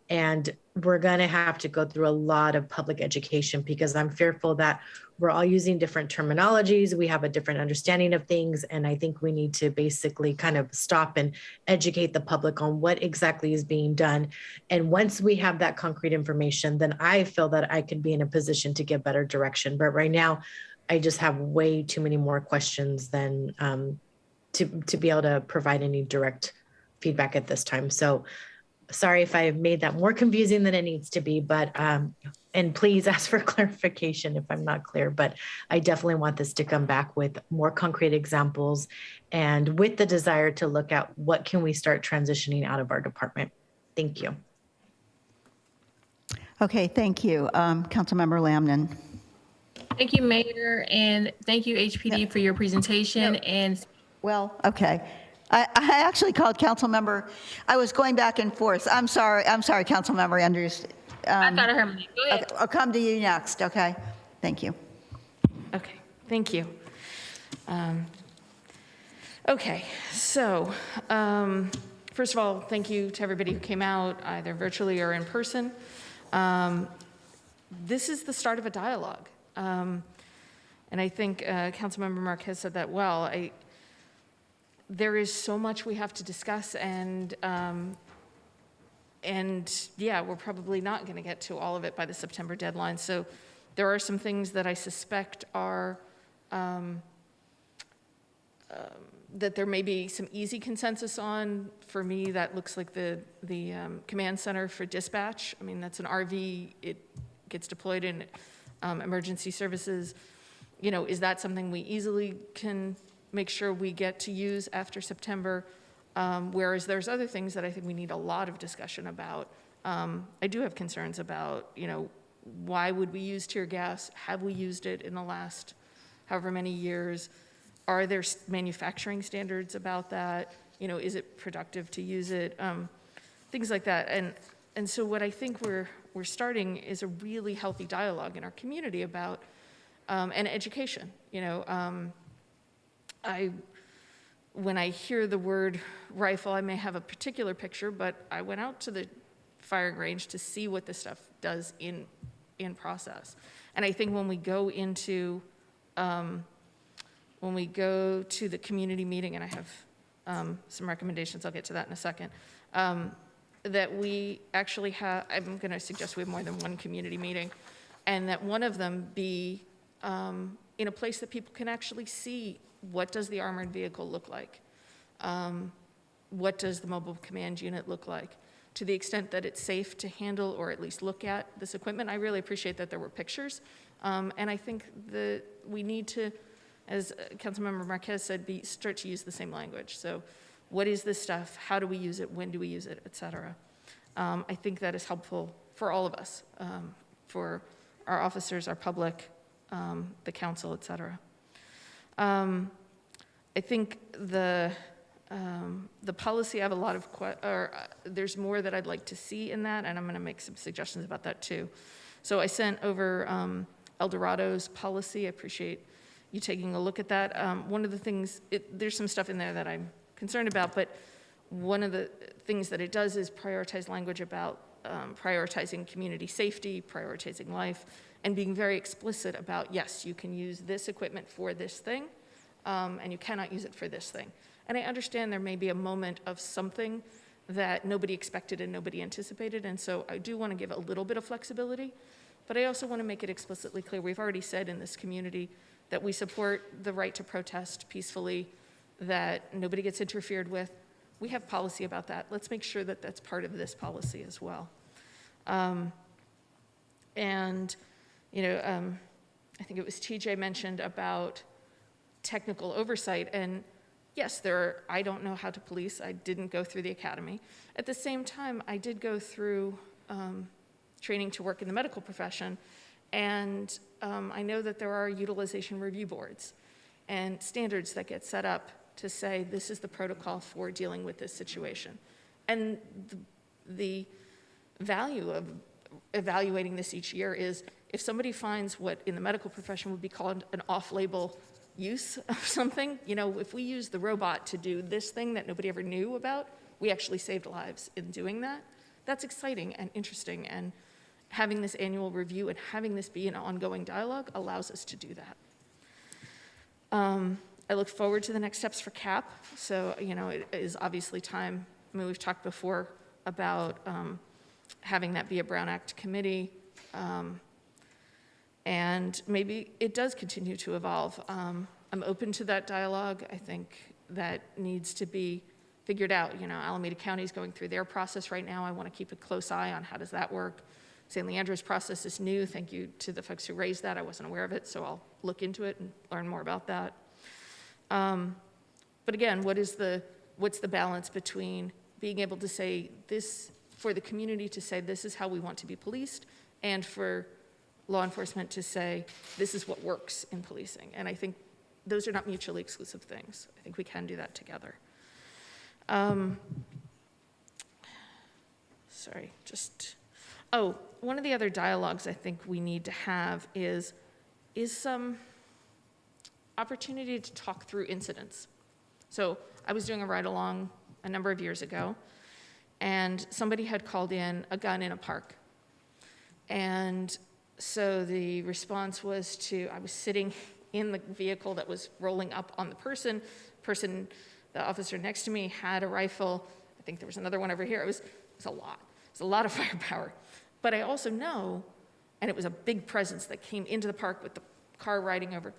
And we're going to have to go through a lot of public education, because I'm fearful that we're all using different terminologies. We have a different understanding of things. And I think we need to basically kind of stop and educate the public on what exactly is being done. And once we have that concrete information, then I feel that I could be in a position to give better direction. But right now, I just have way too many more questions than to be able to provide any direct feedback at this time. So sorry if I made that more confusing than it needs to be, but, and please ask for clarification if I'm not clear, but I definitely want this to come back with more concrete examples and with the desire to look at what can we start transitioning out of our department. Thank you. Okay, thank you. Councilmember Lamnon. Thank you, Mayor, and thank you, HPD, for your presentation. And well, okay. I actually called Councilmember. I was going back and forth. I'm sorry, Councilmember Andrews. I thought I heard me. Go ahead. Okay, I'll come to you next, okay? Thank you. Okay, thank you. Okay, so first of all, thank you to everybody who came out, either virtually or in person. This is the start of a dialogue. And I think Councilmember Marquez said that well. There is so much we have to discuss, and yeah, we're probably not going to get to all of it by the September deadline. So there are some things that I suspect are that there may be some easy consensus on. For me, that looks like the command center for dispatch. I mean, that's an RV. It gets deployed in emergency services. You know, is that something we easily can make sure we get to use after September? Whereas there's other things that I think we need a lot of discussion about. I do have concerns about, you know, why would we use tear gas? Have we used it in the last however many years? Are there manufacturing standards about that? You know, is it productive to use it? Things like that. And so what I think we're starting is a really healthy dialogue in our community about and education. You know, when I hear the word rifle, I may have a particular picture, but I went out to the firing range to see what this stuff does in process. And I think when we go to the community meeting, and I have some recommendations, I'll get to that in a second, that we actually have, I'm going to suggest we have more than one community meeting, and that one of them be in a place that people can actually see what does the armored vehicle look like? What does the mobile command unit look like? To the extent that it's safe to handle or at least look at this equipment, I really appreciate that there were pictures. And I think that we need to, as Councilmember Marquez said, start to use the same language. So what is this stuff? How do we use it? When do we use it? Et cetera. I think that is helpful for all of us, for our officers, our public, the council, et cetera. I think the policy, I have a lot of, there's more that I'd like to see in that, and I'm going to make some suggestions about that too. So I sent over El Dorado's policy. I appreciate you taking a look at that. One of the things, there's some stuff in there that I'm concerned about, but one of the things that it does is prioritize language about prioritizing community safety, prioritizing life, and being very explicit about, yes, you can use this equipment for this thing, and you cannot use it for this thing. And I understand there may be a moment of something that nobody expected and nobody anticipated, and so I do want to give a little bit of flexibility, but I also want to make it explicitly clear. We've already said in this community that we support the right to protest peacefully, that nobody gets interfered with. We have policy about that. Let's make sure that that's part of this policy as well. And, you know, I think it was TJ mentioned about technical oversight, and yes, I don't know how to police. I didn't go through the academy. At the same time, I did go through training to work in the medical profession, and I know that there are utilization review boards and standards that get set up to say this is the protocol for dealing with this situation. And the value of evaluating this each year is if somebody finds what in the medical profession would be called an off-label use of something, you know, if we use the robot to do this thing that nobody ever knew about, we actually saved lives in doing that. That's exciting and interesting, and having this annual review and having this be an ongoing dialogue allows us to do that. I look forward to the next steps for CAP. So, you know, it is obviously time. I mean, we've talked before about having that be a Brown Act committee. And maybe it does continue to evolve. I'm open to that dialogue. I think that needs to be figured out. You know, Alameda County is going through their process right now. I want to keep a close eye on how does that work. St. Leandro's process is new. Thank you to the folks who raised that. I wasn't aware of it, so I'll look into it and learn more about that. But again, what's the balance between being able to say this, for the community to say this is how we want to be policed, and for law enforcement to say this is what works in policing? And I think those are not mutually exclusive things. I think we can do that together. One of the other dialogues I think we need to have is some opportunity to talk through incidents. So I was doing a ride-along a number of years ago, and somebody had called in a gun in a park. And so the response was I was sitting in the vehicle that was rolling up on the person, the officer next to me had a rifle. I think there was another one over here. It was a lot. It was a lot of firepower. But I also know, and it was a big presence that came into the park with the car riding over.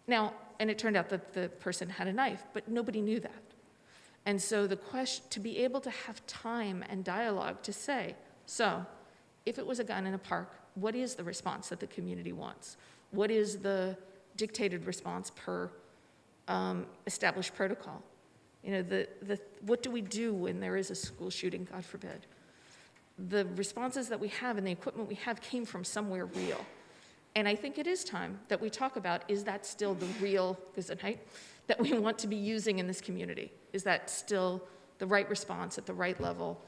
Now, and it turned out that the person had a knife, but nobody knew that. And so the question, to be able to have time and dialogue to say, so if it was a gun in a park, what is the response that the community wants? What is the dictated response per established protocol? You know, what do we do when there is a school shooting, God forbid? The responses that we have and the equipment we have came from somewhere real. And I think it is time that we talk about, is that still the real Gesundheit that we want to be using in this community? Is that still the right response at the right level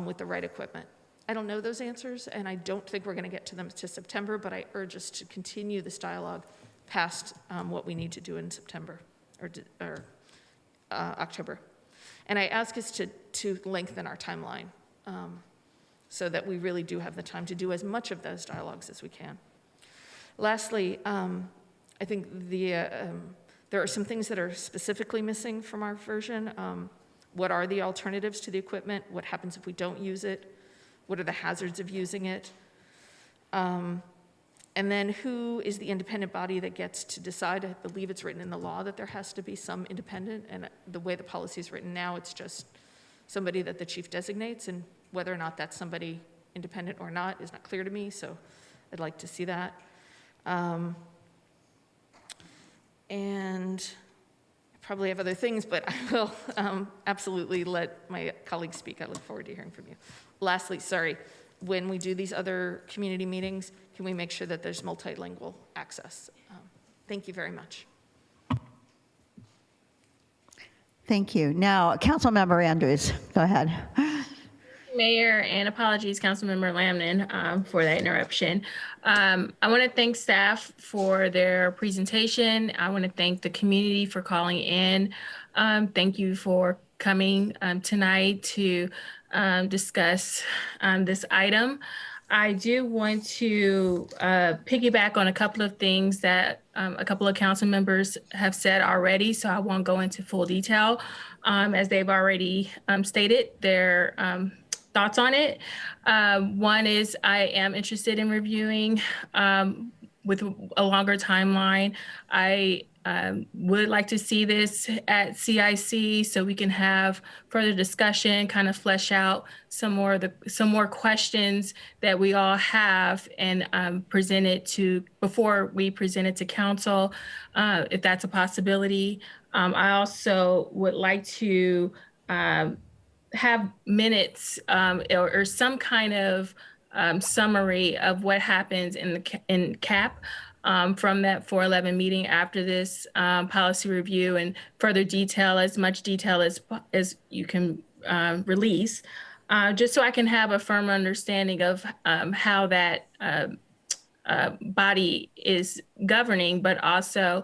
with the right equipment? I don't know those answers, and I don't think we're going to get to them to September, but I urge us to continue this dialogue past what we need to do in September or October. And I ask us to lengthen our timeline so that we really do have the time to do as much of those dialogues as we can. Lastly, I think there are some things that are specifically missing from our version. What are the alternatives to the equipment? What happens if we don't use it? What are the hazards of using it? And then who is the independent body that gets to decide? I believe it's written in the law that there has to be some independent, and the way the policy is written now, it's just somebody that the chief designates, and whether or not that's somebody independent or not is not clear to me, so I'd like to see that. And I probably have other things, but I will absolutely let my colleagues speak. I look forward to hearing from you. Lastly, sorry, when we do these other community meetings, can we make sure that there's multilingual access? Thank you very much. Thank you. Now, Councilmember Andrews, go ahead. Mayor, and apologies, Councilmember Lamnin, for that interruption. I want to thank staff for their presentation. I want to thank the community for calling in. Thank you for coming tonight to discuss this item. I do want to piggyback on a couple of things that a couple of council members have said already, so I won't go into full detail as they've already stated their thoughts on it. One is I am interested in reviewing with a longer timeline. I would like to see this at CIC so we can have further discussion, kind of flesh out some more questions that we all have and present it to before we present it to council, if that's a possibility. I also would like to have minutes or some kind of summary of what happens in CAP from that 411 meeting after this policy review, and further detail, as much detail as you can release, just so I can have a firm understanding of how that body is governing, but also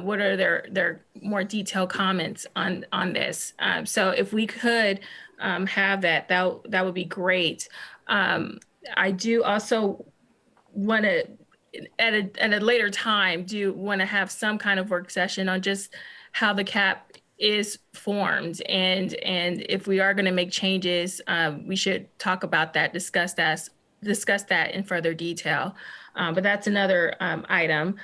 what are their more detailed comments on this. So if we could have that would be great. I do also want to, at a later time, do want to have some kind of work session on just how the CAP is formed, and if we are going to make changes, we should talk about that, discuss that in further detail. But that's another item.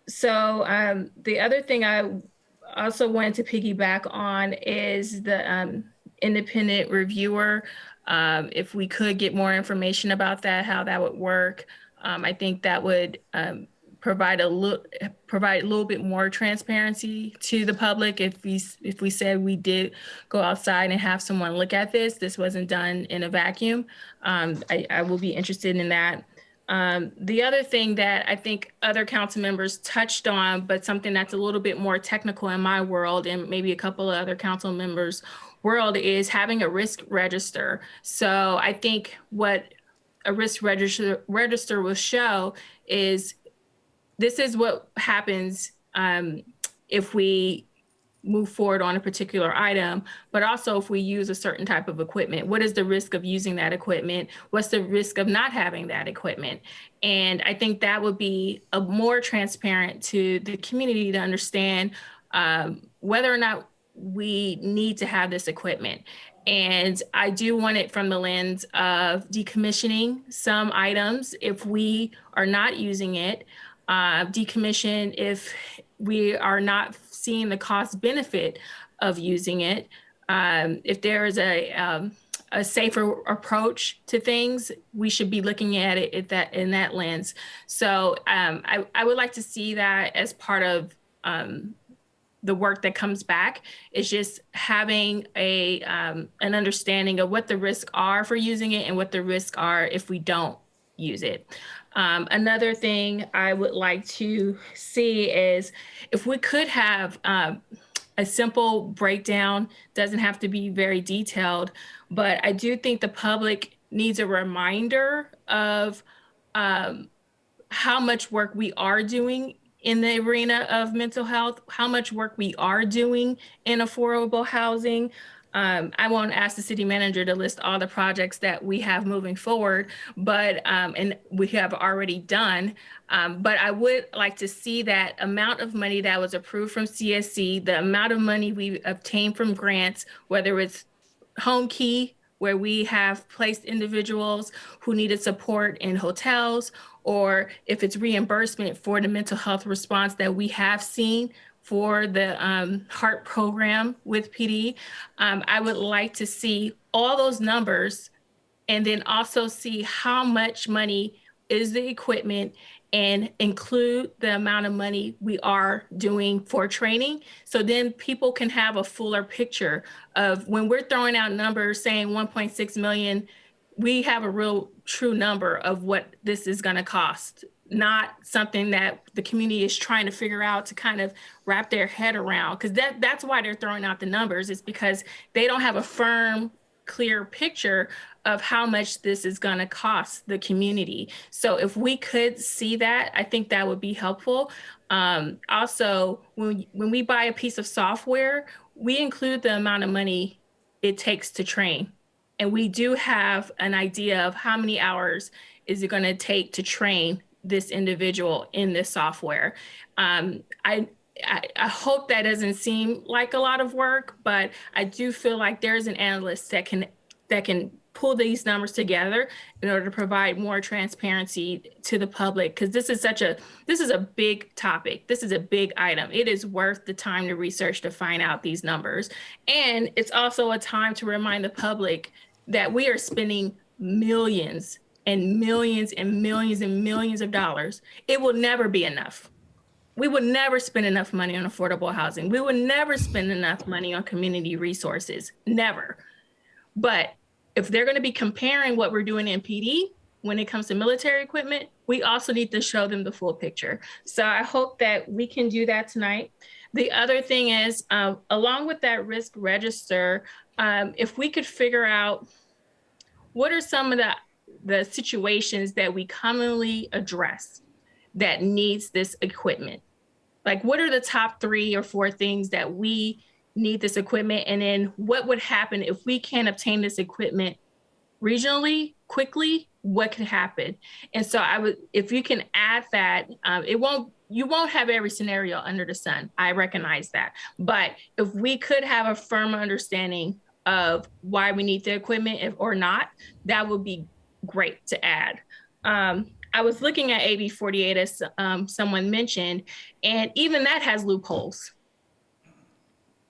So the other thing I also wanted to piggyback on is the independent reviewer. If we could get more information about that, how that would work, I think that would provide a little bit more transparency to the public. If we said we did go outside and have someone look at this wasn't done in a vacuum. I will be interested in that. The other thing that I think other council members touched on, but something that's a little bit more technical in my world and maybe a couple of other council members' world, is having a risk register. So I think what a risk register will show is this is what happens if we move forward on a particular item, but also if we use a certain type of equipment, what is the risk of using that equipment? What's the risk of not having that equipment? And I think that would be a more transparent to the community to understand whether or not we need to have this equipment. And I do want it from the lens of decommissioning some items if we are not using it, decommission if we are not seeing the cost benefit of using it. If there is a safer approach to things, we should be looking at it in that lens. So I would like to see that as part of the work that comes back, is just having an understanding of what the risks are for using it and what the risks are if we don't use it. Another thing I would like to see is if we could have a simple breakdown, doesn't have to be very detailed, but I do think the public needs a reminder of how much work we are doing in the arena of mental health, how much work we are doing in affordable housing. I won't ask the city manager to list all the projects that we have moving forward, but and we have already done. But I would like to see that amount of money that was approved from CSC, the amount of money we obtained from grants, whether it's Home Key, where we have placed individuals who needed support in hotels, or if it's reimbursement for the mental health response that we have seen for the HEART program with PD. I would like to see all those numbers and then also see how much money is the equipment and include the amount of money we are doing for training. So then people can have a fuller picture of when we're throwing out numbers saying 1.6 million, we have a real true number of what this is going to cost, not something that the community is trying to figure out to kind of wrap their head around. Because that's why they're throwing out the numbers, is because they don't have a firm, clear picture of how much this is going to cost the community. So if we could see that, I think that would be helpful. Also, when we buy a piece of software, we include the amount of money it takes to train. And we do have an idea of how many hours is it going to take to train this individual in this software. I hope that doesn't seem like a lot of work, but I do feel like there's an analyst that can pull these numbers together in order to provide more transparency to the public, because this is a big topic. This is a big item. It is worth the time to research to find out these numbers. And it's also a time to remind the public that we are spending millions and millions and millions and millions of dollars. It will never be enough. We would never spend enough money on affordable housing. We would never spend enough money on community resources, never. But if they're going to be comparing what we're doing in PD when it comes to military equipment, we also need to show them the full picture. So I hope that we can do that tonight. The other thing is, along with that risk register, if we could figure out what are some of the situations that we commonly address that needs this equipment. Like, what are the top 3 or 4 things that we need this equipment? And then what would happen if we can't obtain this equipment regionally, quickly? What could happen? And so if you can add that, you won't have every scenario under the sun. I recognize that. But if we could have a firm understanding of why we need the equipment or not, that would be great to add. I was looking at AB 48, as someone mentioned, and even that has loopholes.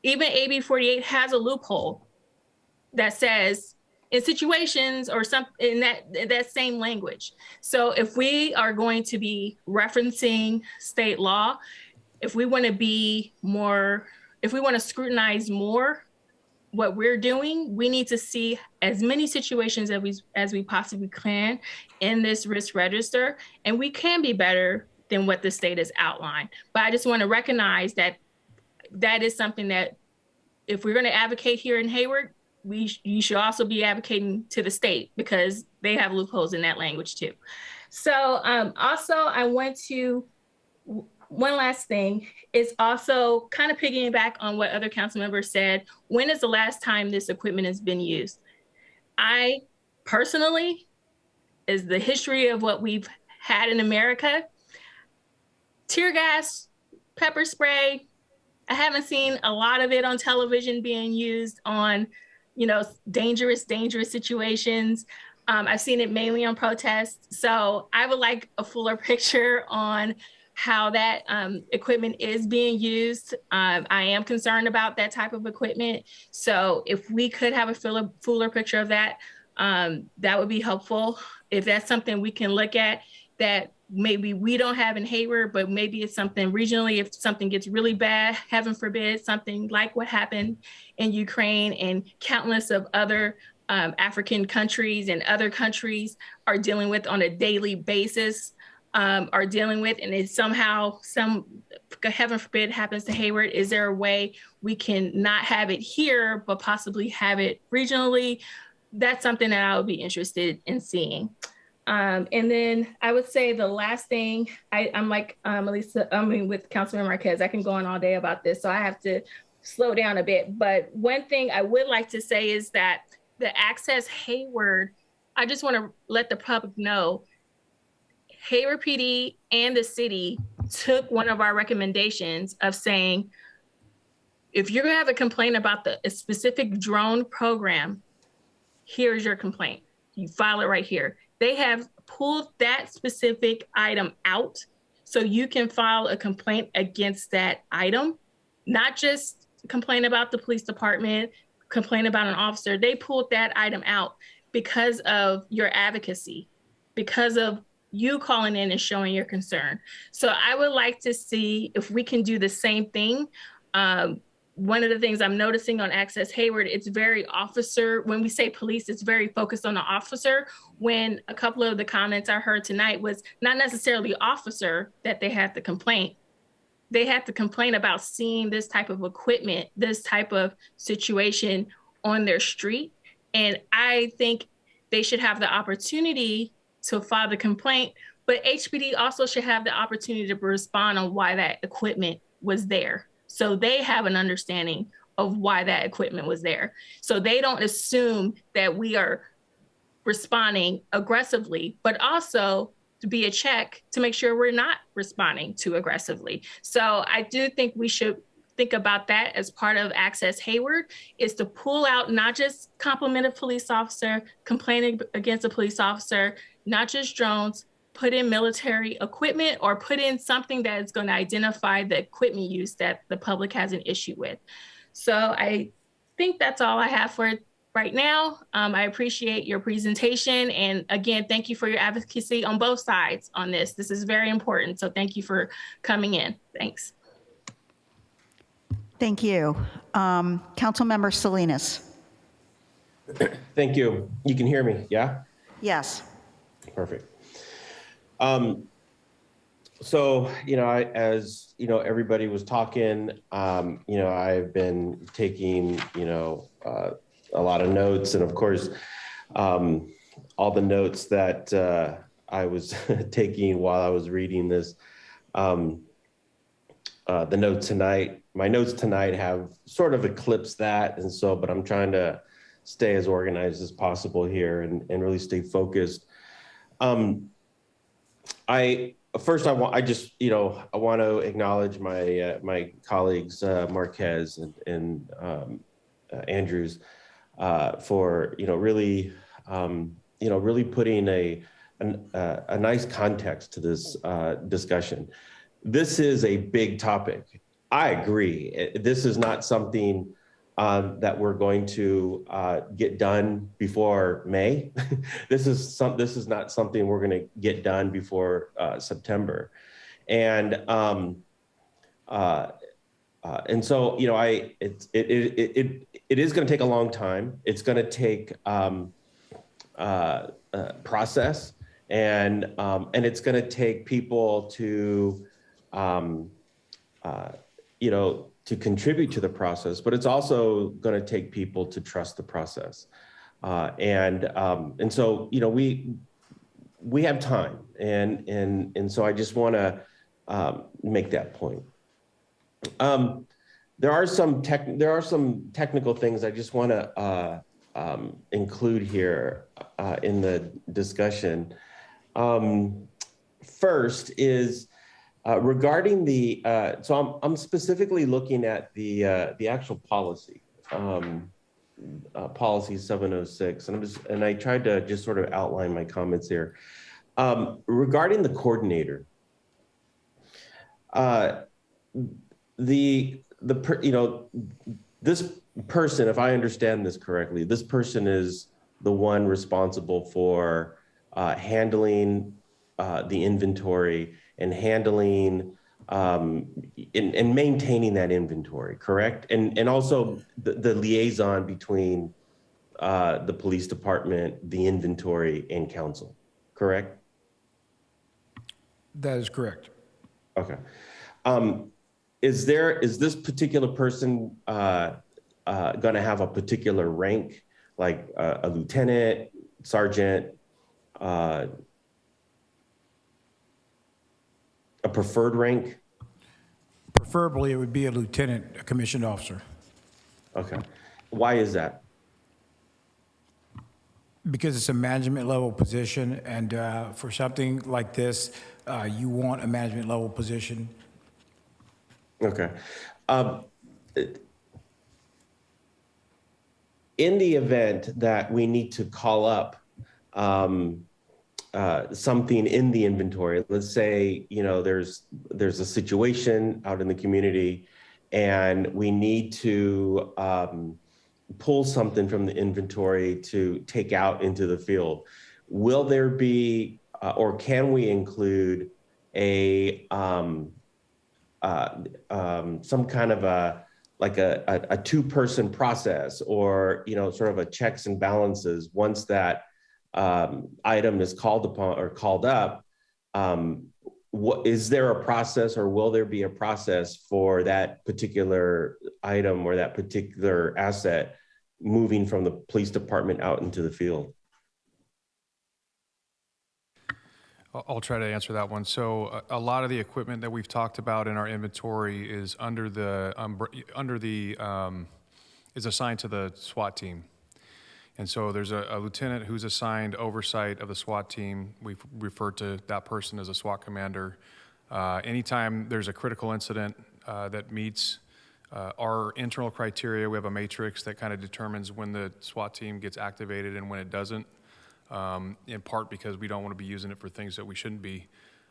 Even AB 48 has a loophole that says in situations or something in that same language. So if we are going to be referencing state law, if we want to scrutinize more what we're doing, we need to see as many situations as we possibly can in this risk register, and we can be better than what the state has outlined. But I just want to recognize that that is something that if we're going to advocate here in Hayward, you should also be advocating to the state, because they have loopholes in that language too. So also I want to one last thing is also kind of piggyback on what other council members said. When is the last time this equipment has been used? I personally, is the history of what we've had in America, tear gas, pepper spray, I haven't seen a lot of it on television being used on, dangerous situations. I've seen it mainly on protests. So I would like a fuller picture on how that equipment is being used. I am concerned about that type of equipment. So if we could have a fuller picture of that, that would be helpful. If that's something we can look at that maybe we don't have in Hayward, but maybe it's something regionally, if something gets really bad, heaven forbid, something like what happened in Ukraine and countless of other African countries and other countries are dealing with on a daily basis, are dealing with, and it somehow, heaven forbid, happens to Hayward, is there a way we can not have it here, but possibly have it regionally? That's something that I would be interested in seeing. And then I would say the last thing, I'm like Elisa, with Councilman Marquez, I can go on all day about this, so I have to slow down a bit. But one thing I would like to say is that the Access Hayward, I just want to let the public know, Hayward PD and the city took one of our recommendations of saying, if you're gonna have a complaint about a specific drone program, here's your complaint. You file it right here. They have pulled that specific item out so you can file a complaint against that item, not just complain about the police department, complain about an officer. They pulled that item out because of your advocacy, because of you calling in and showing your concern. So I would like to see if we can do the same thing. One of the things I'm noticing on Access Hayward, it's very officer, when we say police, it's very focused on the officer, when a couple of the comments I heard tonight was not necessarily officer that they had the complaint. They had to complain about seeing this type of equipment, this type of situation on their street. And I think they should have the opportunity to file the complaint, but HPD also should have the opportunity to respond on why that equipment was there. So they have an understanding of why that equipment was there. So they don't assume that we are responding aggressively, but also to be a check to make sure we're not responding too aggressively. So I do think we should think about that as part of Access Hayward, is to pull out not just compliment a police officer, complaining against a police officer, not just drones, put in military equipment or put in something that is going to identify the equipment use that the public has an issue with. So I think that's all I have for right now. I appreciate your presentation. And again, thank you for your advocacy on both sides on this. This is very important. So thank you for coming in. Thanks. Thank you. Councilmember Salinas. Thank you. You can hear me, yeah? Yes. Perfect. So, as everybody was talking, I've been taking, a lot of notes, and of course, all the notes that I was taking while I was reading this. The notes tonight, my notes tonight have sort of eclipsed that, and so, but I'm trying to stay as organized as possible here and really stay focused. I want to acknowledge my colleagues Marquez and Andrews for really putting a nice context to this discussion. This is a big topic. I agree. This is not something that we're going to get done before May. This is not something we're going to get done before September, and so it is going to take a long time. It's going to take process, and it's going to take people to to contribute to the process, but it's also going to take people to trust the process. And so, we have time. And so I just want to make that point. There are some technical things I just want to include here in the discussion. First is regarding the so I'm specifically looking at the actual policy, policy 706, and I tried to just sort of outline my comments here regarding the coordinator. This person, if I understand this correctly, this person is the one responsible for handling the inventory and handling and maintaining that inventory, correct? And also the liaison between the police department, the inventory, and council, correct? That is correct. Okay. Is this particular person going to have a particular rank, like a lieutenant, sergeant, a preferred rank? Preferably, it would be a lieutenant, a commissioned officer. Okay. Why is that? Because it's a management level position, and for something like this, you want a management level position. Okay. In the event that we need to call up something in the inventory, let's say, there's a situation out in the community and we need to pull something from the inventory to take out into the field, will there be, or can we include some kind of a two-person process, or sort of a checks and balances once that item is called upon or called up? Is there a process, or will there be a process for that particular item or that particular asset moving from the police department out into the field? I'll try to answer that one. So a lot of the equipment that we've talked about in our inventory is is assigned to the SWAT team. And so there's a lieutenant who's assigned oversight of the SWAT team. We've referred to that person as a SWAT commander. Anytime there's a critical incident that meets our internal criteria, we have a matrix that kind of determines when the SWAT team gets activated and when it doesn't. In part because we don't want to be using it for things that we shouldn't be.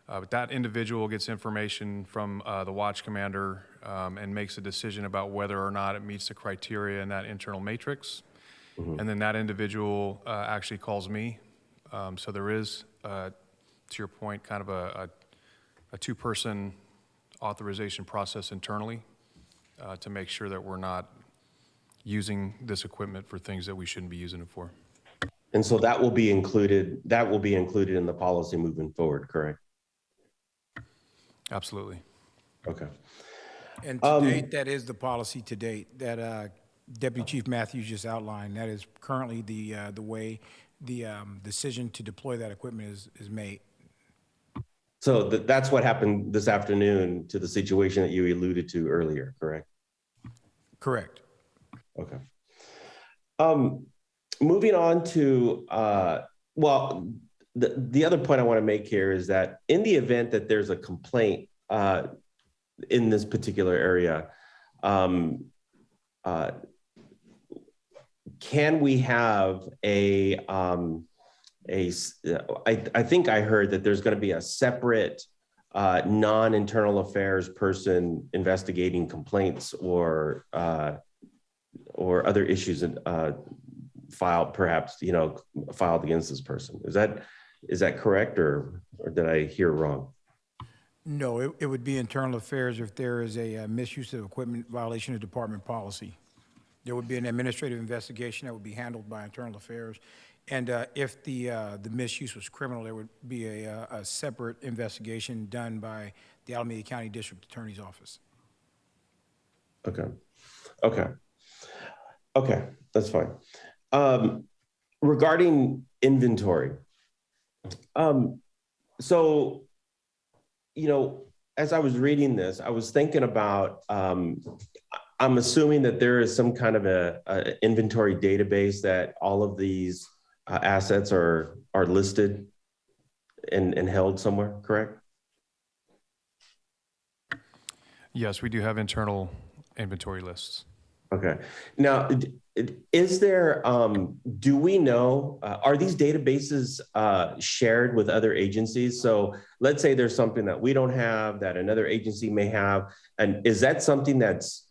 But that individual gets information from the watch commander and makes a decision about whether or not it meets the criteria in that internal matrix. Mm-hmm. And then that individual actually calls me. So there is, to your point, kind of a two-person authorization process internally to make sure that we're not using this equipment for things that we shouldn't be using it for. And so that will be included in the policy moving forward, correct? Absolutely. Okay. And to date, that is the policy to date that Deputy Chief Matthews just outlined. That is currently the way the decision to deploy that equipment is made. So that's what happened this afternoon to the situation that you alluded to earlier, correct? Correct. Okay. Moving on to, the other point I want to make here is that in the event that there's a complaint in this particular area, can we have I think I heard that there's going to be a separate non-internal affairs person investigating complaints or other issues filed against this person. Is that correct, or did I hear wrong? No, it would be internal affairs if there is a misuse of equipment violation of department policy. There would be an administrative investigation that would be handled by internal affairs. And if the misuse was criminal, there would be a separate investigation done by the Alameda County District Attorney's Office. Okay, that's fine. Regarding inventory, so, as I was reading this, I was thinking about, I'm assuming that there is some kind of a inventory database that all of these assets are listed and held somewhere, correct? Yes, we do have internal inventory lists. Okay. Now, is there, do we know, are these databases shared with other agencies? So let's say there's something that we don't have that another agency may have. And is that something that's,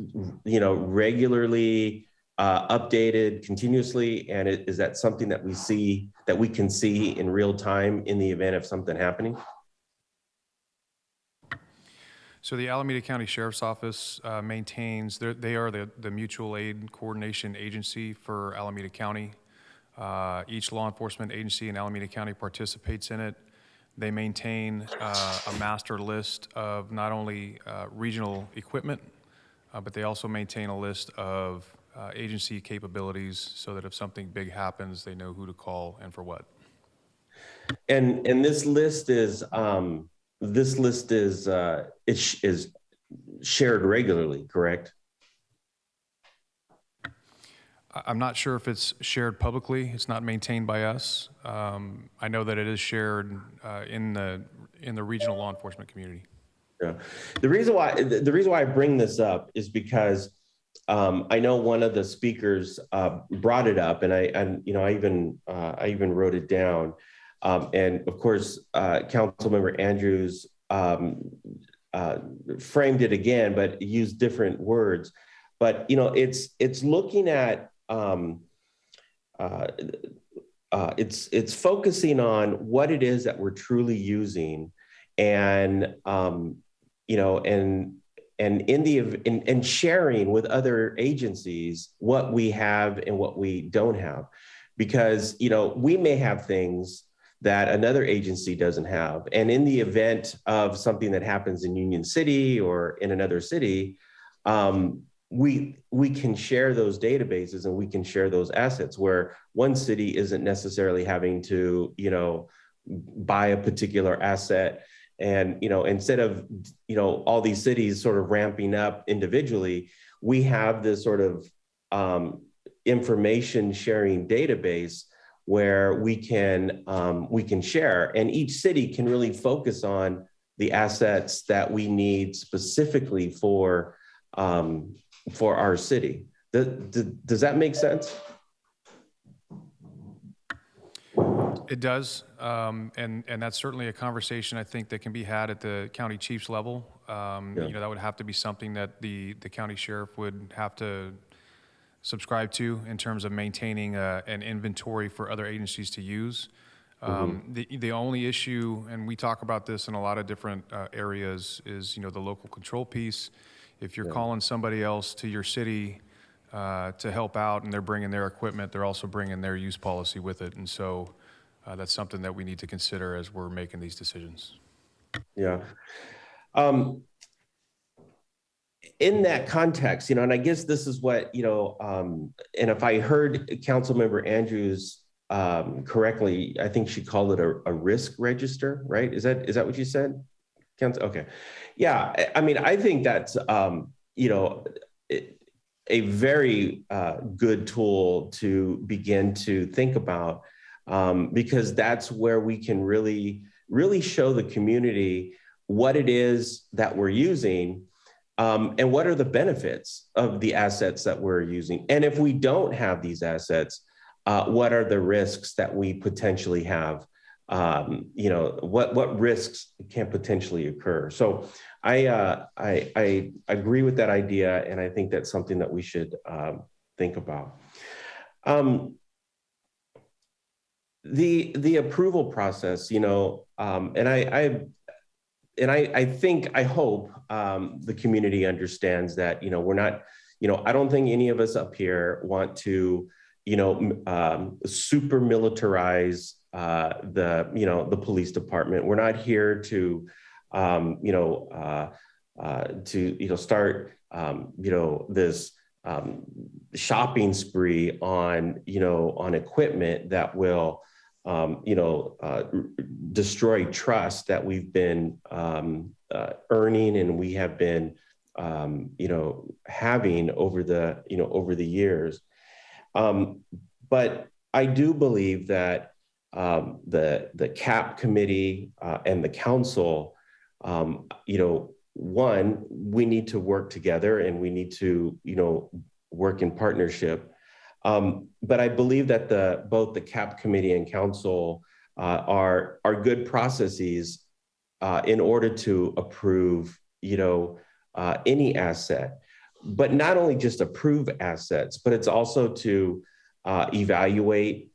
you know, regularly updated continuously? And is that something that we see, that we can see in real time in the event of something happening? So the Alameda County Sheriff's Office maintains, they are the mutual aid coordination agency for Alameda County. Each law enforcement agency in Alameda County participates in it. They maintain a master list of not only regional equipment, but they also maintain a list of agency capabilities so that if something big happens, they know who to call and for what. And this list is, is shared regularly, correct? I'm not sure if it's shared publicly. It's not maintained by us. I know that it is shared in the regional law enforcement community. Yeah. The reason why I bring this up is because I know one of the speakers brought it up, and I even wrote it down. And of course, Councilmember Andrews framed it again, but used different words. But you know, it's looking at it's focusing on what it is that we're truly using, and you know, and sharing with other agencies what we have and what we don't have, because you know, we may have things that another agency doesn't have. And in the event of something that happens in Union City or in another city, we can share those databases and we can share those assets, where one city isn't necessarily having to, you know, buy a particular asset. And, you know, instead of, you know, all these cities sort of ramping up individually, we have this sort of information sharing database where we can share, and each city can really focus on the assets that we need specifically for our city. Does that make sense? It does, and that's certainly a conversation I think that can be had at the county chief's level. Yeah. You know, that would have to be something that the county sheriff would have to subscribe to in terms of maintaining an inventory for other agencies to use. The only issue, and we talk about this in a lot of different areas, is, you know, the local control piece. If you're calling somebody else to your city to help out and they're bringing their equipment, they're also bringing their use policy with it. And so that's something that we need to consider as we're making these decisions. Yeah. In that context, you know, and I guess this is what, you know, and if I heard Councilmember Andrews correctly, I think she called it a risk register, right? Is that what you said? Okay. Yeah. I mean, I think that's, you know, a very good tool to begin to think about, because that's where we can really show the community what it is that we're using. And what are the benefits of the assets that we're using? And if we don't have these assets, what are the risks that we potentially have? You know, what risks can potentially occur? So I agree with that idea, and I think that's something that we should think about. The approval process, you know, and I hope the community understands that, you know, we're not, you know, I don't think any of us up here want to, you know, super militarize the police department. We're not here to, start, this shopping spree on equipment that will destroy trust that we've been earning and we have been, having over the years. But I do believe that the CAP committee and the council, one, we need to work together and we need to, work in partnership. But I believe that both the CAP committee and council are good processes in order to approve, any asset, but not only just approve assets, but it's also to evaluate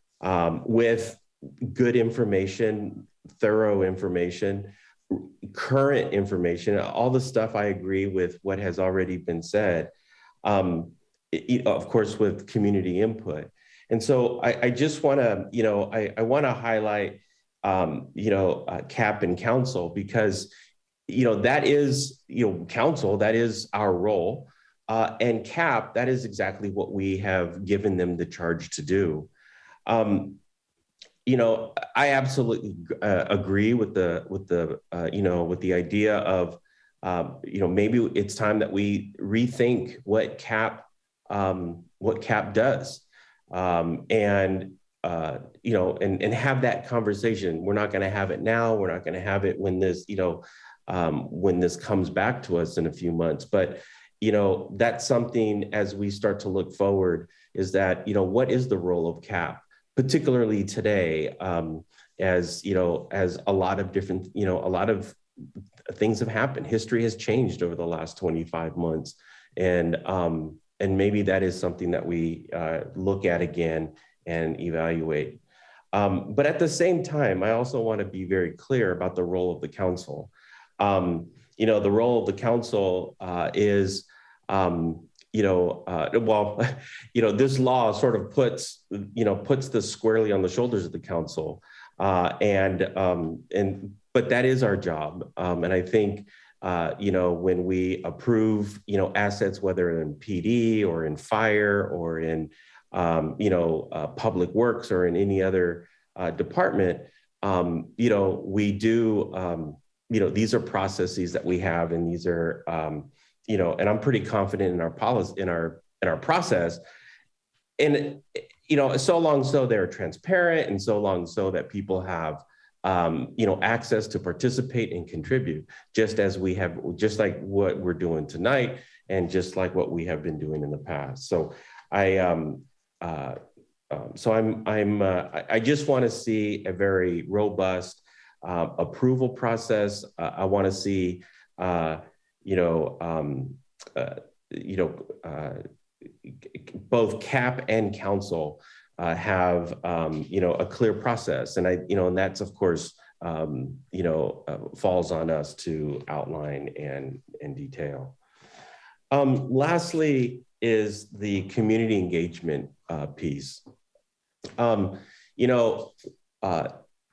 with good information, thorough information, current information, all the stuff. I agree with what has already been said, of course, with community input. And so I just want to, I want to highlight, CAP and council, because, that is, council, that is our role. And CAP, that is exactly what we have given them the charge to do. I absolutely agree with the idea of, maybe it's time that we rethink what CAP does, and have that conversation. We're not going to have it now. We're not going to have it when this comes back to us in a few months. But that's something as we start to look forward, is that what is the role of CAP, particularly today, as a lot of different, a lot of things have happened. History has changed over the last 25 months. And maybe that is something that we look at again and evaluate. But at the same time, I also want to be very clear about the role of the council. The role of the council is, this law sort of puts this squarely on the shoulders of the council. But that is our job. And I think, when we approve, assets, whether in PD or in fire or in, public works or in any other department, we do, these are processes that we have, and these are, and I'm pretty confident in our policy, in our process. And, so long so they're transparent, and so long so that people have, access to participate and contribute, just like what we're doing tonight, and just like what we have been doing in the past. So I just want to see a very robust approval process. I want to see, both CAP and council have, a clear process. And and that's, of course, falls on us to outline and detail. Lastly is the community engagement piece.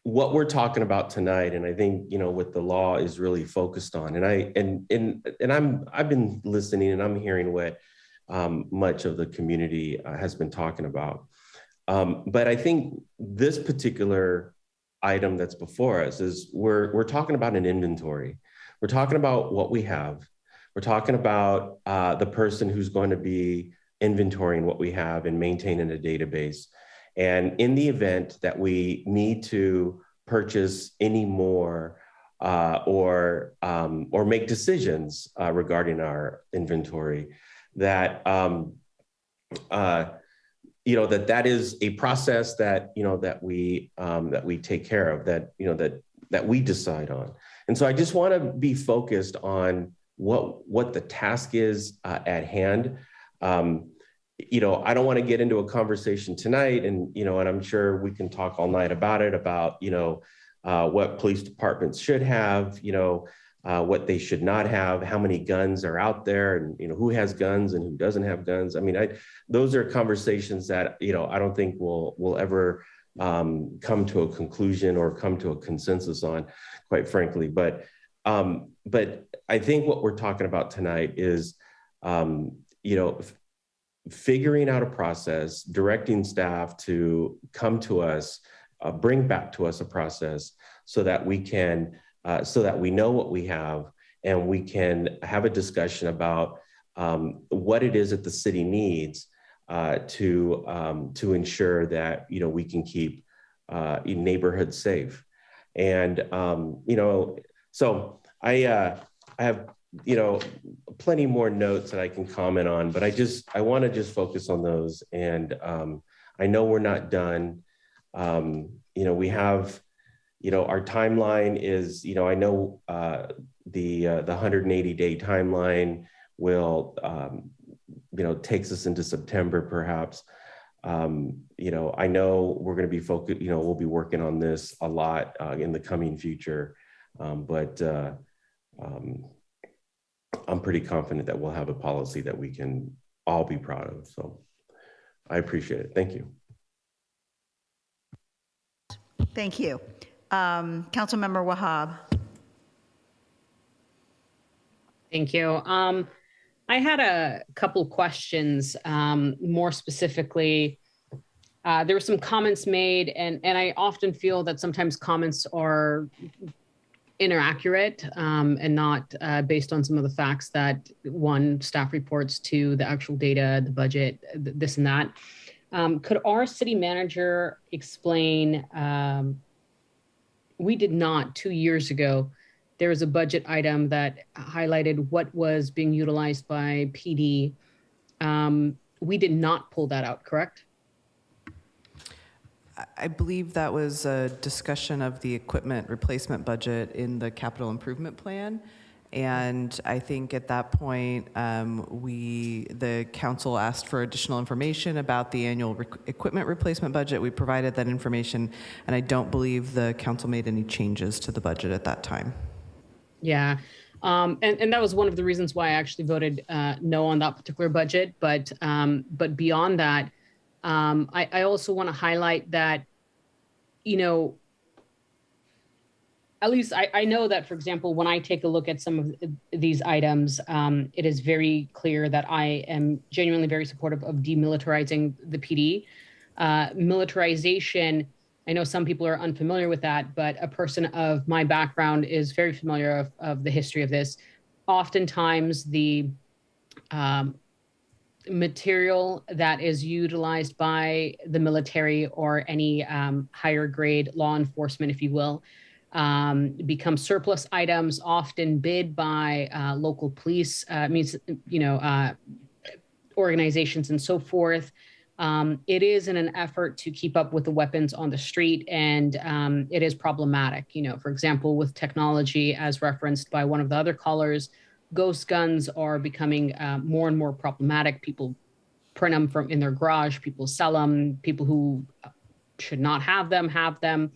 What we're talking about tonight, and I think, what the law is really focused on, and I've been listening and I'm hearing what much of the community has been talking about. But I think this particular item that's before us is we're talking about an inventory. We're talking about what we have. We're talking about the person who's going to be inventorying what we have and maintaining a database. And in the event that we need to purchase any more or make decisions regarding our inventory, that that is a process that that we take care of, that we decide on. And so I just want to be focused on what the task is at hand. I don't want to get into a conversation tonight, and and I'm sure we can talk all night about it, about what police departments should have, what they should not have, how many guns are out there, and who has guns and who doesn't have guns. I mean, those are conversations that I don't think we'll ever come to a conclusion or come to a consensus on, quite frankly. But I think what we're talking about tonight is figuring out a process, directing staff to come to us bring back to us a process so that we can, so that we know what we have and we can have a discussion about what it is that the city needs to ensure that, you know, we can keep neighborhoods safe. And, you know, so I have, you know, plenty more notes that I can comment on, but I want to just focus on those. And I know we're not done. You know, we have, you know, our timeline is, you know, I know the 180-day timeline will, you know, takes us into September perhaps. You know, I know we're going to be focused, you know, we'll be working on this a lot in the coming future, but I'm pretty confident that we'll have a policy that we can all be proud of. So I appreciate it. Thank you. Thank you. Councilmember Wahab. Thank you. I had a couple questions, more specifically. There were some comments made, and I often feel that sometimes comments are inaccurate and not based on some of the facts that one, staff reports, to the actual data, the budget, this and that. Could our city manager explain, we did not 2 years ago, there was a budget item that highlighted what was being utilized by PD. We did not pull that out, correct? I believe that was a discussion of the equipment replacement budget in the capital improvement plan. And I think at that point, the council asked for additional information about the annual equipment replacement budget. We provided that information, and I don't believe the council made any changes to the budget at that time. Yeah, and that was one of the reasons why I actually voted no on that particular budget. But beyond that, I also want to highlight that, you know, at least I know that, for example, when I take a look at some of these items, it is very clear that I am genuinely very supportive of demilitarizing the PD. Militarization, I know some people are unfamiliar with that, but a person of my background is very familiar of the history of this. Oftentimes, the material that is utilized by the military or any higher grade law enforcement, if you will, become surplus items, often bid by local police, organizations and so forth. It is in an effort to keep up with the weapons on the street, and it is problematic. You know, for example, with technology, as referenced by one of the other callers, ghost guns are becoming more and more problematic. People print them from in their garage, people sell them, people who should not have them,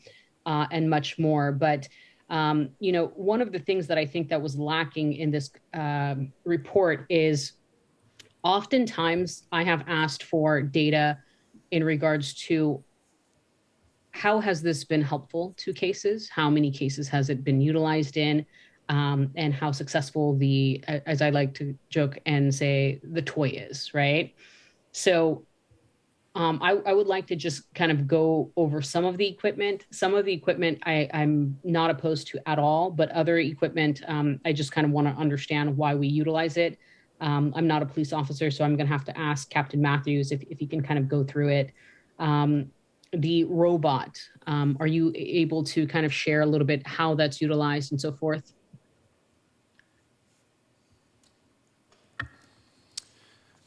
and much more. But, you know, one of the things that I think that was lacking in this report is oftentimes I have asked for data in regards to how has this been helpful to cases? How many cases has it been utilized in? And how successful the, as I like to joke and say, the toy is, right? So I would like to just kind of go over some of the equipment. Some of the equipment I'm not opposed to at all, but other equipment, I just kind of want to understand why we utilize it. I'm not a police officer, so I'm going to have to ask Captain Matthews if he can kind of go through it. The robot, are you able to kind of share a little bit how that's utilized and so forth?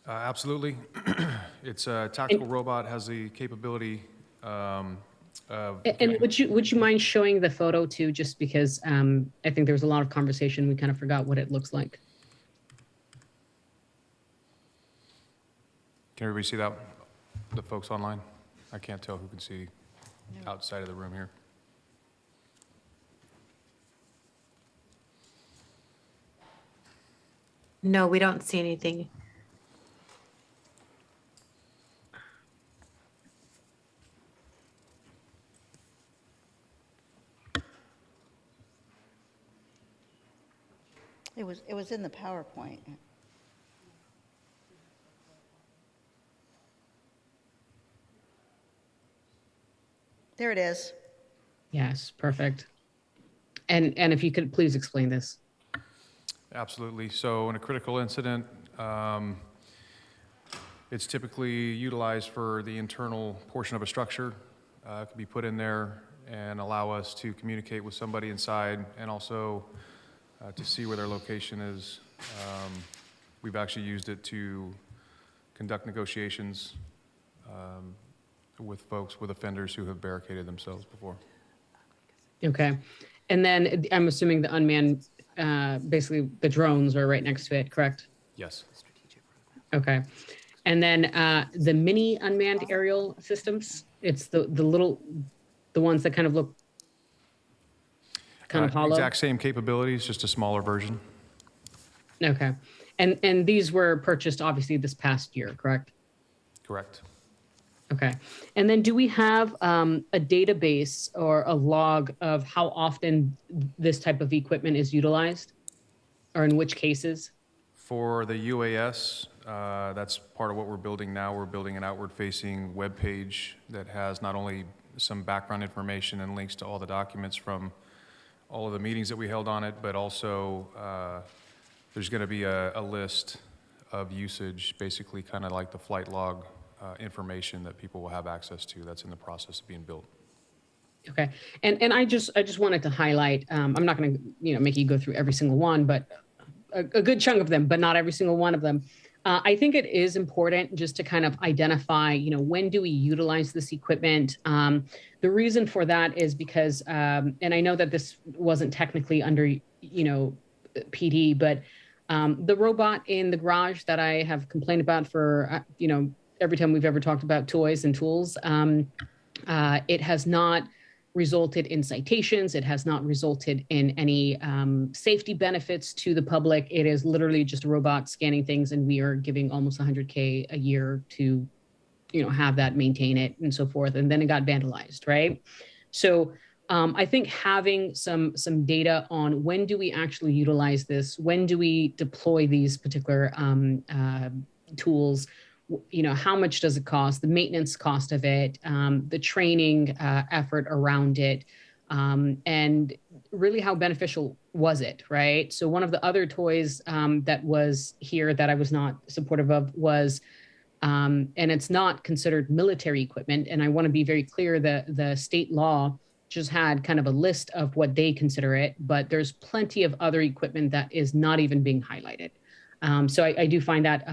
Absolutely. It's a tactical robot, has the capability of... And would you mind showing the photo too, just because I think there was a lot of conversation. We kind of forgot what it looks like. Can everybody see that? The folks online? I can't tell who can see outside of the room here. No, we don't see anything. It was in the PowerPoint. There it is. Yes, perfect. And if you could please explain this. Absolutely. So in a critical incident, it's typically utilized for the internal portion of a structure. It can be put in there and allow us to communicate with somebody inside and also to see where their location is. We've actually used it to conduct negotiations with folks, with offenders who have barricaded themselves before. Okay. And then I'm assuming the unmanned, basically the drones are right next to it, correct? Yes. Okay. And then the mini unmanned aerial systems, it's the ones that kind of look kind of hollow? Exact same capabilities, just a smaller version. Okay. And these were purchased obviously this past year, correct? Correct. Okay. And then do we have a database or a log of how often this type of equipment is utilized, or in which cases? For the UAS, that's part of what we're building now. We're building an outward-facing web page that has not only some background information and links to all the documents from all of the meetings that we held on it, but also there's going to be a list of usage, basically kind of like the flight log information that people will have access to. That's in the process of being built. Okay. And I just wanted to highlight, I'm not going to, make you go through every single one, but a good chunk of them, but not every single one of them. I think it is important just to kind of identify, when do we utilize this equipment? The reason for that is because, and I know that this wasn't technically under, PD, but the robot in the garage that I have complained about for, every time we've ever talked about toys and tools, it has not resulted in citations. It has not resulted in any safety benefits to the public. It is literally just a robot scanning things, and we are giving almost $100K a year to, have that, maintain it, and so forth. And then it got vandalized, right? So I think having some data on when do we actually utilize this, when do we deploy these particular tools, how much does it cost, the maintenance cost of it, the training effort around it, and really how beneficial was it, right? So one of the other toys that was here that I was not supportive of was, and it's not considered military equipment, and I want to be very clear that the state law just had kind of a list of what they consider it, but there's plenty of other equipment that is not even being highlighted. So I do find that,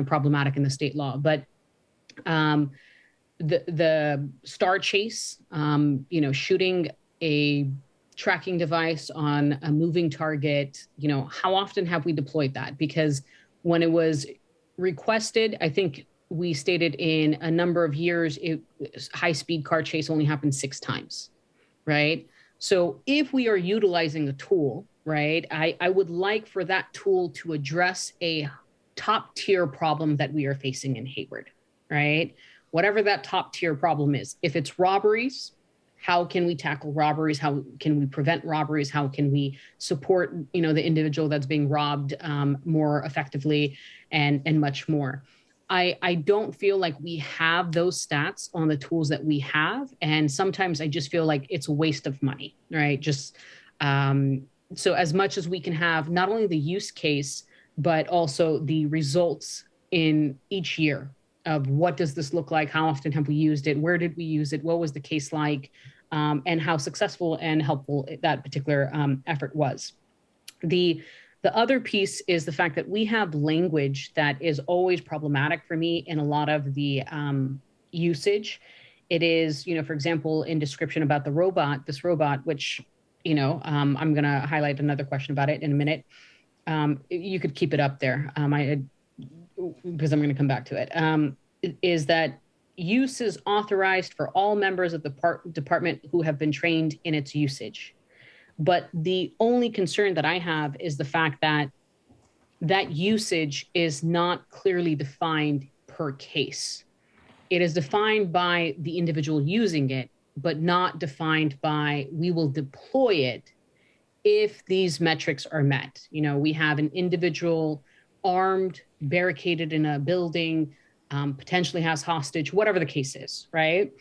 problematic in the state law. But the Star Chase, shooting a tracking device on a moving target, how often have we deployed that? Because when it was requested, I think we stated in a number of years, high-speed car chase only happened 6 times, right? So if we are utilizing a tool, right, I would like for that tool to address a top tier problem that we are facing in Hayward, right? Whatever that top tier problem is. If it's robberies, how can we tackle robberies? How can we prevent robberies? How can we support, the individual that's being robbed more effectively, and much more? I don't feel like we have those stats on the tools that we have. And sometimes I just feel like it's a waste of money, right? Just, so as much as we can have not only the use case, but also the results in each year of what does this look like? How often have we used it? Where did we use it? What was the case like? And how successful and helpful that particular effort was. The other piece is the fact that we have language that is always problematic for me in a lot of the usage. It is, for example, in description about this robot, which, I'm going to highlight another question about it in a minute. You could keep it up there because I'm going to come back to it. Is that use is authorized for all members of the department who have been trained in its usage. But the only concern that I have is the fact that that usage is not clearly defined per case. It is defined by the individual using it, but not defined by we will deploy it if these metrics are met. We have an individual armed, barricaded in a building, potentially has hostage, whatever the case is, right?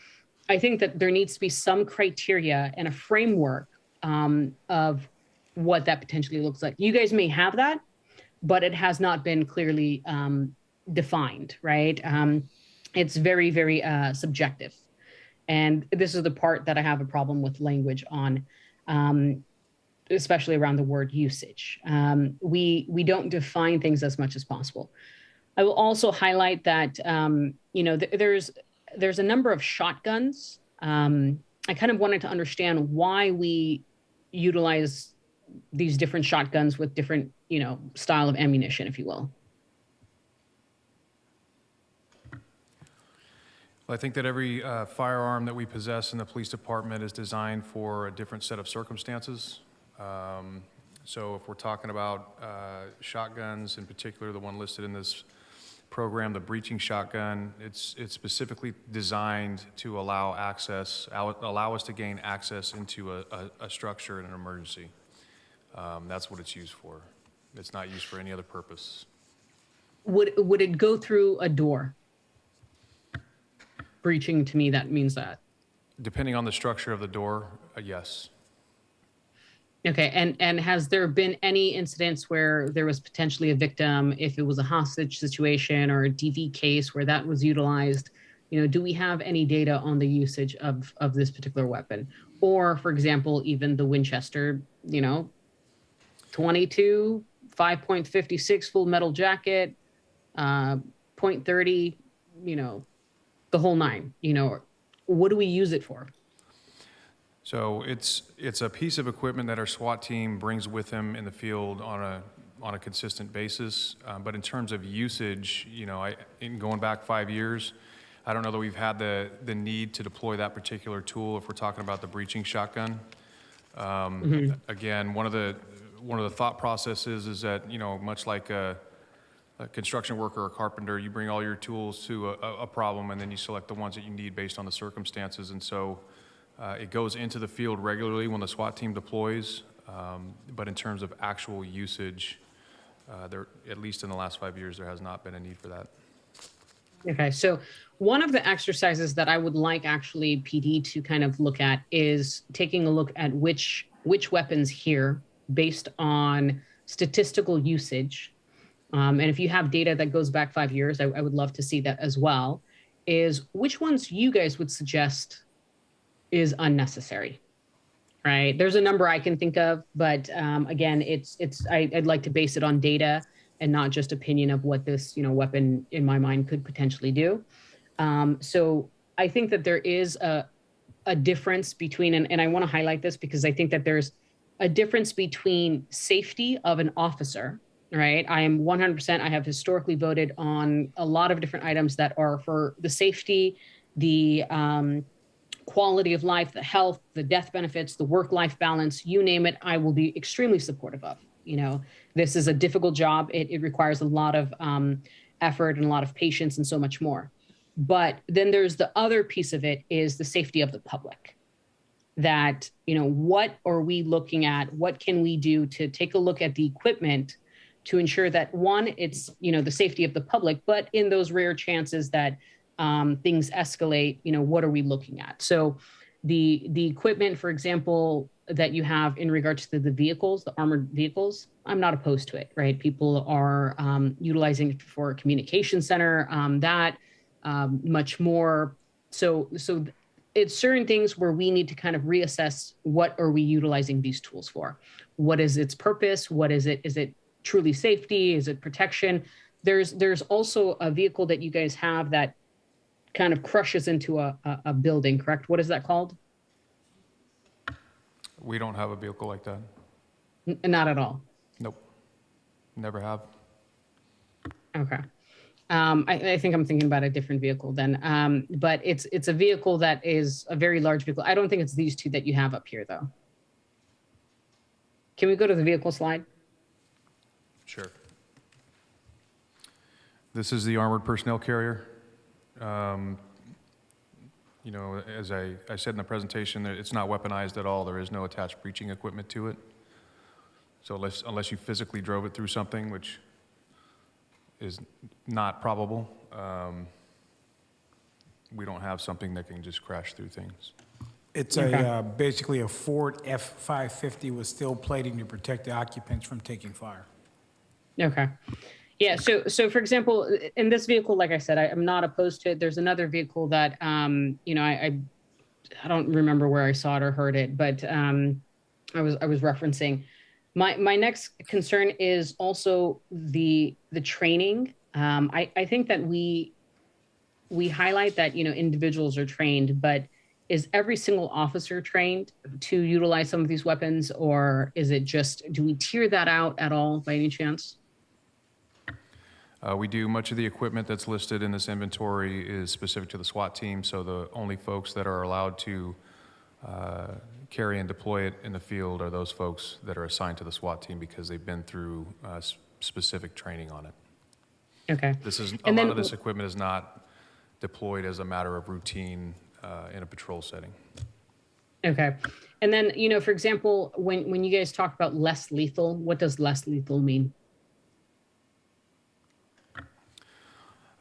I think that there needs to be some criteria and a framework of what that potentially looks like. You guys may have that, but it has not been clearly defined, right? It's very, very subjective. And this is the part that I have a problem with language on, especially around the word usage. We don't define things as much as possible. I will also highlight that, there's a number of shotguns. I kind of wanted to understand why we utilize these different shotguns with different, style of ammunition, if you will. Well, I think that every firearm that we possess in the police department is designed for a different set of circumstances. So if we're talking about shotguns, in particular, the one listed in this program, the breaching shotgun, it's specifically designed to allow us to gain access into a structure in an emergency. That's what it's used for. It's not used for any other purpose. Would it go through a door? Breaching, to me, that means that. Depending on the structure of the door, yes. Okay, and has there been any incidents where there was potentially a victim, if it was a hostage situation or a DV case where that was utilized? Do we have any data on the usage of this particular weapon? Or, for example, even the Winchester, 22, 5.56 full metal jacket, .30, the whole nine, what do we use it for? So it's a piece of equipment that our SWAT team brings with them in the field on a consistent basis. But in terms of usage, in going back 5 years, I don't know that we've had the need to deploy that particular tool if we're talking about the breaching shotgun. Again, one of the thought processes is that, much like a construction worker or a carpenter, you bring all your tools to a problem and then you select the ones that you need based on the circumstances. And so it goes into the field regularly when the SWAT team deploys. But in terms of actual usage, at least in the last 5 years, there has not been a need for that. Okay, so one of the exercises that I would like actually PD to kind of look at is taking a look at which weapons here based on statistical usage. And if you have data that goes back 5 years, I would love to see that as well, is which ones you guys would suggest is unnecessary, right? There's a number I can think of, but again, I'd like to base it on data and not just opinion of what this weapon in my mind could potentially do. So I think that there is a difference between, and I want to highlight this because I think that there's a difference between safety of an officer, right? I am 100%, I have historically voted on a lot of different items that are for the safety, the quality of life, the health, the death benefits, the work-life balance, you name it, I will be extremely supportive of. This is a difficult job. It requires a lot of effort and a lot of patience and so much more. But then there's the other piece of it is the safety of the public. That, what are we looking at? What can we do to take a look at the equipment to ensure that, one, it's, the safety of the public, but in those rare chances that things escalate, what are we looking at? So the equipment, for example, that you have in regards to the vehicles, the armored vehicles, I'm not opposed to it, right? People are utilizing it for a communication center, much more. So it's certain things where we need to kind of reassess what are we utilizing these tools for? What is its purpose? What is it? Is it truly safety? Is it protection? There's also a vehicle that you guys have that kind of crushes into a building, correct? What is that called? We don't have a vehicle like that. Not at all. Nope. Never have. Okay. I think I'm thinking about a different vehicle then. But it's a vehicle that is a very large vehicle. I don't think it's these two that you have up here, though. Can we go to the vehicle slide? Sure. This is the armored personnel carrier. As I said in the presentation, it's not weaponized at all. There is no attached breaching equipment to it. So unless you physically drove it through something, which is not probable, we don't have something that can just crash through things. It's basically a Ford F-550 with steel plating to protect the occupants from taking fire. Okay. Yeah. So for example, in this vehicle, like I said, I'm not opposed to it. There's another vehicle that, I don't remember where I saw it or heard it, but I was referencing. My next concern is also the training. I think that we highlight that, individuals are trained, but is every single officer trained to utilize some of these weapons, or is it just, do we tier that out at all by any chance? We do. Much of the equipment that's listed in this inventory is specific to the SWAT team, so the only folks that are allowed to carry and deploy it in the field are those folks that are assigned to the SWAT team because they've been through specific training on it. Okay. A lot of this equipment is not deployed as a matter of routine in a patrol setting. Okay. And then, for example, when you guys talk about less lethal, what does less lethal mean?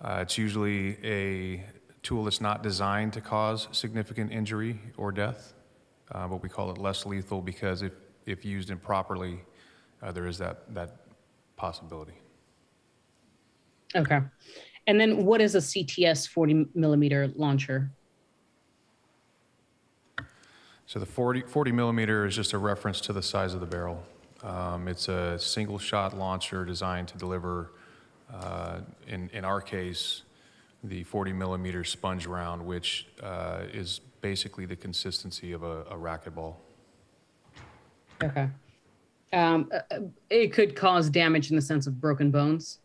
It's usually a tool that's not designed to cause significant injury or death, but we call it less lethal because if used improperly, there is that possibility. Okay. And then what is a CTS 40 millimeter launcher? So the 40 millimeter is just a reference to the size of the barrel. It's a single shot launcher designed to deliver, in our case, the 40 millimeter sponge round, which is basically the consistency of a racquetball. Okay. It could cause damage in the sense of broken bones.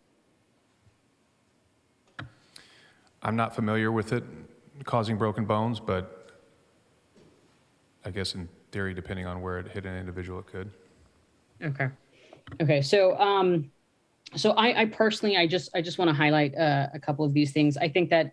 I'm not familiar with it causing broken bones, but I guess in theory, depending on where it hit an individual, it could. Okay. Okay. So, I personally, I just want to highlight a couple of these things. I think that,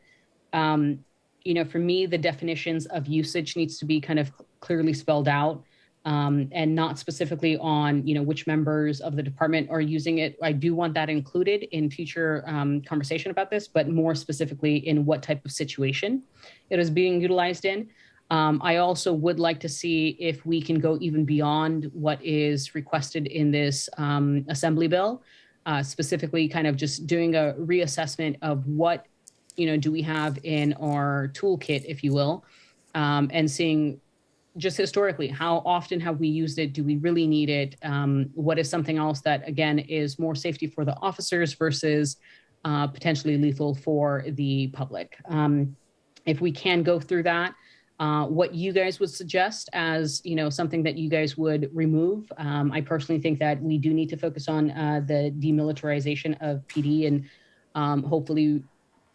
for me, the definitions of usage needs to be kind of clearly spelled out, and not specifically on, which members of the department are using it. I do want that included in future conversation about this, but more specifically in what type of situation it is being utilized in. I also would like to see if we can go even beyond what is requested in this assembly bill, specifically kind of just doing a reassessment of what, do we have in our toolkit, if you will, and seeing just historically, how often have we used it? Do we really need it? What is something else that, again, is more safety for the officers versus potentially lethal for the public? If we can go through that, what you guys would suggest as, something that you guys would remove. I personally think that we do need to focus on the demilitarization of PD and hopefully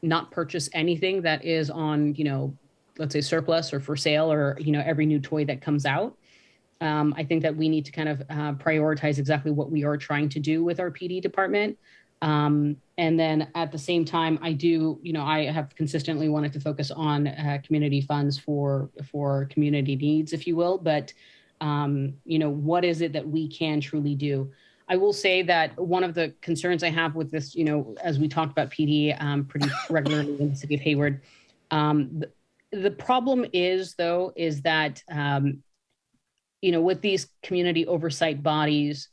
not purchase anything that is on, let's say surplus or for sale or, every new toy that comes out. I think that we need to kind of prioritize exactly what we are trying to do with our PD department. And then at the same time, I do, I have consistently wanted to focus on community funds for community needs, if you will. But, what is it that we can truly do? I will say that one of the concerns I have with this, as we talked about PD pretty regularly in the city of Hayward, the problem is, though, is that, with these community oversight bodies,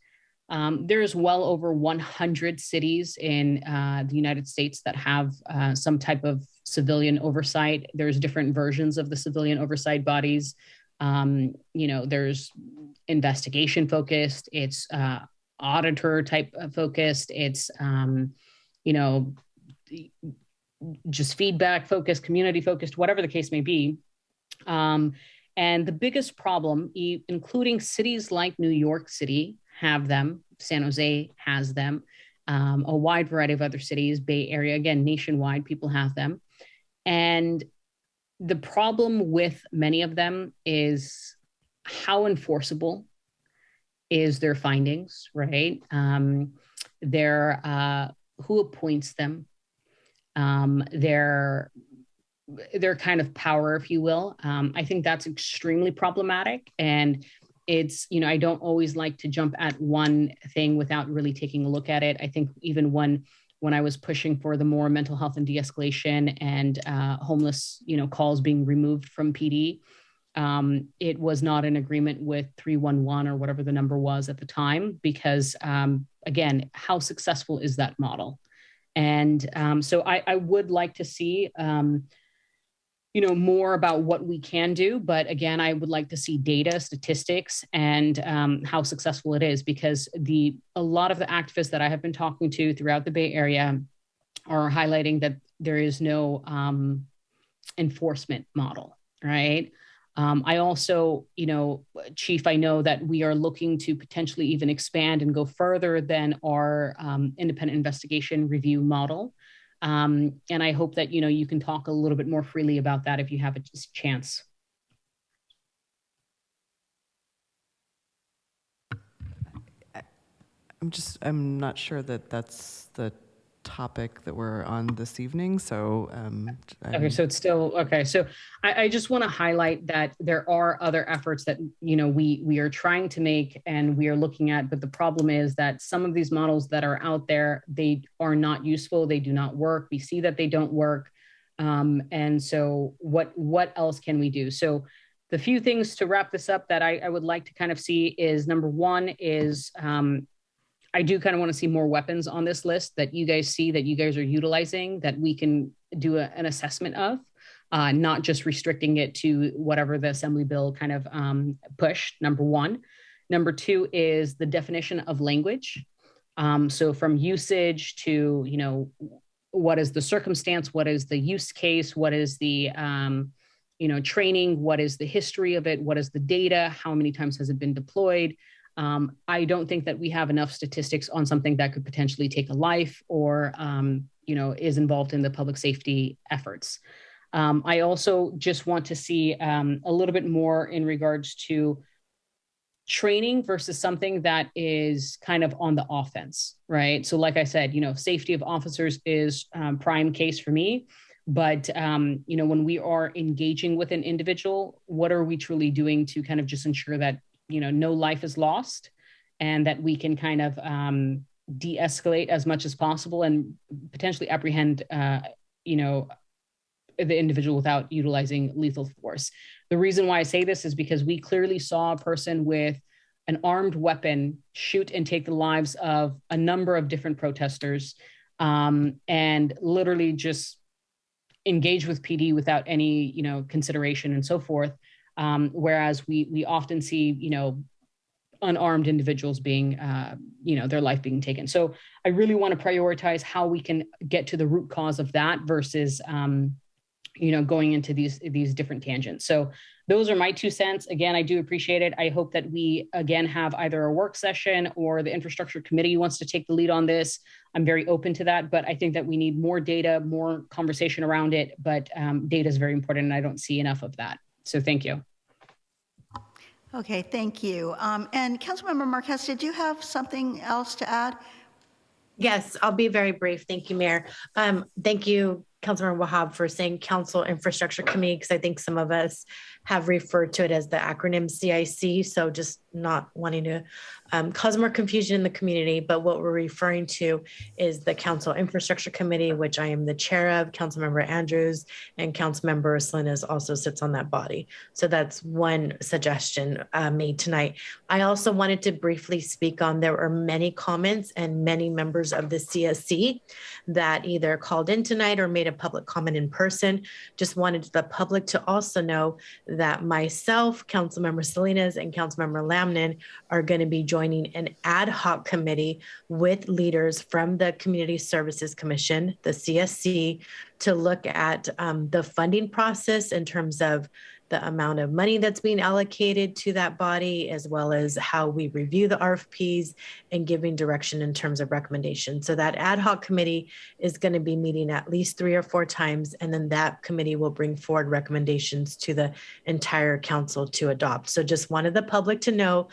there's well over 100 cities in the United States that have some type of civilian oversight. There's different versions of the civilian oversight bodies. There's investigation focused, it's auditor type focused, it's, just feedback focused, community focused, whatever the case may be. And the biggest problem, including cities like New York City, have them. San Jose has them. A wide variety of other cities, Bay Area, again, nationwide, people have them. And the problem with many of them is how enforceable is their findings, right? Who appoints them? Their kind of power, if you will. I think that's extremely problematic. And it's, I don't always like to jump at one thing without really taking a look at it. I think even when when I was pushing for the more mental health and de-escalation and homeless, calls being removed from PD. It was not in agreement with 311 or whatever the number was at the time, because again, how successful is that model? And so I would like to see, more about what we can do. But again, I would like to see data, statistics, and how successful it is, because a lot of the activists that I have been talking to throughout the Bay Area are highlighting that there is no enforcement model, right? I also, Chief, I know that we are looking to potentially even expand and go further than our independent investigation review model. And I hope that, you can talk a little bit more freely about that if you have a chance. I'm not sure that that's the topic that we're on this evening. So, okay, so it's still, okay. So I just want to highlight that there are other efforts that, we are trying to make and we are looking at, but the problem is that some of these models that are out there, they are not useful. They do not work. We see that they don't work. And so what else can we do? So the few things to wrap this up that I would like to kind of see is, number one is, I do kind of want to see more weapons on this list that you guys see, that you guys are utilizing, that we can do an assessment of, not just restricting it to whatever the Assembly bill kind of pushed, number one. Number two is the definition of language. So from usage to, what is the circumstance, what is the use case, what is the, training, what is the history of it, what is the data, how many times has it been deployed? I don't think that we have enough statistics on something that could potentially take a life or, is involved in the public safety efforts. I also just want to see a little bit more in regards to training versus something that is kind of on the offense, right? So like I said, safety of officers is prime case for me. But, when we are engaging with an individual, what are we truly doing to kind of just ensure that no life is lost, and that we can kind of de-escalate as much as possible and potentially apprehend, the individual without utilizing lethal force. The reason why I say this is because we clearly saw a person with an armed weapon shoot and take the lives of a number of different protesters, and literally just engage with PD without any, consideration and so forth. Whereas we often see, unarmed individuals being, their life being taken. So I really want to prioritize how we can get to the root cause of that versus, going into these different tangents. So those are my 2 cents. Again, I do appreciate it. I hope that we, again, have either a work session or the infrastructure committee wants to take the lead on this. I'm very open to that, but I think that we need more data, more conversation around it. But data is very important, and I don't see enough of that. So thank you. Okay, thank you. And Councilmember Marquez, did you have something else to add? Yes, I'll be very brief. Thank you, Mayor. Thank you, Councilmember Wahab, for saying Council Infrastructure Committee, because I think some of us have referred to it as the acronym CIC. So just not wanting to cause more confusion in the community, but what we're referring to is the Council Infrastructure Committee, which I am the chair of. Councilmember Andrews and Councilmember Salinas also sits on that body. So that's one suggestion made tonight. I also wanted to briefly speak on, there are many comments and many members of the CSC that either called in tonight or made a public comment in person. Just wanted the public to also know that myself, Councilmember Salinas, and Councilmember Lamnin are going to be joining an ad hoc committee with leaders from the Community Services Commission, the CSC, to look at the funding process in terms of the amount of money that's being allocated to that body, as well as how we review the RFPs and giving direction in terms of recommendations. So that ad hoc committee is going to be meeting at least 3 or 4 times, and then that committee will bring forward recommendations to the entire council to adopt. So just wanted the public to know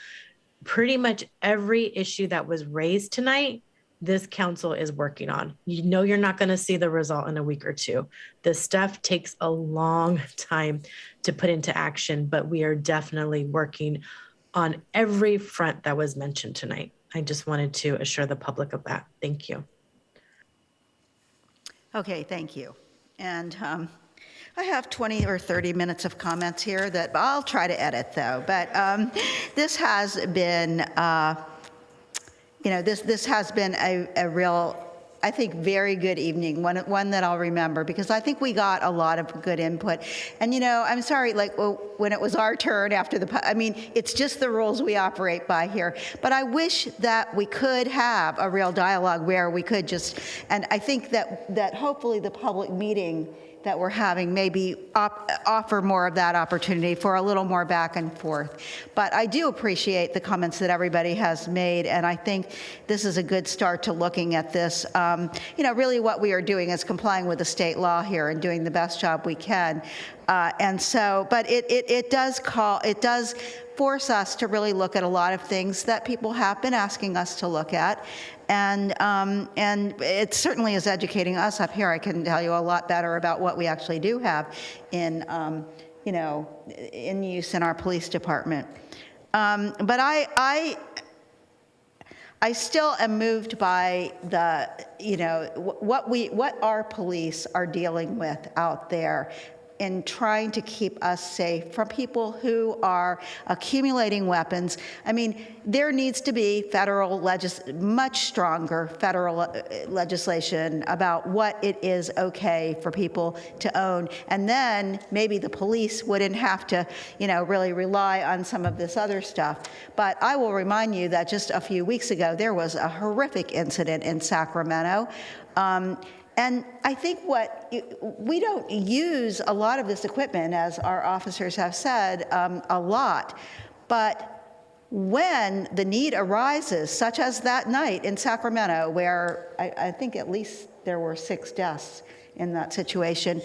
pretty much every issue that was raised tonight, this council is working on. You're not going to see the result in a week or 2. This stuff takes a long time to put into action, but we are definitely working on every front that was mentioned tonight. I just wanted to assure the public of that. Thank you. Okay, thank you. And I have 20 or 30 minutes of comments here that I'll try to edit, though. But this has been, this has been a real, I think, very good evening, one that I'll remember, because I think we got a lot of good input. And, I'm sorry, when it was our turn after it's just the rules we operate by here. But I wish that we could have a real dialogue where we could just, and I think that hopefully the public meeting that we're having maybe offer more of that opportunity for a little more back and forth. But I do appreciate the comments that everybody has made, and I think this is a good start to looking at this. Really what we are doing is complying with the state law here and doing the best job we can. But it does force us to really look at a lot of things that people have been asking us to look at. And it certainly is educating us up here. I can tell you a lot better about what we actually do have in use in our police department. But I still am moved by what our police are dealing with out there in trying to keep us safe from people who are accumulating weapons. There needs to be much stronger federal legislation about what it is okay for people to own. And then maybe the police wouldn't have to, really rely on some of this other stuff. But I will remind you that just a few weeks ago, there was a horrific incident in Sacramento. And I think we don't use a lot of this equipment, as our officers have said, a lot. But when the need arises, such as that night in Sacramento, where I think at least there were 6 deaths in that situation,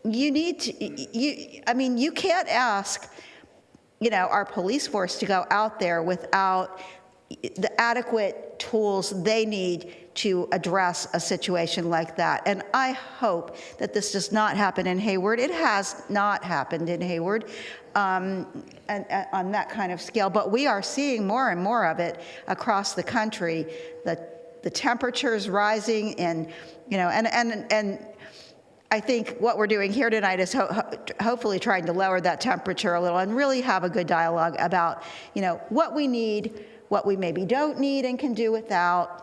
you can't ask, our police force to go out there without the adequate tools they need to address a situation like that. And I hope that this does not happen in Hayward. It has not happened in Hayward and on that kind of scale, but we are seeing more and more of it across the country. The temperatures rising and I think what we're doing here tonight is hopefully trying to lower that temperature a little and really have a good dialogue about, what we need, what we maybe don't need and can do without.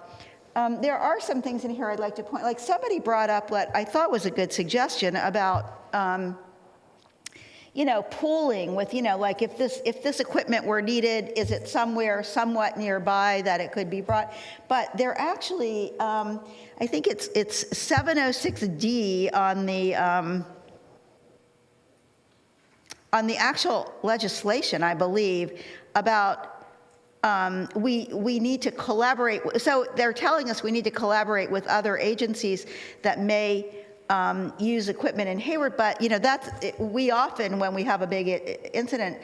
There are some things in here I'd like to point, like somebody brought up what I thought was a good suggestion about, pooling with, like if this equipment were needed, is it somewhere somewhat nearby that it could be brought? But they're actually, I think it's 706D on the actual legislation, I believe, about we need to collaborate. So they're telling us we need to collaborate with other agencies that may use equipment in Hayward, but we often, when we have a big incident,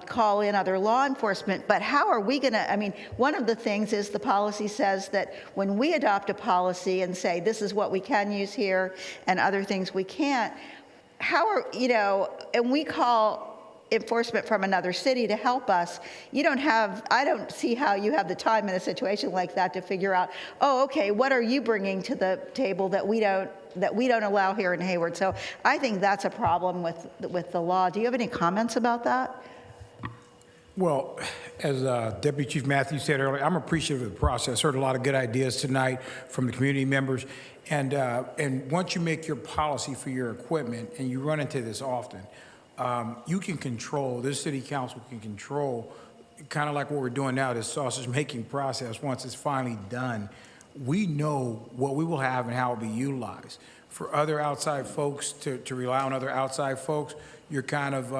call in other law enforcement. But how are we going to? One of the things is the policy says that when we adopt a policy and say this is what we can use here and other things we can't, and we call enforcement from another city to help us, I don't see how you have the time in a situation like that to figure out, what are you bringing to the table that we don't allow here in Hayward? So I think that's a problem with the law. Do you have any comments about that? Well, as Deputy Chief Matthews said earlier, I'm appreciative of the process. Heard a lot of good ideas tonight from the community members. And once you make your policy for your equipment, and you run into this often, you can control, this city council can control, kind of like what we're doing now, this sausage making process. Once it's finally done, we know what we will have and how it will be utilized. For other outside folks to rely on other outside folks, you're kind of,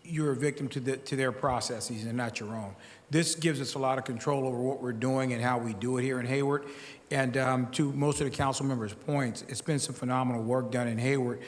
you're a victim to their processes and not your own. This gives us a lot of control over what we're doing and how we do it here in Hayward. And to most of the council members' points, it's been some phenomenal work done in Hayward.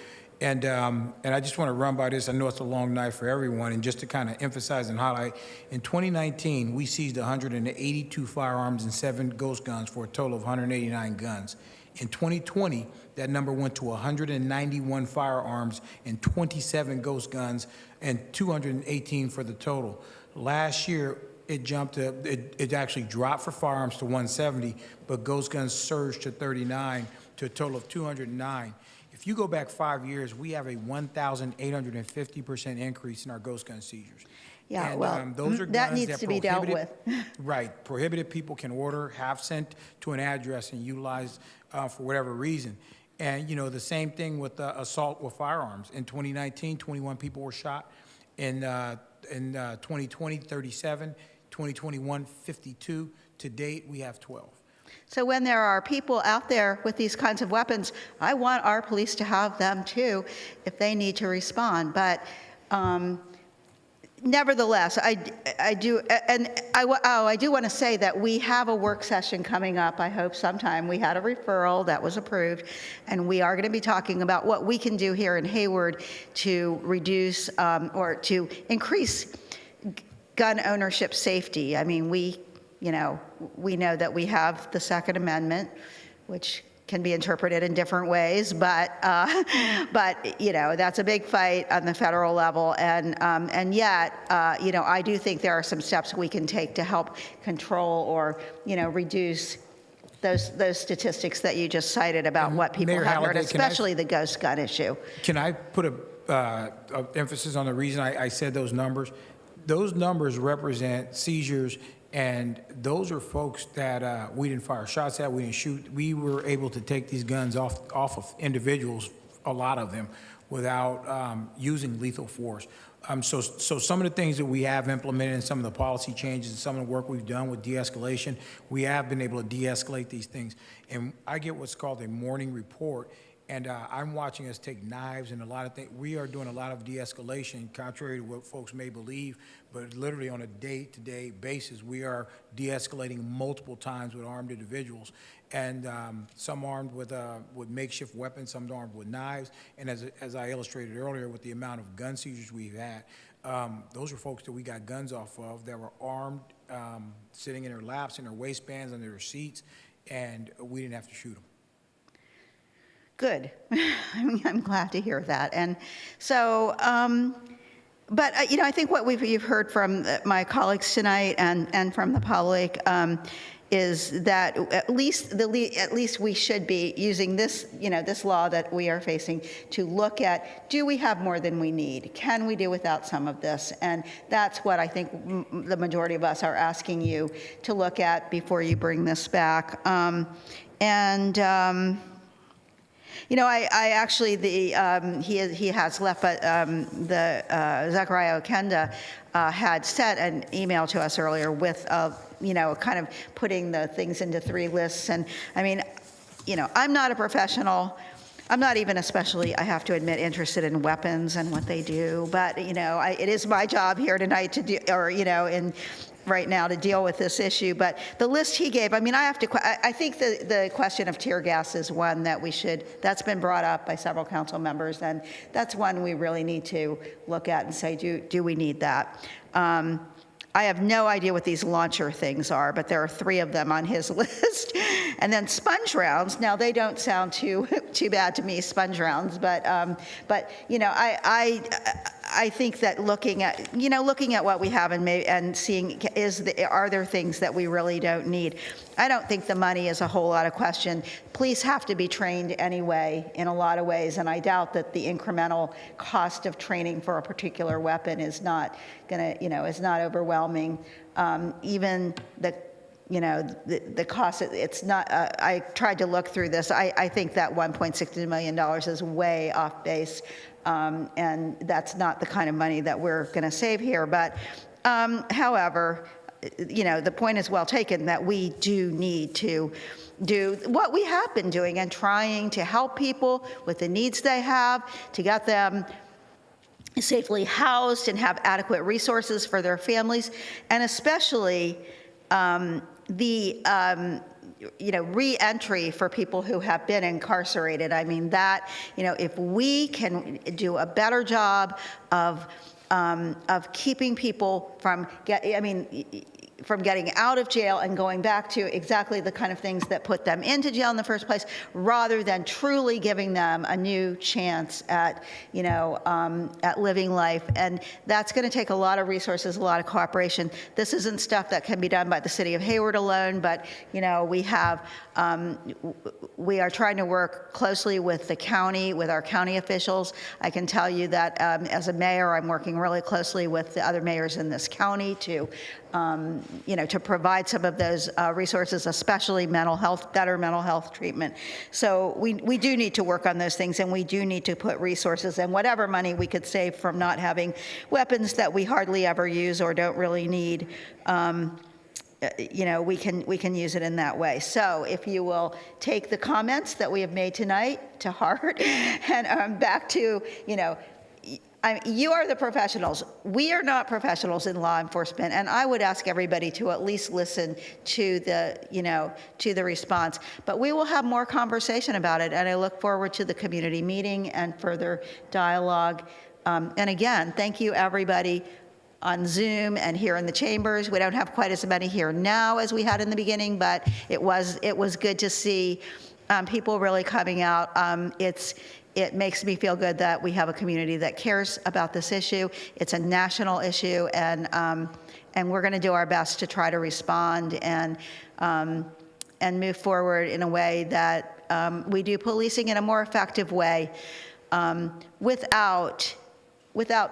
And I just want to run by this. I know it's a long night for everyone. And just to kind of emphasize and highlight, in 2019, we seized 182 firearms and 7 ghost guns for a total of 189 guns. In 2020, that number went to 191 firearms and 27 ghost guns and 218 for the total. Last year, it jumped to, it actually dropped for firearms to 170, but ghost guns surged to 39 to a total of 209. If you go back 5 years, we have a 1,850% increase in our ghost gun seizures. Yeah, And, well, those are that guns needs that to be dealt with. Right, prohibited people can order, have sent to an address and utilize for whatever reason. And, you know, the same thing with assault with firearms. In 2019, 21 people were shot. In 2020, 37. 2021, 52. To date, we have 12. So when there are people out there with these kinds of weapons, I want our police to have them too if they need to respond. But nevertheless, I do, and I do want to say that we have a work session coming up, I hope sometime. We had a referral that was approved, and we are going to be talking about what we can do here in Hayward to reduce or to increase gun ownership safety. I mean, we know that we have the Second Amendment, which can be interpreted in different ways, but you know, that's a big fight on the federal level, and yet you know, I do think there are some steps we can take to help control or, you know, reduce those statistics that you just cited about what people Mayor have heard, Halliday, especially the ghost gun issue. Can I put a emphasis on the reason I said those numbers? Those numbers represent seizures, and those are folks that we didn't fire shots at, we didn't shoot. We were able to take these guns off of individuals, a lot of them, without using lethal force. So some of the things that we have implemented and some of the policy changes and some of the work we've done with de-escalation, we have been able to de-escalate these things. And I get what's called a morning report, and I'm watching us take knives and a lot of things. We are doing a lot of de-escalation, contrary to what folks may believe, but literally on a day-to-day basis, we are de-escalating multiple times with armed individuals, and some armed with makeshift weapons, some armed with knives, and as I illustrated earlier, with the amount of gun seizures we've had, those are folks that we got guns off of that were armed, sitting in their laps, in their waistbands, under their seats, and we didn't have to shoot them. Good. I'm glad to hear that. And so, but you know, I think what you've heard from my colleagues tonight and from the public is that at least we should be using this, you know, this law that we are facing to look at, do we have more than we need? Can we do without some of this? And that's what I think the majority of us are asking you to look at before you bring this back. You know, I actually, he has left, but Zachariah Okenda had sent an email to us earlier with, you know, kind of putting the things into 3 lists. And I mean, you know, I'm not a professional. I'm not even especially, I have to admit, interested in weapons and what they do. But, you know, it is my job here tonight to do, or, you know, right now to deal with this issue. But the list he gave, I mean, I think the question of tear gas is one that that's been brought up by several council members, and that's one we really need to look at and say, do we need that? I have no idea what these launcher things are, but there are 3 of them on his list. And then sponge rounds. Now, they don't sound too bad to me, sponge rounds, but you know, I think that looking at what we have and seeing are there things that we really don't need. I don't think the money is a whole lot of question. Police have to be trained anyway in a lot of ways, and I doubt that the incremental cost of training for a particular weapon is not is not overwhelming. Even the cost, it's not, I tried to look through this. I think that $1.6 million is way off base, and that's not the kind of money that we're going to save here. But however, you know, the point is well taken that we do need to do what we have been doing and trying to help people with the needs they have, to get them safely housed and have adequate resources for their families, and especially re-entry for people who have been incarcerated. I mean, that, you know, if we can do a better job of keeping people from from getting out of jail and going back to exactly the kind of things that put them into jail in the first place, rather than truly giving them a new chance at, at living life. And that's going to take a lot of resources, a lot of cooperation. This isn't stuff that can be done by the city of Hayward alone, but, we are trying to work closely with the county, with our county officials. I can tell you that as a mayor, I'm working really closely with the other mayors in this county to provide some of those resources, especially better mental health treatment. So we do need to work on those things, and we do need to put resources and whatever money we could save from not having weapons that we hardly ever use or don't really need. We can use it in that way. So if you will take the comments that we have made tonight to heart, and back to, you are the professionals. We are not professionals in law enforcement, and I would ask everybody to at least listen to the response. But we will have more conversation about it, and I look forward to the community meeting and further dialogue. And again, thank you, everybody on Zoom and here in the chambers. We don't have quite as many here now as we had in the beginning, but it was good to see people really coming out. It makes me feel good that we have a community that cares about this issue. It's a national issue, and we're going to do our best to try to respond and move forward in a way that we do policing in a more effective way, without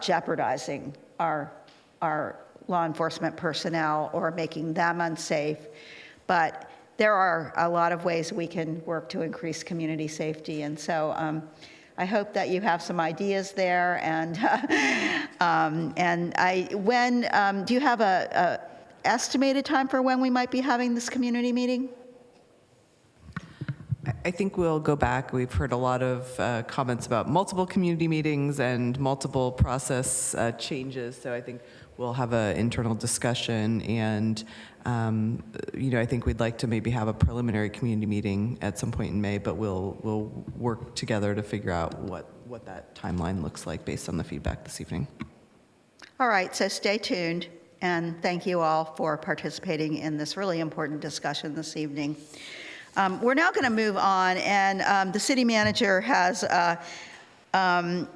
jeopardizing our law enforcement personnel or making them unsafe. But there are a lot of ways we can work to increase community safety. And so I hope that you have some ideas there. And do you have a estimated time for when we might be having this community meeting? I think we'll go back. We've heard a lot of comments about multiple community meetings and multiple process changes. So I think we'll have an internal discussion, and I think we'd like to maybe have a preliminary community meeting at some point in May, but we'll work together to figure out what that timeline looks like based on the feedback this evening. All right, so stay tuned, and thank you all for participating in this really important discussion this evening. We're now going to move on, and the city manager has, in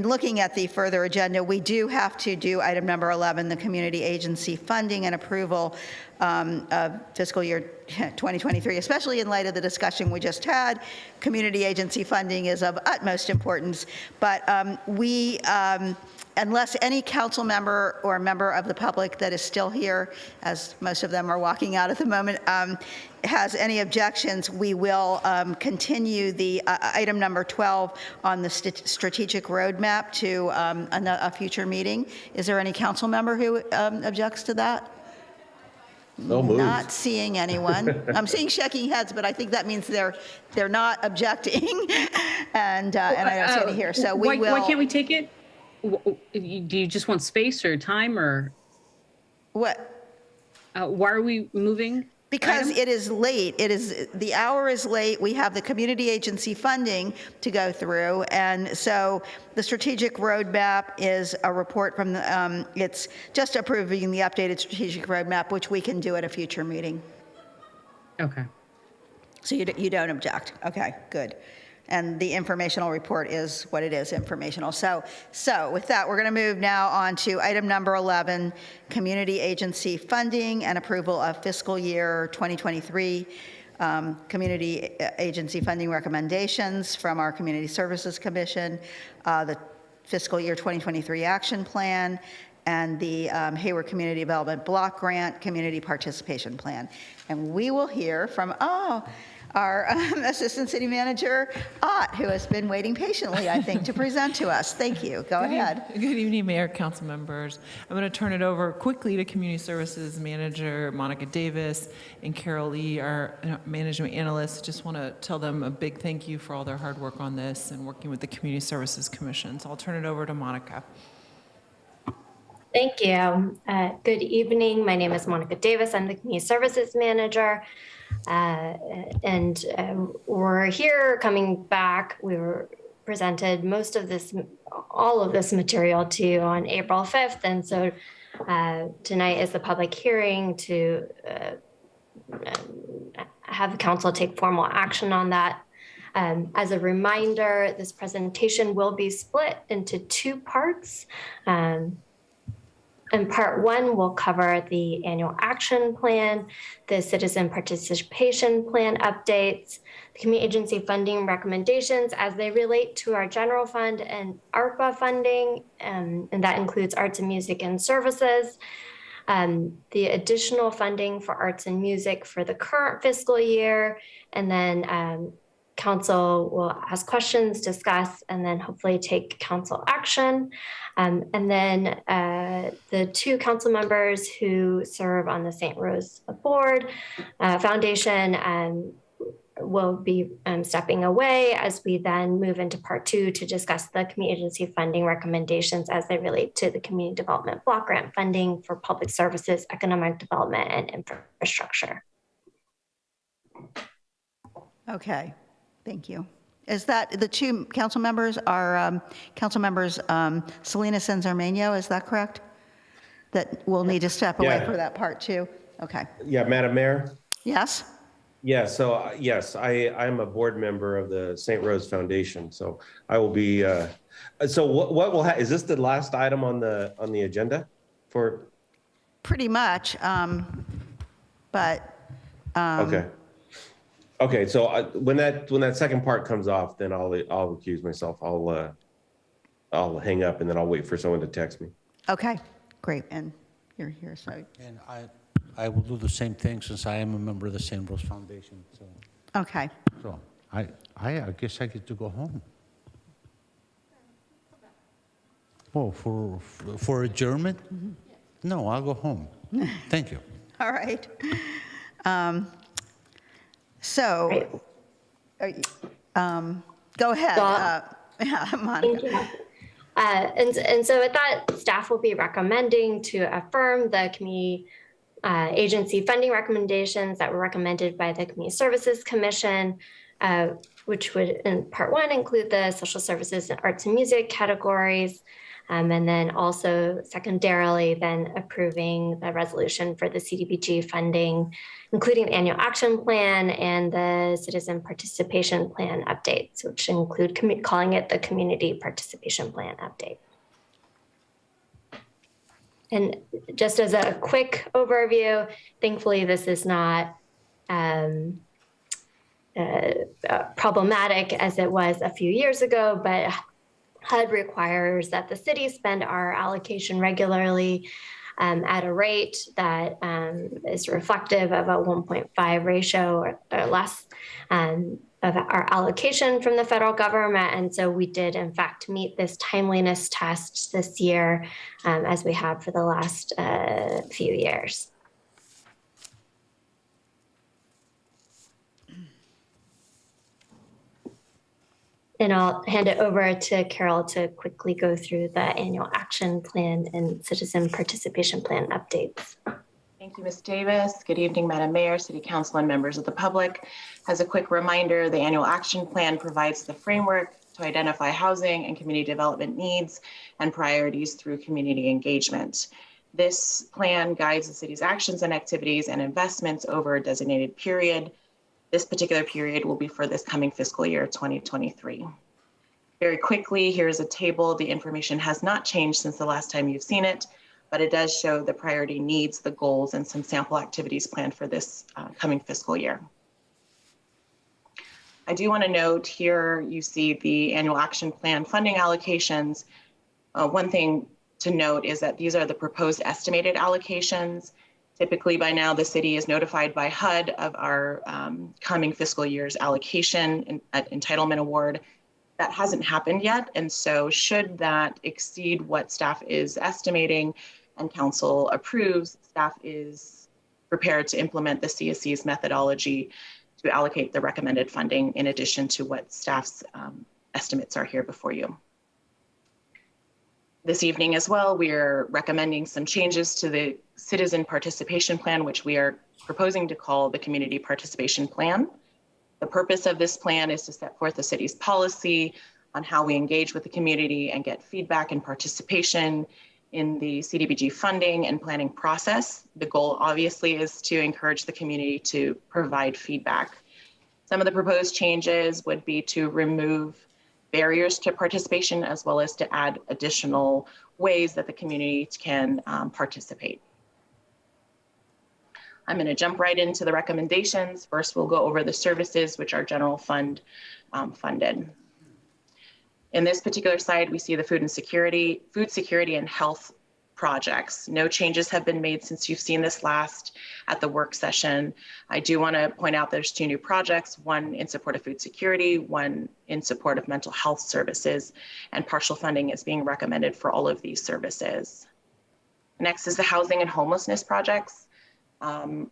looking at the further agenda, we do have to do item number 11, the community agency funding and approval of fiscal year 2023, especially in light of the discussion we just had. Community agency funding is of utmost importance, but unless any council member or member of the public that is still here, as most of them are walking out at the moment, has any objections, we will continue the item number 12 on the strategic roadmap to a future meeting. Is there any council member who objects to that? No move. Not seeing anyone. I'm seeing shaking heads, but I think that means they're not objecting, and I don't see any here. So we will. Why can't we take it? Do you just want space or time, or what? Why are we moving? Because it is late. The hour is late. We have the community agency funding to go through, and so the strategic roadmap is a report from the. It's just approving the updated strategic roadmap, which we can do at a future meeting. Okay. So you don't object. Okay, good. And the informational report is what it is, informational. So with that, we're going to move now on to item number 11, community agency funding and approval of fiscal year 2023 community agency funding recommendations from our Community Services Commission, the fiscal year 2023 action plan, and the Hayward Community Development Block Grant Community Participation Plan. And we will hear from, our Assistant City Manager, Ott, who has been waiting patiently, I think, to present to us. Thank you. Go ahead. Good evening, Mayor, council members. I'm going to turn it over quickly to Community Services Manager Monica Davis and Carol Lee, our management analyst. Just want to tell them a big thank you for all their hard work on this and working with the Community Services Commission. So I'll turn it over to Monica. Thank you. Good evening. My name is Monica Davis. I'm the Community Services Manager. And we're here coming back. We were presented all of this material to you on April 5th. And so Tonight is the public hearing to have the council take formal action on that. As a reminder, this presentation will be split into two parts. And part one will cover the annual action plan, the citizen participation plan updates, the community agency funding recommendations as they relate to our general fund and ARPA funding, and that includes arts and music and services. The additional funding for arts and music for the current fiscal year, and then council will ask questions, discuss, and then hopefully take council action. And then the two council members who serve on the St. Rose Board Foundation will be stepping away as we then move into part two to discuss the community agency funding recommendations as they relate to the community development block grant funding for public services, economic development, and infrastructure. Okay, thank you. Is that the two council members are council members Selena Cenzarmeno, is that correct? That will need to step away for that part too? Okay. Yeah, Madam Mayor? Yes? Yeah, so yes, I'm a board member of the St. Rose Foundation, so I will be, so what will is this the last item on the agenda for? Pretty much, but. Okay. Okay, so when that second part comes off, then I'll recuse myself. I'll hang up and then I'll wait for someone to text me. Okay, great, and you're here, so. And I will do the same thing since I am a member of the St. Rose Foundation. So, okay. so I guess I get to go home. Oh, for adjournment? Mm-hmm. No, I'll go home. Thank you. All right. So, go ahead, Monica. And so with that, staff will be recommending to affirm the community agency funding recommendations that were recommended by the Community Services Commission, which would in part one include the social services and arts and music categories. And then also secondarily, then approving the resolution for the CDBG funding, including the annual action plan and the citizen participation plan updates, which include calling it the community participation plan update. And just as a quick overview, thankfully this is not problematic as it was a few years ago, but HUD requires that the city spend our allocation regularly at a rate that is reflective of a 1.5 ratio or less of our allocation from the federal government. And so we did, in fact, meet this timeliness test this year, as we have for the last few years. And I'll hand it over to Carol to quickly go through the annual action plan and citizen participation plan updates. Thank you, Ms. Davis. Good evening, Madam Mayor, City Council, and members of the public. As a quick reminder, the annual action plan provides the framework to identify housing and community development needs and priorities through community engagement. This plan guides the city's actions and activities and investments over a designated period. This particular period will be for this coming fiscal year, 2023. Very quickly, here's a table. The information has not changed since the last time you've seen it, but it does show the priority needs, the goals, and some sample activities planned for this coming fiscal year. I do want to note here, you see the annual action plan funding allocations. One thing to note is that these are the proposed estimated allocations. Typically by now, the city is notified by HUD of our coming fiscal year's allocation and entitlement award. That hasn't happened yet. And so should that exceed what staff is estimating and council approves, staff is prepared to implement the CSC's methodology to allocate the recommended funding in addition to what staff's estimates are here before you. This evening as well, we are recommending some changes to the citizen participation plan, which we are proposing to call the community participation plan. The purpose of this plan is to set forth the city's policy on how we engage with the community and get feedback and participation in the CDBG funding and planning process. The goal obviously is to encourage the community to provide feedback. Some of the proposed changes would be to remove barriers to participation, as well as to add additional ways that the community can participate. I'm going to jump right into the recommendations. First, we'll go over the services which are general fund funded. In this particular slide, we see the food security and health projects. No changes have been made since you've seen this last at the work session. I do want to point out there's 2 new projects, one in support of food security, one in support of mental health services, and partial funding is being recommended for all of these services. Next is the housing and homelessness projects.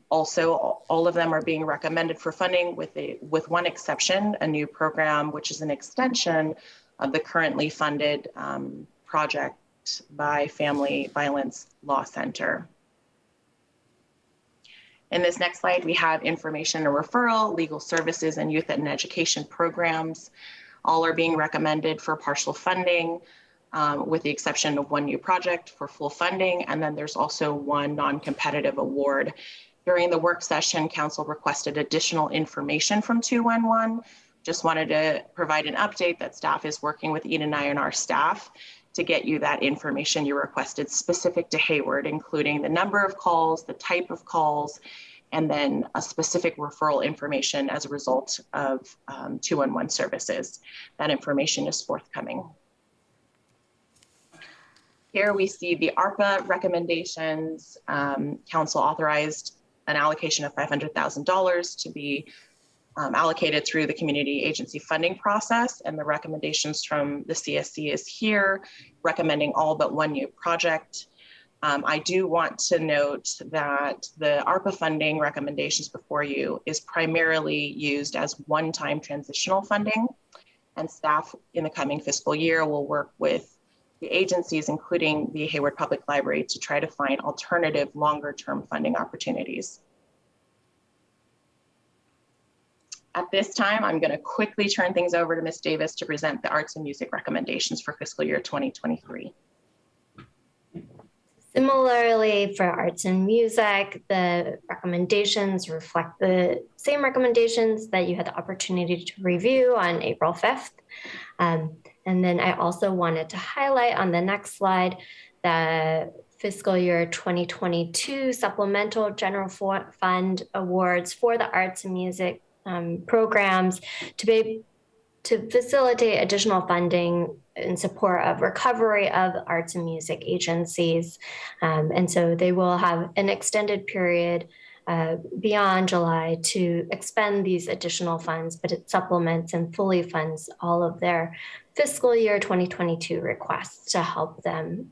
Also, all of them are being recommended for funding with one exception, a new program, which is an extension of the currently funded project by Family Violence Law Center. In this next slide, we have information and referral, legal services, and youth and education programs. All are being recommended for partial funding, with the exception of one new project for full funding, and then there's also one non-competitive award. During the work session, Council requested additional information from 211. Just wanted to provide an update that staff is working with Eden and I and our staff to get you that information you requested specific to Hayward, including the number of calls, the type of calls, and then a specific referral information as a result of 211 services. That information is forthcoming. Here we see the ARPA recommendations. Council authorized an allocation of $500,000 to be allocated through the community agency funding process, and the recommendations from the CSC is here, recommending all but one new project. I do want to note that the ARPA funding recommendations before you is primarily used as one-time transitional funding, and staff in the coming fiscal year will work with the agencies, including the Hayward Public Library, to try to find alternative longer-term funding opportunities. At this time, I'm going to quickly turn things over to Ms. Davis to present the arts and music recommendations for fiscal year 2023. Similarly, for arts and music, the recommendations reflect the same recommendations that you had the opportunity to review on April 5th. And then I also wanted to highlight on the next slide the fiscal year 2022 supplemental general fund awards for the arts and music programs to facilitate additional funding in support of recovery of arts and music agencies. And so they will have an extended period beyond July to expend these additional funds, but it supplements and fully funds all of their fiscal year 2022 requests to help them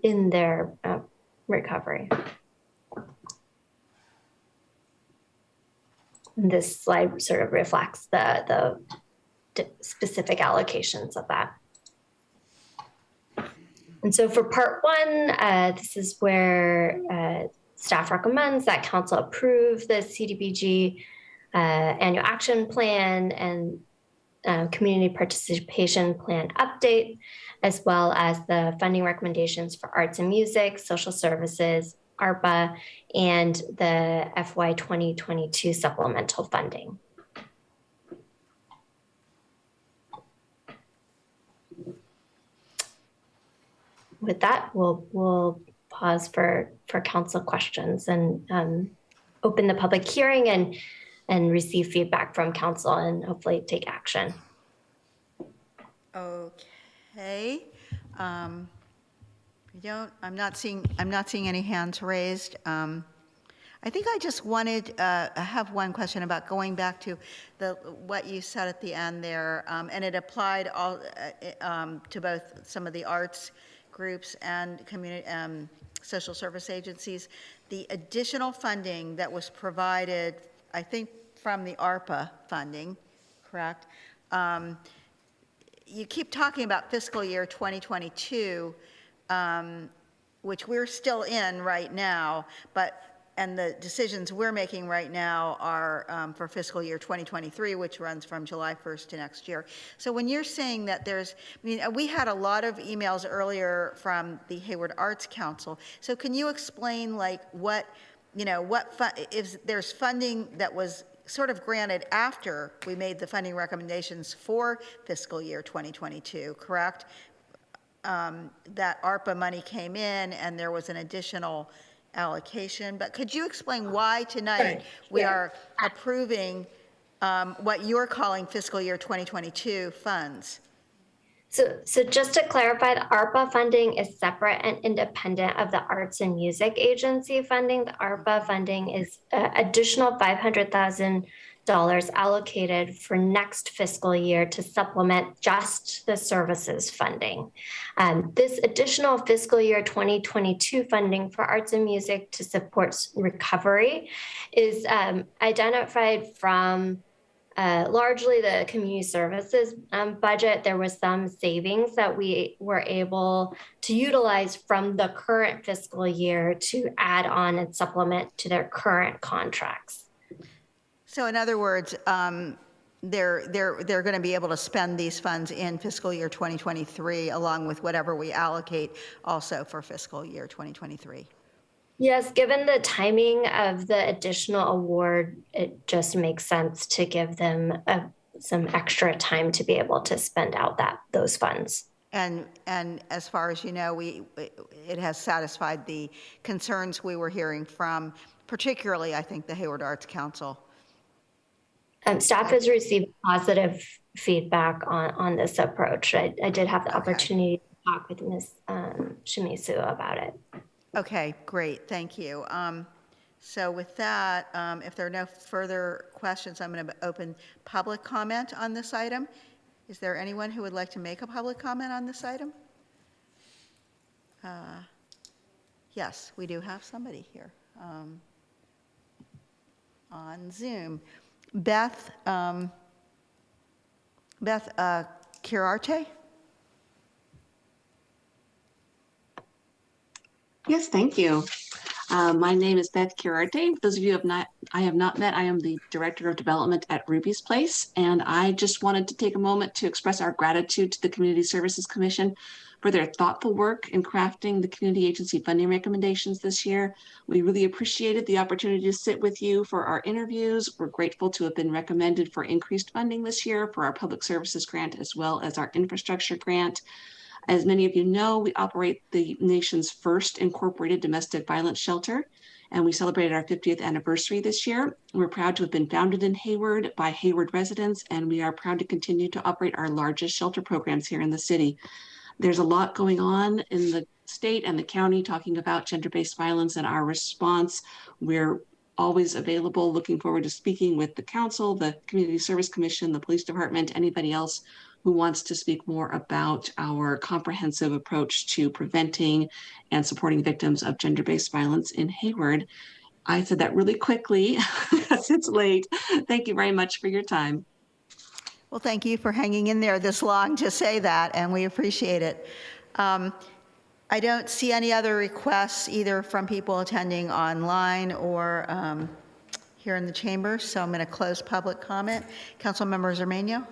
in their recovery. And this slide sort of reflects the specific allocations of that. And so for part 1, this is where staff recommends that council approve the CDBG annual action plan and community participation plan update, as well as the funding recommendations for arts and music, social services, ARPA, and the FY 2022 supplemental funding. With that, we'll pause for council questions and open the public hearing and receive feedback from council and hopefully take action. Okay. I'm not seeing any hands raised. I think I just wanted, I have one question about going back to what you said at the end there, and it applied all to both some of the arts groups and community social service agencies. The additional funding that was provided, I think, from the ARPA funding, correct? You keep talking about fiscal year 2022, which we're still in right now, but and the decisions we're making right now are for fiscal year 2023, which runs from July 1st to next year. So when you're saying that there's, I mean, we had a lot of emails earlier from the Hayward Arts Council. So can you explain like what, if there's funding that was sort of granted after we made the funding recommendations for fiscal year 2022, correct? That ARPA money came in and there was an additional allocation, but could you explain why tonight we are approving what you're calling fiscal year 2022 funds? So just to clarify, the ARPA funding is separate and independent of the Arts and Music Agency funding. The ARPA funding is additional $500,000 allocated for next fiscal year to supplement just the services funding. This additional fiscal year 2022 funding for arts and music to support recovery is identified from largely the community services budget. There was some savings that we were able to utilize from the current fiscal year to add on and supplement to their current contracts. So in other words, they're going to be able to spend these funds in fiscal year 2023 along with whatever we allocate also for fiscal year 2023. Yes, given the timing of the additional award, it just makes sense to give them some extra time to be able to spend out those funds. And as far as you know, it has satisfied the concerns we were hearing from, particularly, I think, the Hayward Arts Council. Staff has received positive feedback on this approach. I did have the opportunity to talk with Ms. Shimizu about it. Okay, great, thank you. So with that, if there are no further questions, I'm going to open public comment on this item. Is there anyone who would like to make a public comment on this item? Yes, we do have somebody here on Zoom. Beth Kirarte? Yes, thank you. My name is Beth Kirarte. For those of you I have not met, I am the Director of Development at Ruby's Place, and I just wanted to take a moment to express our gratitude to the Community Services Commission for their thoughtful work in crafting the community agency funding recommendations this year. We really appreciated the opportunity to sit with you for our interviews. We're grateful to have been recommended for increased funding this year for our public services grant as well as our infrastructure grant. As many of you know, we operate the nation's first incorporated domestic violence shelter, and we celebrated our 50th anniversary this year. We're proud to have been founded in Hayward by Hayward residents, and we are proud to continue to operate our largest shelter programs here in the city. There's a lot going on in the state and the county talking about gender-based violence and our response. We're always available, looking forward to speaking with the council, the Community Service Commission, the police department, anybody else who wants to speak more about our comprehensive approach to preventing and supporting victims of gender-based violence in Hayward. I said that really quickly because it's late. Thank you very much for your time. Well, thank you for hanging in there this long to say that, and we appreciate it. I don't see any other requests either from people attending online or here in the chamber, so I'm going to close public comment. Councilmember Zermano.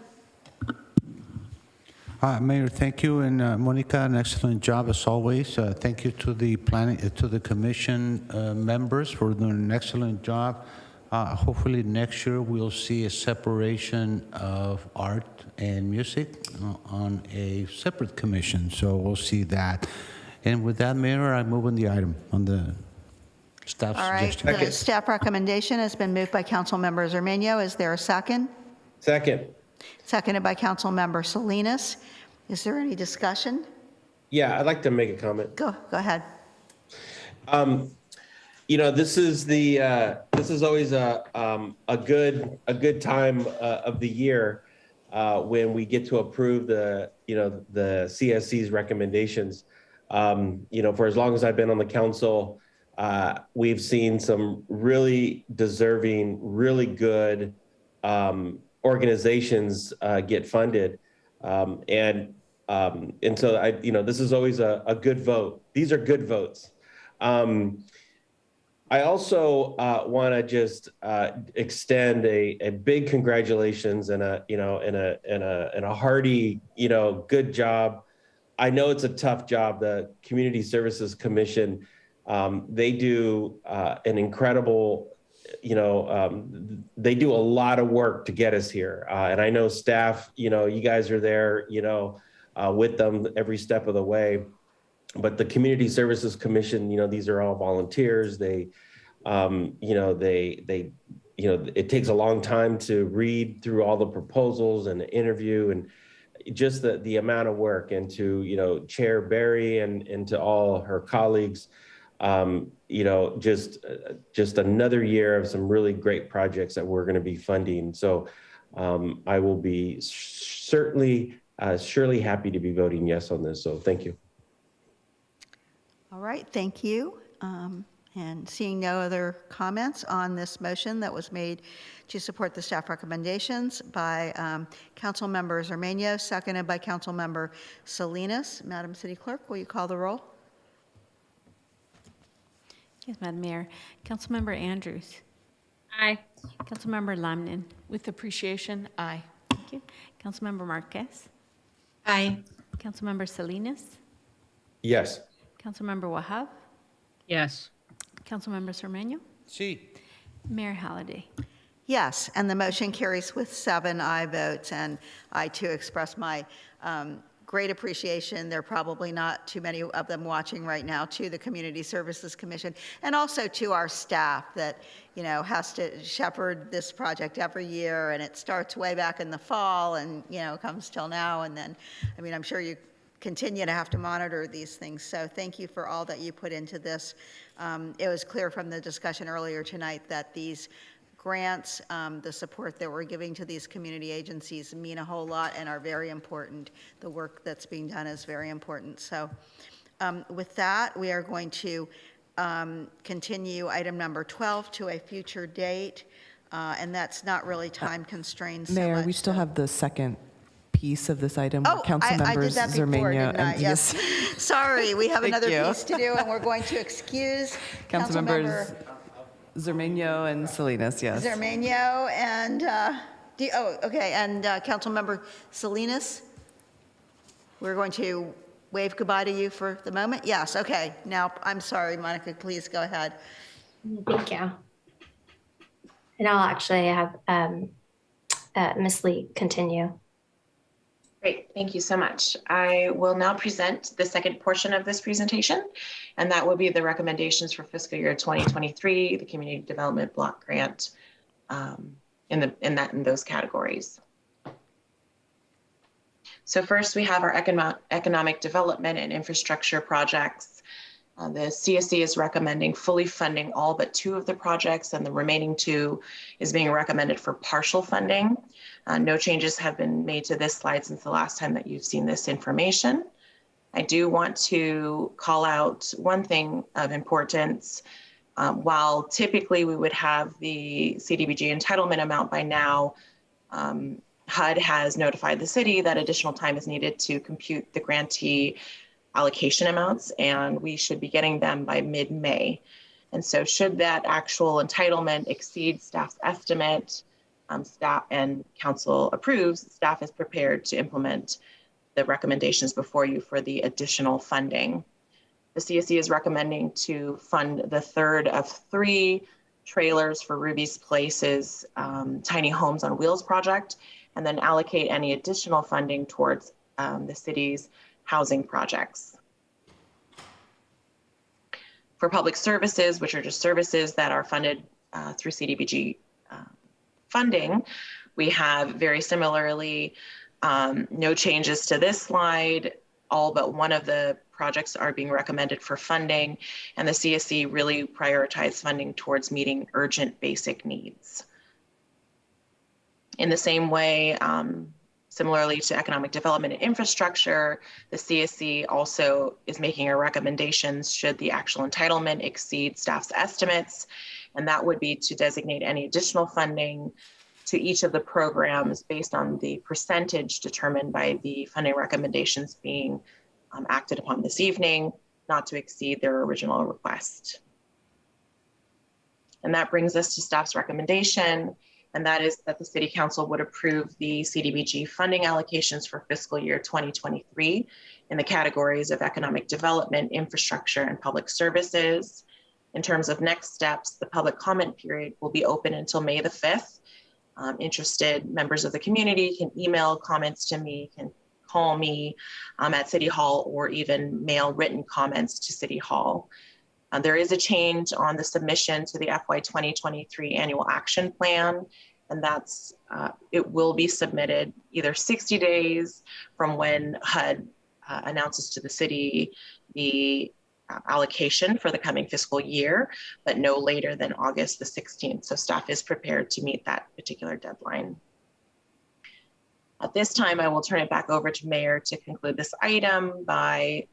Mayor, thank you, and Monica, an excellent job as always. Thank you to the to the commission members for doing an excellent job. Hopefully next year we'll see a separation of art and music on a separate commission. So we'll see that. And with that, Mayor, I move on the item on the staff suggestion. All right, the staff recommendation has been moved by Councilmember Zermano. Is there a second? Second. Seconded by Councilmember Salinas. Is there any discussion? Yeah, I'd like to make a comment. Go ahead. You know, this is always a good time of the year when we get to approve the CSC's recommendations. You know, for as long as I've been on the council, we've seen some really deserving, really good organizations get funded, and so this is always a good vote. These are good votes. I also want to just extend a big congratulations and a hearty, good job. I know it's a tough job. The Community Services Commission, they do an incredible, they do a lot of work to get us here. And I know staff, you guys are there, with them every step of the way. But the Community Services Commission, these are all volunteers. It takes a long time to read through all the proposals and the interview and just the amount of work, and to, Chair Barry and to all her colleagues, just another year of some really great projects that we're going to be funding. So I will be surely happy to be voting yes on this. So thank you. All right, thank you. And seeing no other comments on this motion that was made to support the staff recommendations by Councilmember Zermeño, seconded by Councilmember Salinas. Madam City Clerk, will you call the roll? Yes, Madam Mayor. Councilmember Andrews. Aye. Councilmember Lamnin. With appreciation, aye. Thank you. Councilmember Marquez. Aye. Councilmember Salinas. Yes. Councilmember Wahab. Yes. Councilmember Zermeño. Sí. Mayor Halliday. Yes, and the motion carries with 7 aye votes, and I too express my great appreciation. There are probably not too many of them watching right now, to the Community Services Commission, and also to our staff that, has to shepherd this project every year, and it starts way back in the fall and, comes till now, and then, I'm sure you continue to have to monitor these things. So thank you for all that you put into this. It was clear from the discussion earlier tonight that these grants, the support that we're giving to these community agencies mean a whole lot and are very important. The work that's being done is very important. So with that, we are going to continue item number 12 to a future date. And that's not really time constrained. Mayor, we still have the second piece of this item. Oh, I did that before, Zermeño didn't I? Yes. Sorry, we have Thank another you. piece to do, and we're going to excuse Councilmembers Zermeño and Salinas, yes. Zermeño and, Councilmember Salinas. We're going to wave goodbye to you for the moment. Yes, okay. Now, I'm sorry, Monica, please go ahead. Thank you. And I'll actually have Ms. Lee continue. Great, thank you so much. I will now present the second portion of this presentation, and that will be the recommendations for fiscal year 2023, the Community Development Block Grant in those categories. So first, we have our economic development and infrastructure projects. The CSC is recommending fully funding all but 2 of the projects, and the remaining 2 is being recommended for partial funding. No changes have been made to this slide since the last time that you've seen this information. I do want to call out one thing of importance. While typically we would have the CDBG entitlement amount by now, HUD has notified the city that additional time is needed to compute the grantee allocation amounts, and we should be getting them by mid-May. And so should that actual entitlement exceed staff's estimate, staff and council approves, staff is prepared to implement the recommendations before you for the additional funding. The CSC is recommending to fund the third of 3 trailers for Ruby's Place's Tiny Homes on Wheels project, and then allocate any additional funding towards the city's housing projects. For public services, which are just services that are funded through CDBG funding, we have very similarly no changes to this slide. All but one of the projects are being recommended for funding, and the CSC really prioritized funding towards meeting urgent basic needs. In the same way, similarly to economic development and infrastructure, the CSC also is making a recommendation should the actual entitlement exceed staff's estimates, and that would be to designate any additional funding to each of the programs based on the percentage determined by the funding recommendations being acted upon this evening, not to exceed their original request. And that brings us to staff's recommendation, and that is that the City Council would approve the CDBG funding allocations for fiscal year 2023 in the categories of economic development, infrastructure, and public services. In terms of next steps, the public comment period will be open until May the 5th. Interested members of the community can email comments to me, can call me at City Hall, or even mail written comments to City Hall. There is a change on the submission to the FY 2023 annual action plan, and that's it will be submitted either 60 days from when HUD announces to the city the allocation for the coming fiscal year, but no later than August the 16th. So staff is prepared to meet that particular deadline. At this time, I will turn it back over to Mayor to conclude this item by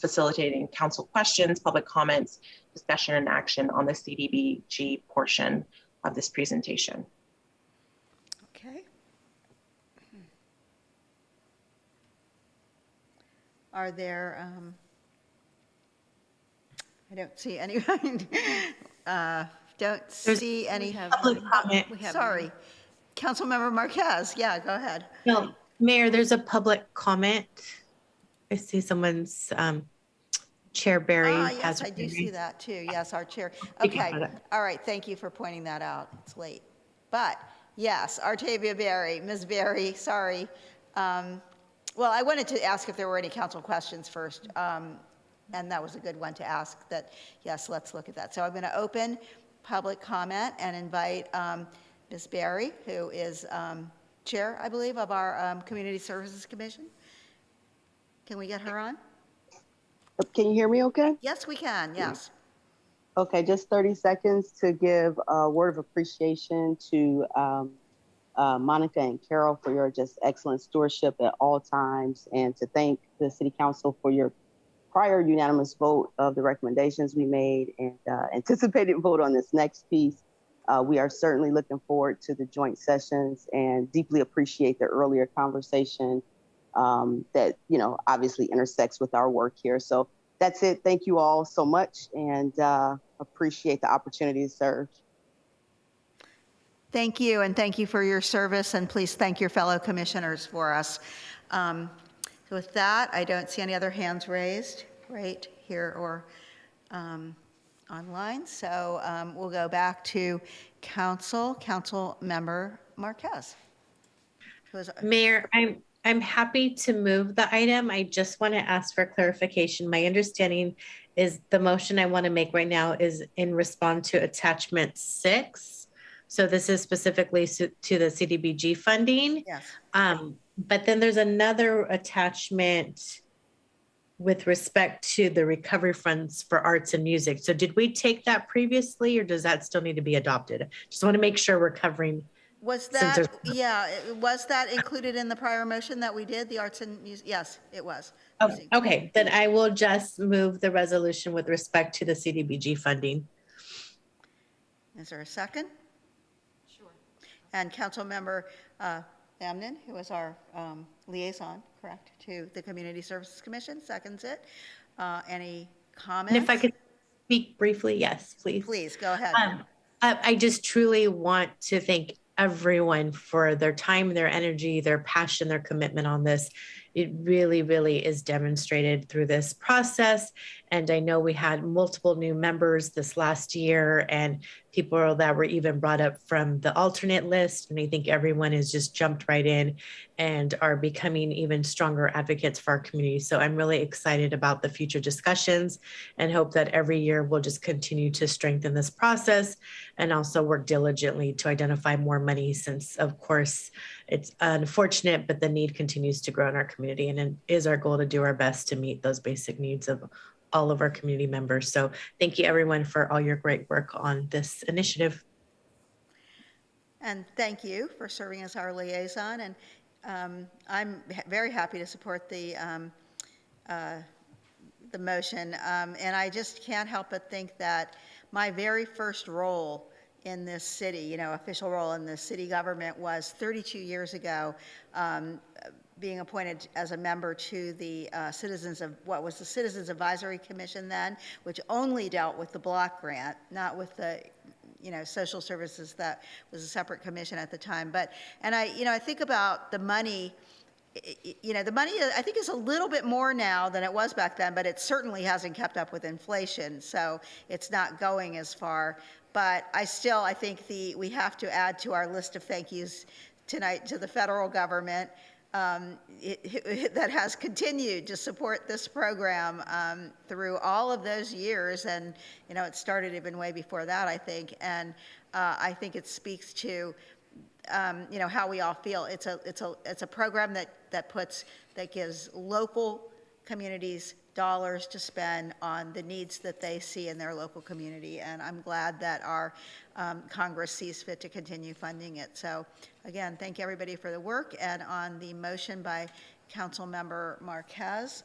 facilitating council questions, public comments, discussion, and action on the CDBG portion of this presentation. Okay. Are there, I don't see anyone. Don't see any. Public comment. Sorry. Councilmember Marquez, yeah, go ahead. No, Mayor, there's a public comment. I see someone's Chair Barry has. Yes, I do see that too. Yes, our chair. Okay, all right, thank you for pointing that out. It's late. But yes, Artavia Berry, Ms. Berry, sorry. Well, I wanted to ask if there were any council questions first. And that was a good one to ask that, yes, let's look at that. So I'm going to open public comment and invite Ms. Berry, who is chair, I believe, of our Community Services Commission. Can we get her on? Can you hear me okay? Yes, we can, yes. Okay, just 30 seconds to give a word of appreciation to Monica and Carol for your just excellent stewardship at all times, and to thank the City Council for your prior unanimous vote of the recommendations we made and anticipated vote on this next piece. We are certainly looking forward to the joint sessions and deeply appreciate the earlier conversation that, you know, obviously intersects with our work here. So that's it. Thank you all so much, and appreciate the opportunity to serve. Thank you, and thank you for your service, and please thank your fellow commissioners for us. So with that, I don't see any other hands raised right here or online. So we'll go back to Council Member Marquez. Mayor, I'm happy to move the item. I just want to ask for clarification. My understanding is the motion I want to make right now is in response to attachment 6. So this is specifically to the CDBG funding. Yes. But then there's another attachment with respect to the recovery funds for arts and music. So did we take that previously, or does that still need to be adopted? Just want to make sure we're covering. Was that, yeah, was that included in the prior motion that we did, the arts and music? Yes, it was. Oh, okay, then I will just move the resolution with respect to the CDBG funding. Is there a second? Sure. And Councilmember Lamnin, who is our liaison, correct, to the Community Services Commission, seconds it. Any comments? And if I could speak briefly, yes, please. Please, go ahead. I just truly want to thank everyone for their time, their energy, their passion, their commitment on this. It really, really is demonstrated through this process. And I know we had multiple new members this last year, and people that were even brought up from the alternate list. And I think everyone has just jumped right in and are becoming even stronger advocates for our community. So I'm really excited about the future discussions and hope that every year we'll just continue to strengthen this process and also work diligently to identify more money, since of course it's unfortunate, but the need continues to grow in our community, and it is our goal to do our best to meet those basic needs of all of our community members. So thank you everyone for all your great work on this initiative. And thank you for serving as our liaison. And I'm very happy to support the motion. And I just can't help but think that my very first role in this city, you know, official role in the city government, was 32 years ago, being appointed as a member to the what was the Citizens Advisory Commission then, which only dealt with the block grant, not with the social services, that was a separate commission at the time. But, and I think about the money, the money I think is a little bit more now than it was back then, but it certainly hasn't kept up with inflation. So it's not going as far. But I think we have to add to our list of thank yous tonight to the federal government that has continued to support this program through all of those years. And, it started even way before that, I think. And I think it speaks to, how we all feel. It's a program that gives local communities dollars to spend on the needs that they see in their local community. And I'm glad that our Congress sees fit to continue funding it. So again, thank everybody for the work. And on the motion by Councilmember Marquez.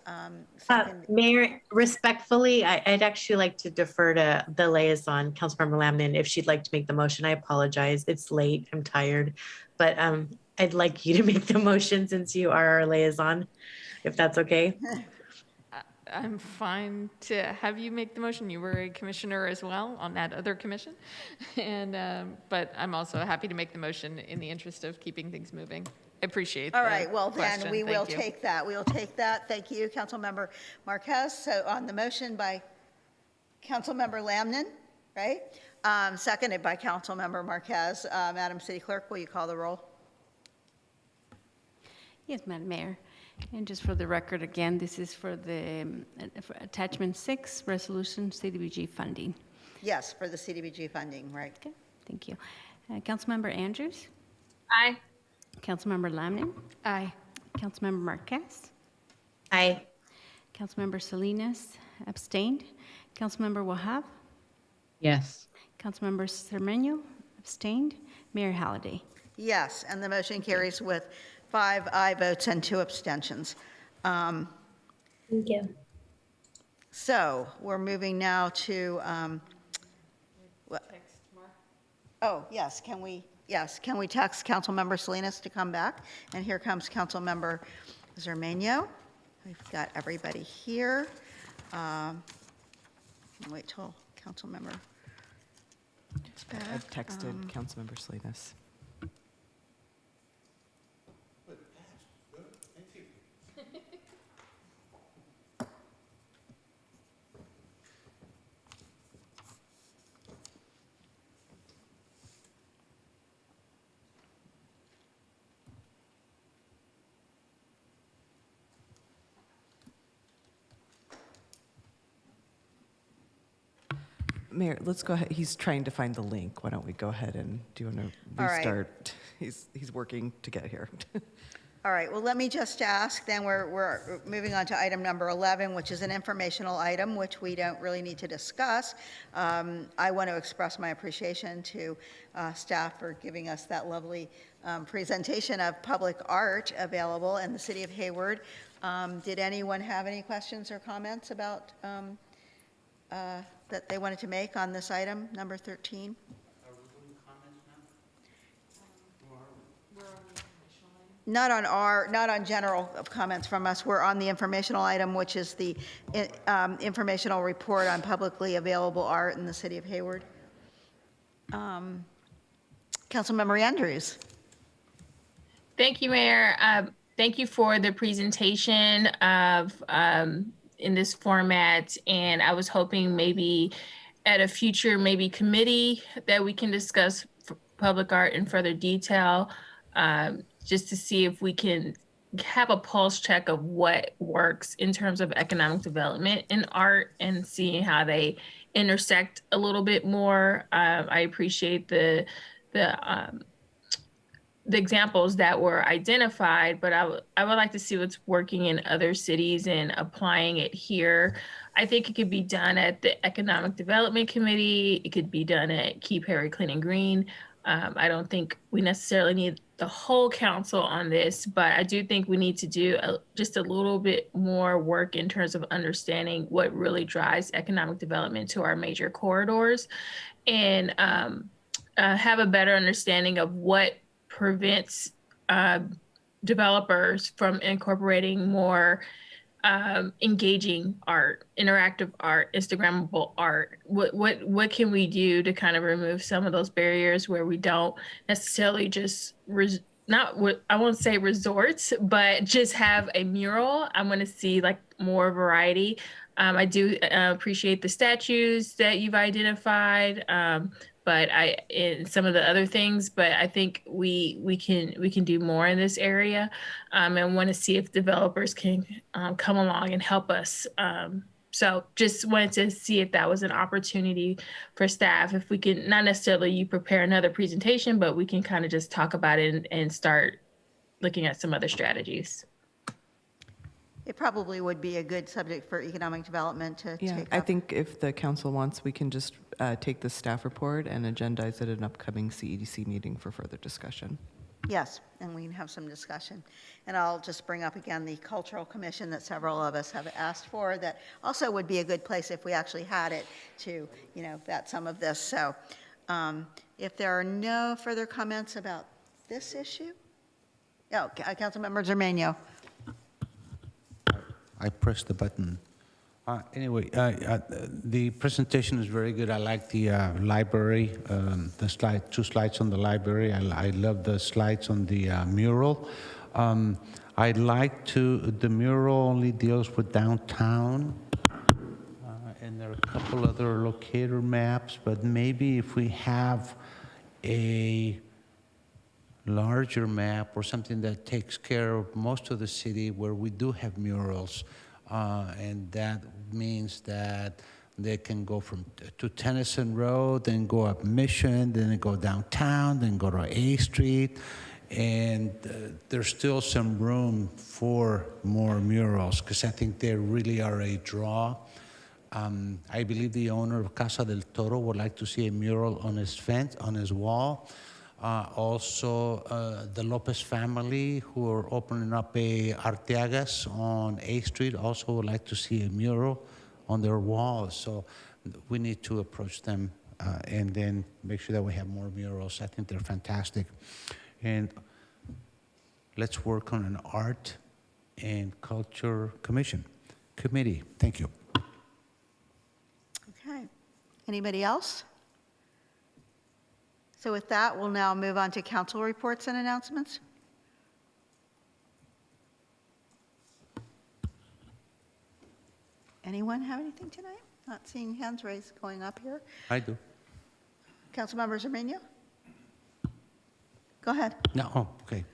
Mayor, respectfully, I'd actually like to defer to the liaison, Councilmember Lamnin, if she'd like to make the motion. I apologize. It's late. I'm tired. But I'd like you to make the motion since you are our liaison, if that's okay. I'm fine to have you make the motion. You were a commissioner as well on that other commission. But I'm also happy to make the motion in the interest of keeping things moving. I appreciate that. All right, well, then question. we will Thank you. take that. We will take that. Thank you, Councilmember Marquez. So on the motion by Councilmember Lamnin, right? Seconded by Councilmember Marquez. Madam City Clerk, will you call the roll? Yes, Madam Mayor. And just for the record, again, this is for the for attachment 6, resolution CDBG funding. Yes, for the CDBG funding, right. Okay, thank you. Councilmember Andrews? Aye. Councilmember Lamnin? Aye. Councilmember Marquez? Aye. Councilmember Salinas abstained. Councilmember Wahab? Yes. Councilmember Cermeño abstained. Mayor Halliday? Yes, and the motion carries with 5 aye votes and 2 abstentions. Thank you. So we're moving now to, oh, yes, can we text Councilmember Salinas to come back? And here comes Councilmember Cermeño. We've got everybody here. Wait till Councilmember is back. I've texted Councilmember Salinas. Mayor, let's go ahead. He's trying to find the link. Why don't we go ahead and do you want to All right. restart? He's working to get here. All right, well, let me just ask, then we're moving on to item number 11, which is an informational item, which we don't really need to discuss. I want to express my appreciation to staff for giving us that lovely presentation of public art available in the city of Hayward. Did anyone have any questions or comments about that they wanted to make on this item, number 13? Not on general comments from us. We're on the informational item, which is the informational report on publicly available art in the city of Hayward. Councilmember Andrews. Thank you, Mayor. Thank you for the presentation of in this format, and I was hoping maybe at a future committee that we can discuss public art in further detail, just to see if we can have a pulse check of what works in terms of economic development in art and seeing how they intersect a little bit more. I appreciate the examples that were identified, but I would like to see what's working in other cities and applying it here. I think it could be done at the Economic Development Committee. It could be done at Keep Harry Clean and Green. I don't think we necessarily need the whole council on this, but I do think we need to do just a little bit more work in terms of understanding what really drives economic development to our major corridors, and have a better understanding of what prevents developers from incorporating more engaging art, interactive art, Instagrammable art? What can we do to kind of remove some of those barriers where we don't necessarily just not what I won't say resorts, but just have a mural? I want to see like more variety. I do appreciate the statues that you've identified, but in some of the other things. But I think we can do more in this area, and want to see if developers can come along and help us. So just wanted to see if that was an opportunity for staff, if we can, not necessarily you prepare another presentation, but we can kind of just talk about it and start looking at some other strategies. It probably would be a good subject for economic development to take up. I think if the council wants, we can just take the staff report and agendize it at an upcoming CEDC meeting for further discussion. Yes, and we can have some discussion. And I'll just bring up again the Cultural Commission that several of us have asked for, that also would be a good place if we actually had it to, vet some of this. So if there are no further comments about this issue? Oh, Councilmember Germano. I pressed the button. Anyway, the presentation is very good. I like the library, the two slides on the library. I love the slides on the mural. I'd like the mural only deals with downtown, and there are a couple other locator maps, but maybe if we have a larger map or something that takes care of most of the city where we do have murals, and that means that they can go to Tennyson Road, then go up Mission, then they go downtown, then go to A Street, and there's still some room for more murals because I think they really are a draw. I believe the owner of Casa del Toro would like to see a mural on his fence, on his wall. Also, the Lopez family, who are opening up a Arteagas on A Street, also would like to see a mural on their walls. So we need to approach them and then make sure that we have more murals. I think they're fantastic. And let's work on an art and culture committee. Thank you. Okay. Anybody else? So with that, we'll now move on to council reports and announcements. Anyone have anything tonight? Not seeing hands raised going up here. I do. Councilmember Zermino? Go ahead. No, oh, okay.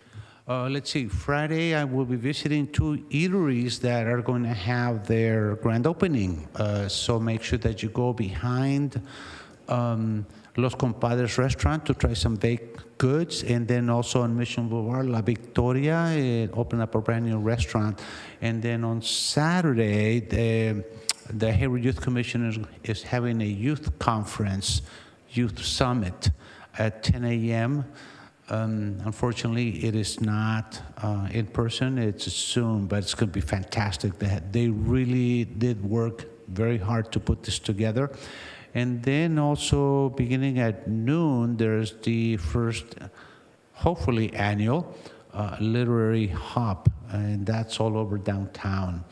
Let's see. Friday, I will be visiting 2 eateries that are going to have their grand opening. So make sure that you go behind Los Compadres restaurant to try some baked goods, and then also on Mission Boulevard, La Victoria, open up a brand new restaurant. And then on Saturday, the Hayward Youth Commission is having a youth conference, youth summit at 10 a.m. Unfortunately, it is not in person, it's Zoom, but it's going to be fantastic. They really did work very hard to put this together. And then also beginning at noon, there's the first, hopefully annual, literary hop, and that's all over downtown.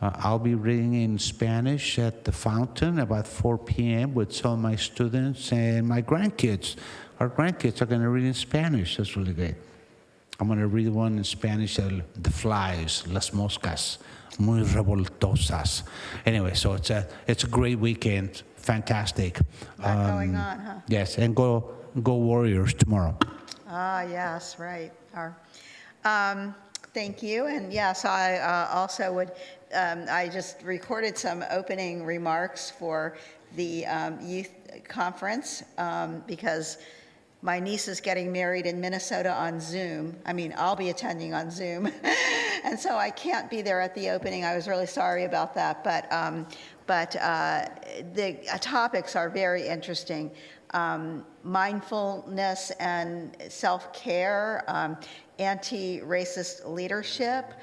I'll be reading in Spanish at the fountain about 4 p.m. with some of my students and my grandkids. Our grandkids are going to read in Spanish. That's really great. I'm going to read one in Spanish, The Flies, Las Moscas, Muy Revoltosas. Anyway, so it's a great weekend. Fantastic. Going on, huh? Yes, and go Warriors tomorrow. Ah, yes, right. Thank you. And yes, I also would, I just recorded some opening remarks for the youth conference because my niece is getting married in Minnesota on Zoom. I mean, I'll be attending on Zoom. And so I can't be there at the opening. I was really sorry about that. But the topics are very interesting. Mindfulness and self-care, anti-racist leadership,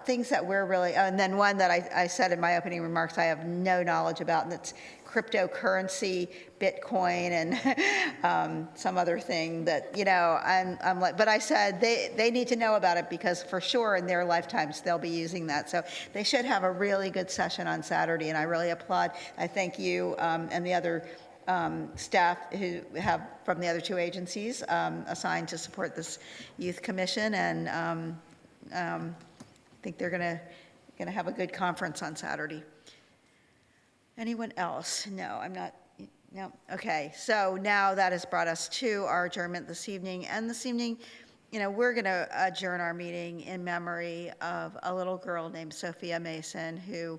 things that we're really, and then one that I said in my opening remarks I have no knowledge about, and it's cryptocurrency, Bitcoin, and some other thing that, I'm like, but I said they need to know about it because for sure in their lifetimes they'll be using that. So they should have a really good session on Saturday, and I really applaud. I thank you and the other staff who have from the other two agencies assigned to support this youth commission, and I think they're going to have a good conference on Saturday. Anyone else? No, I'm not. No. Okay. So now that has brought us to our adjournment this evening. And this evening, we're going to adjourn our meeting in memory of a little girl named Sophia Mason who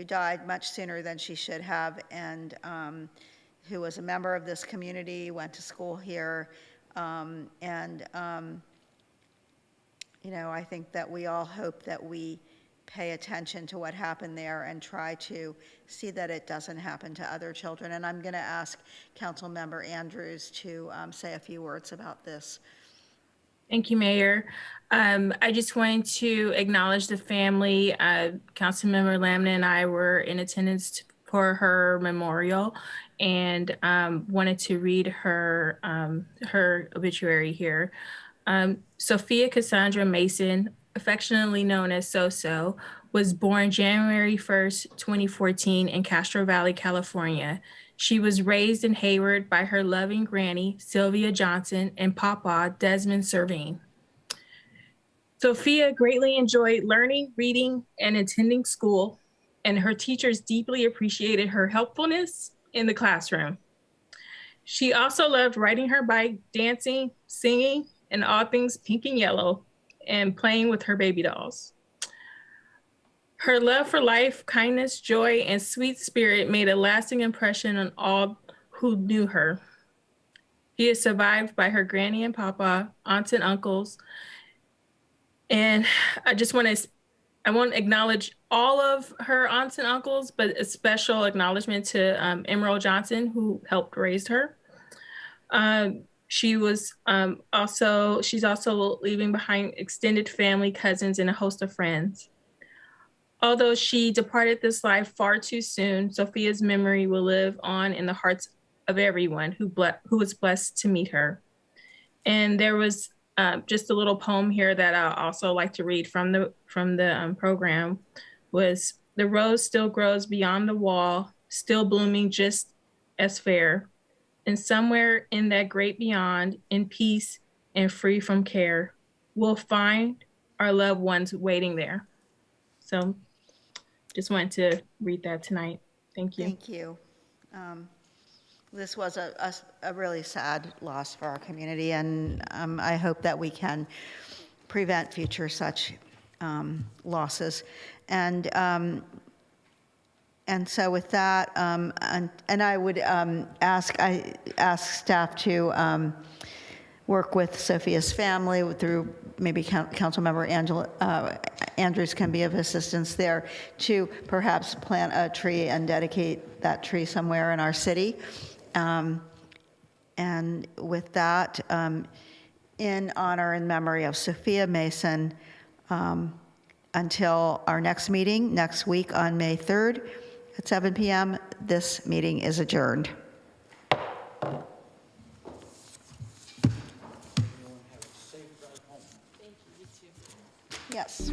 died much sooner than she should have, and who was a member of this community, went to school here, I think that we all hope that we pay attention to what happened there and try to see that it doesn't happen to other children. And I'm going to ask Councilmember Andrews to say a few words about this. Thank you, Mayor. I just wanted to acknowledge the family. Councilmember Lamna and I were in attendance for her memorial, and wanted to read her obituary here. Sophia Cassandra Mason, affectionately known as So-So, was born January 1st, 2014 in Castro Valley, California. She was raised in Hayward by her loving granny, Sylvia Johnson, and Papa, Desmond Servine. Sophia greatly enjoyed learning, reading, and attending school, and her teachers deeply appreciated her helpfulness in the classroom. She also loved riding her bike, dancing, singing, and all things pink and yellow, and playing with her baby dolls. Her love for life, kindness, joy, and sweet spirit made a lasting impression on all who knew her. She is survived by her granny and papa, aunts and uncles. And I want to acknowledge all of her aunts and uncles, but a special acknowledgement to Emerald Johnson, who helped raise her. She's also leaving behind extended family, cousins, and a host of friends. Although she departed this life far too soon, Sophia's memory will live on in the hearts of everyone who was blessed to meet her. And there was just a little poem here that I also like to read from the program. Was the rose still grows beyond the wall, still blooming just as fair. And somewhere in that great beyond, in peace and free from care, we'll find our loved ones waiting there. So just wanted to read that tonight. Thank you. Thank you. This was a really sad loss for our community, and I hope that we can prevent future such losses. And so with that, and I would ask staff to work with Sophia's family through maybe Councilmember Andrews can be of assistance there to perhaps plant a tree and dedicate that tree somewhere in our city. And with that, in honor and memory of Sophia Mason, until our next meeting next week on May 3rd at 7 p.m., this meeting is adjourned. Yes.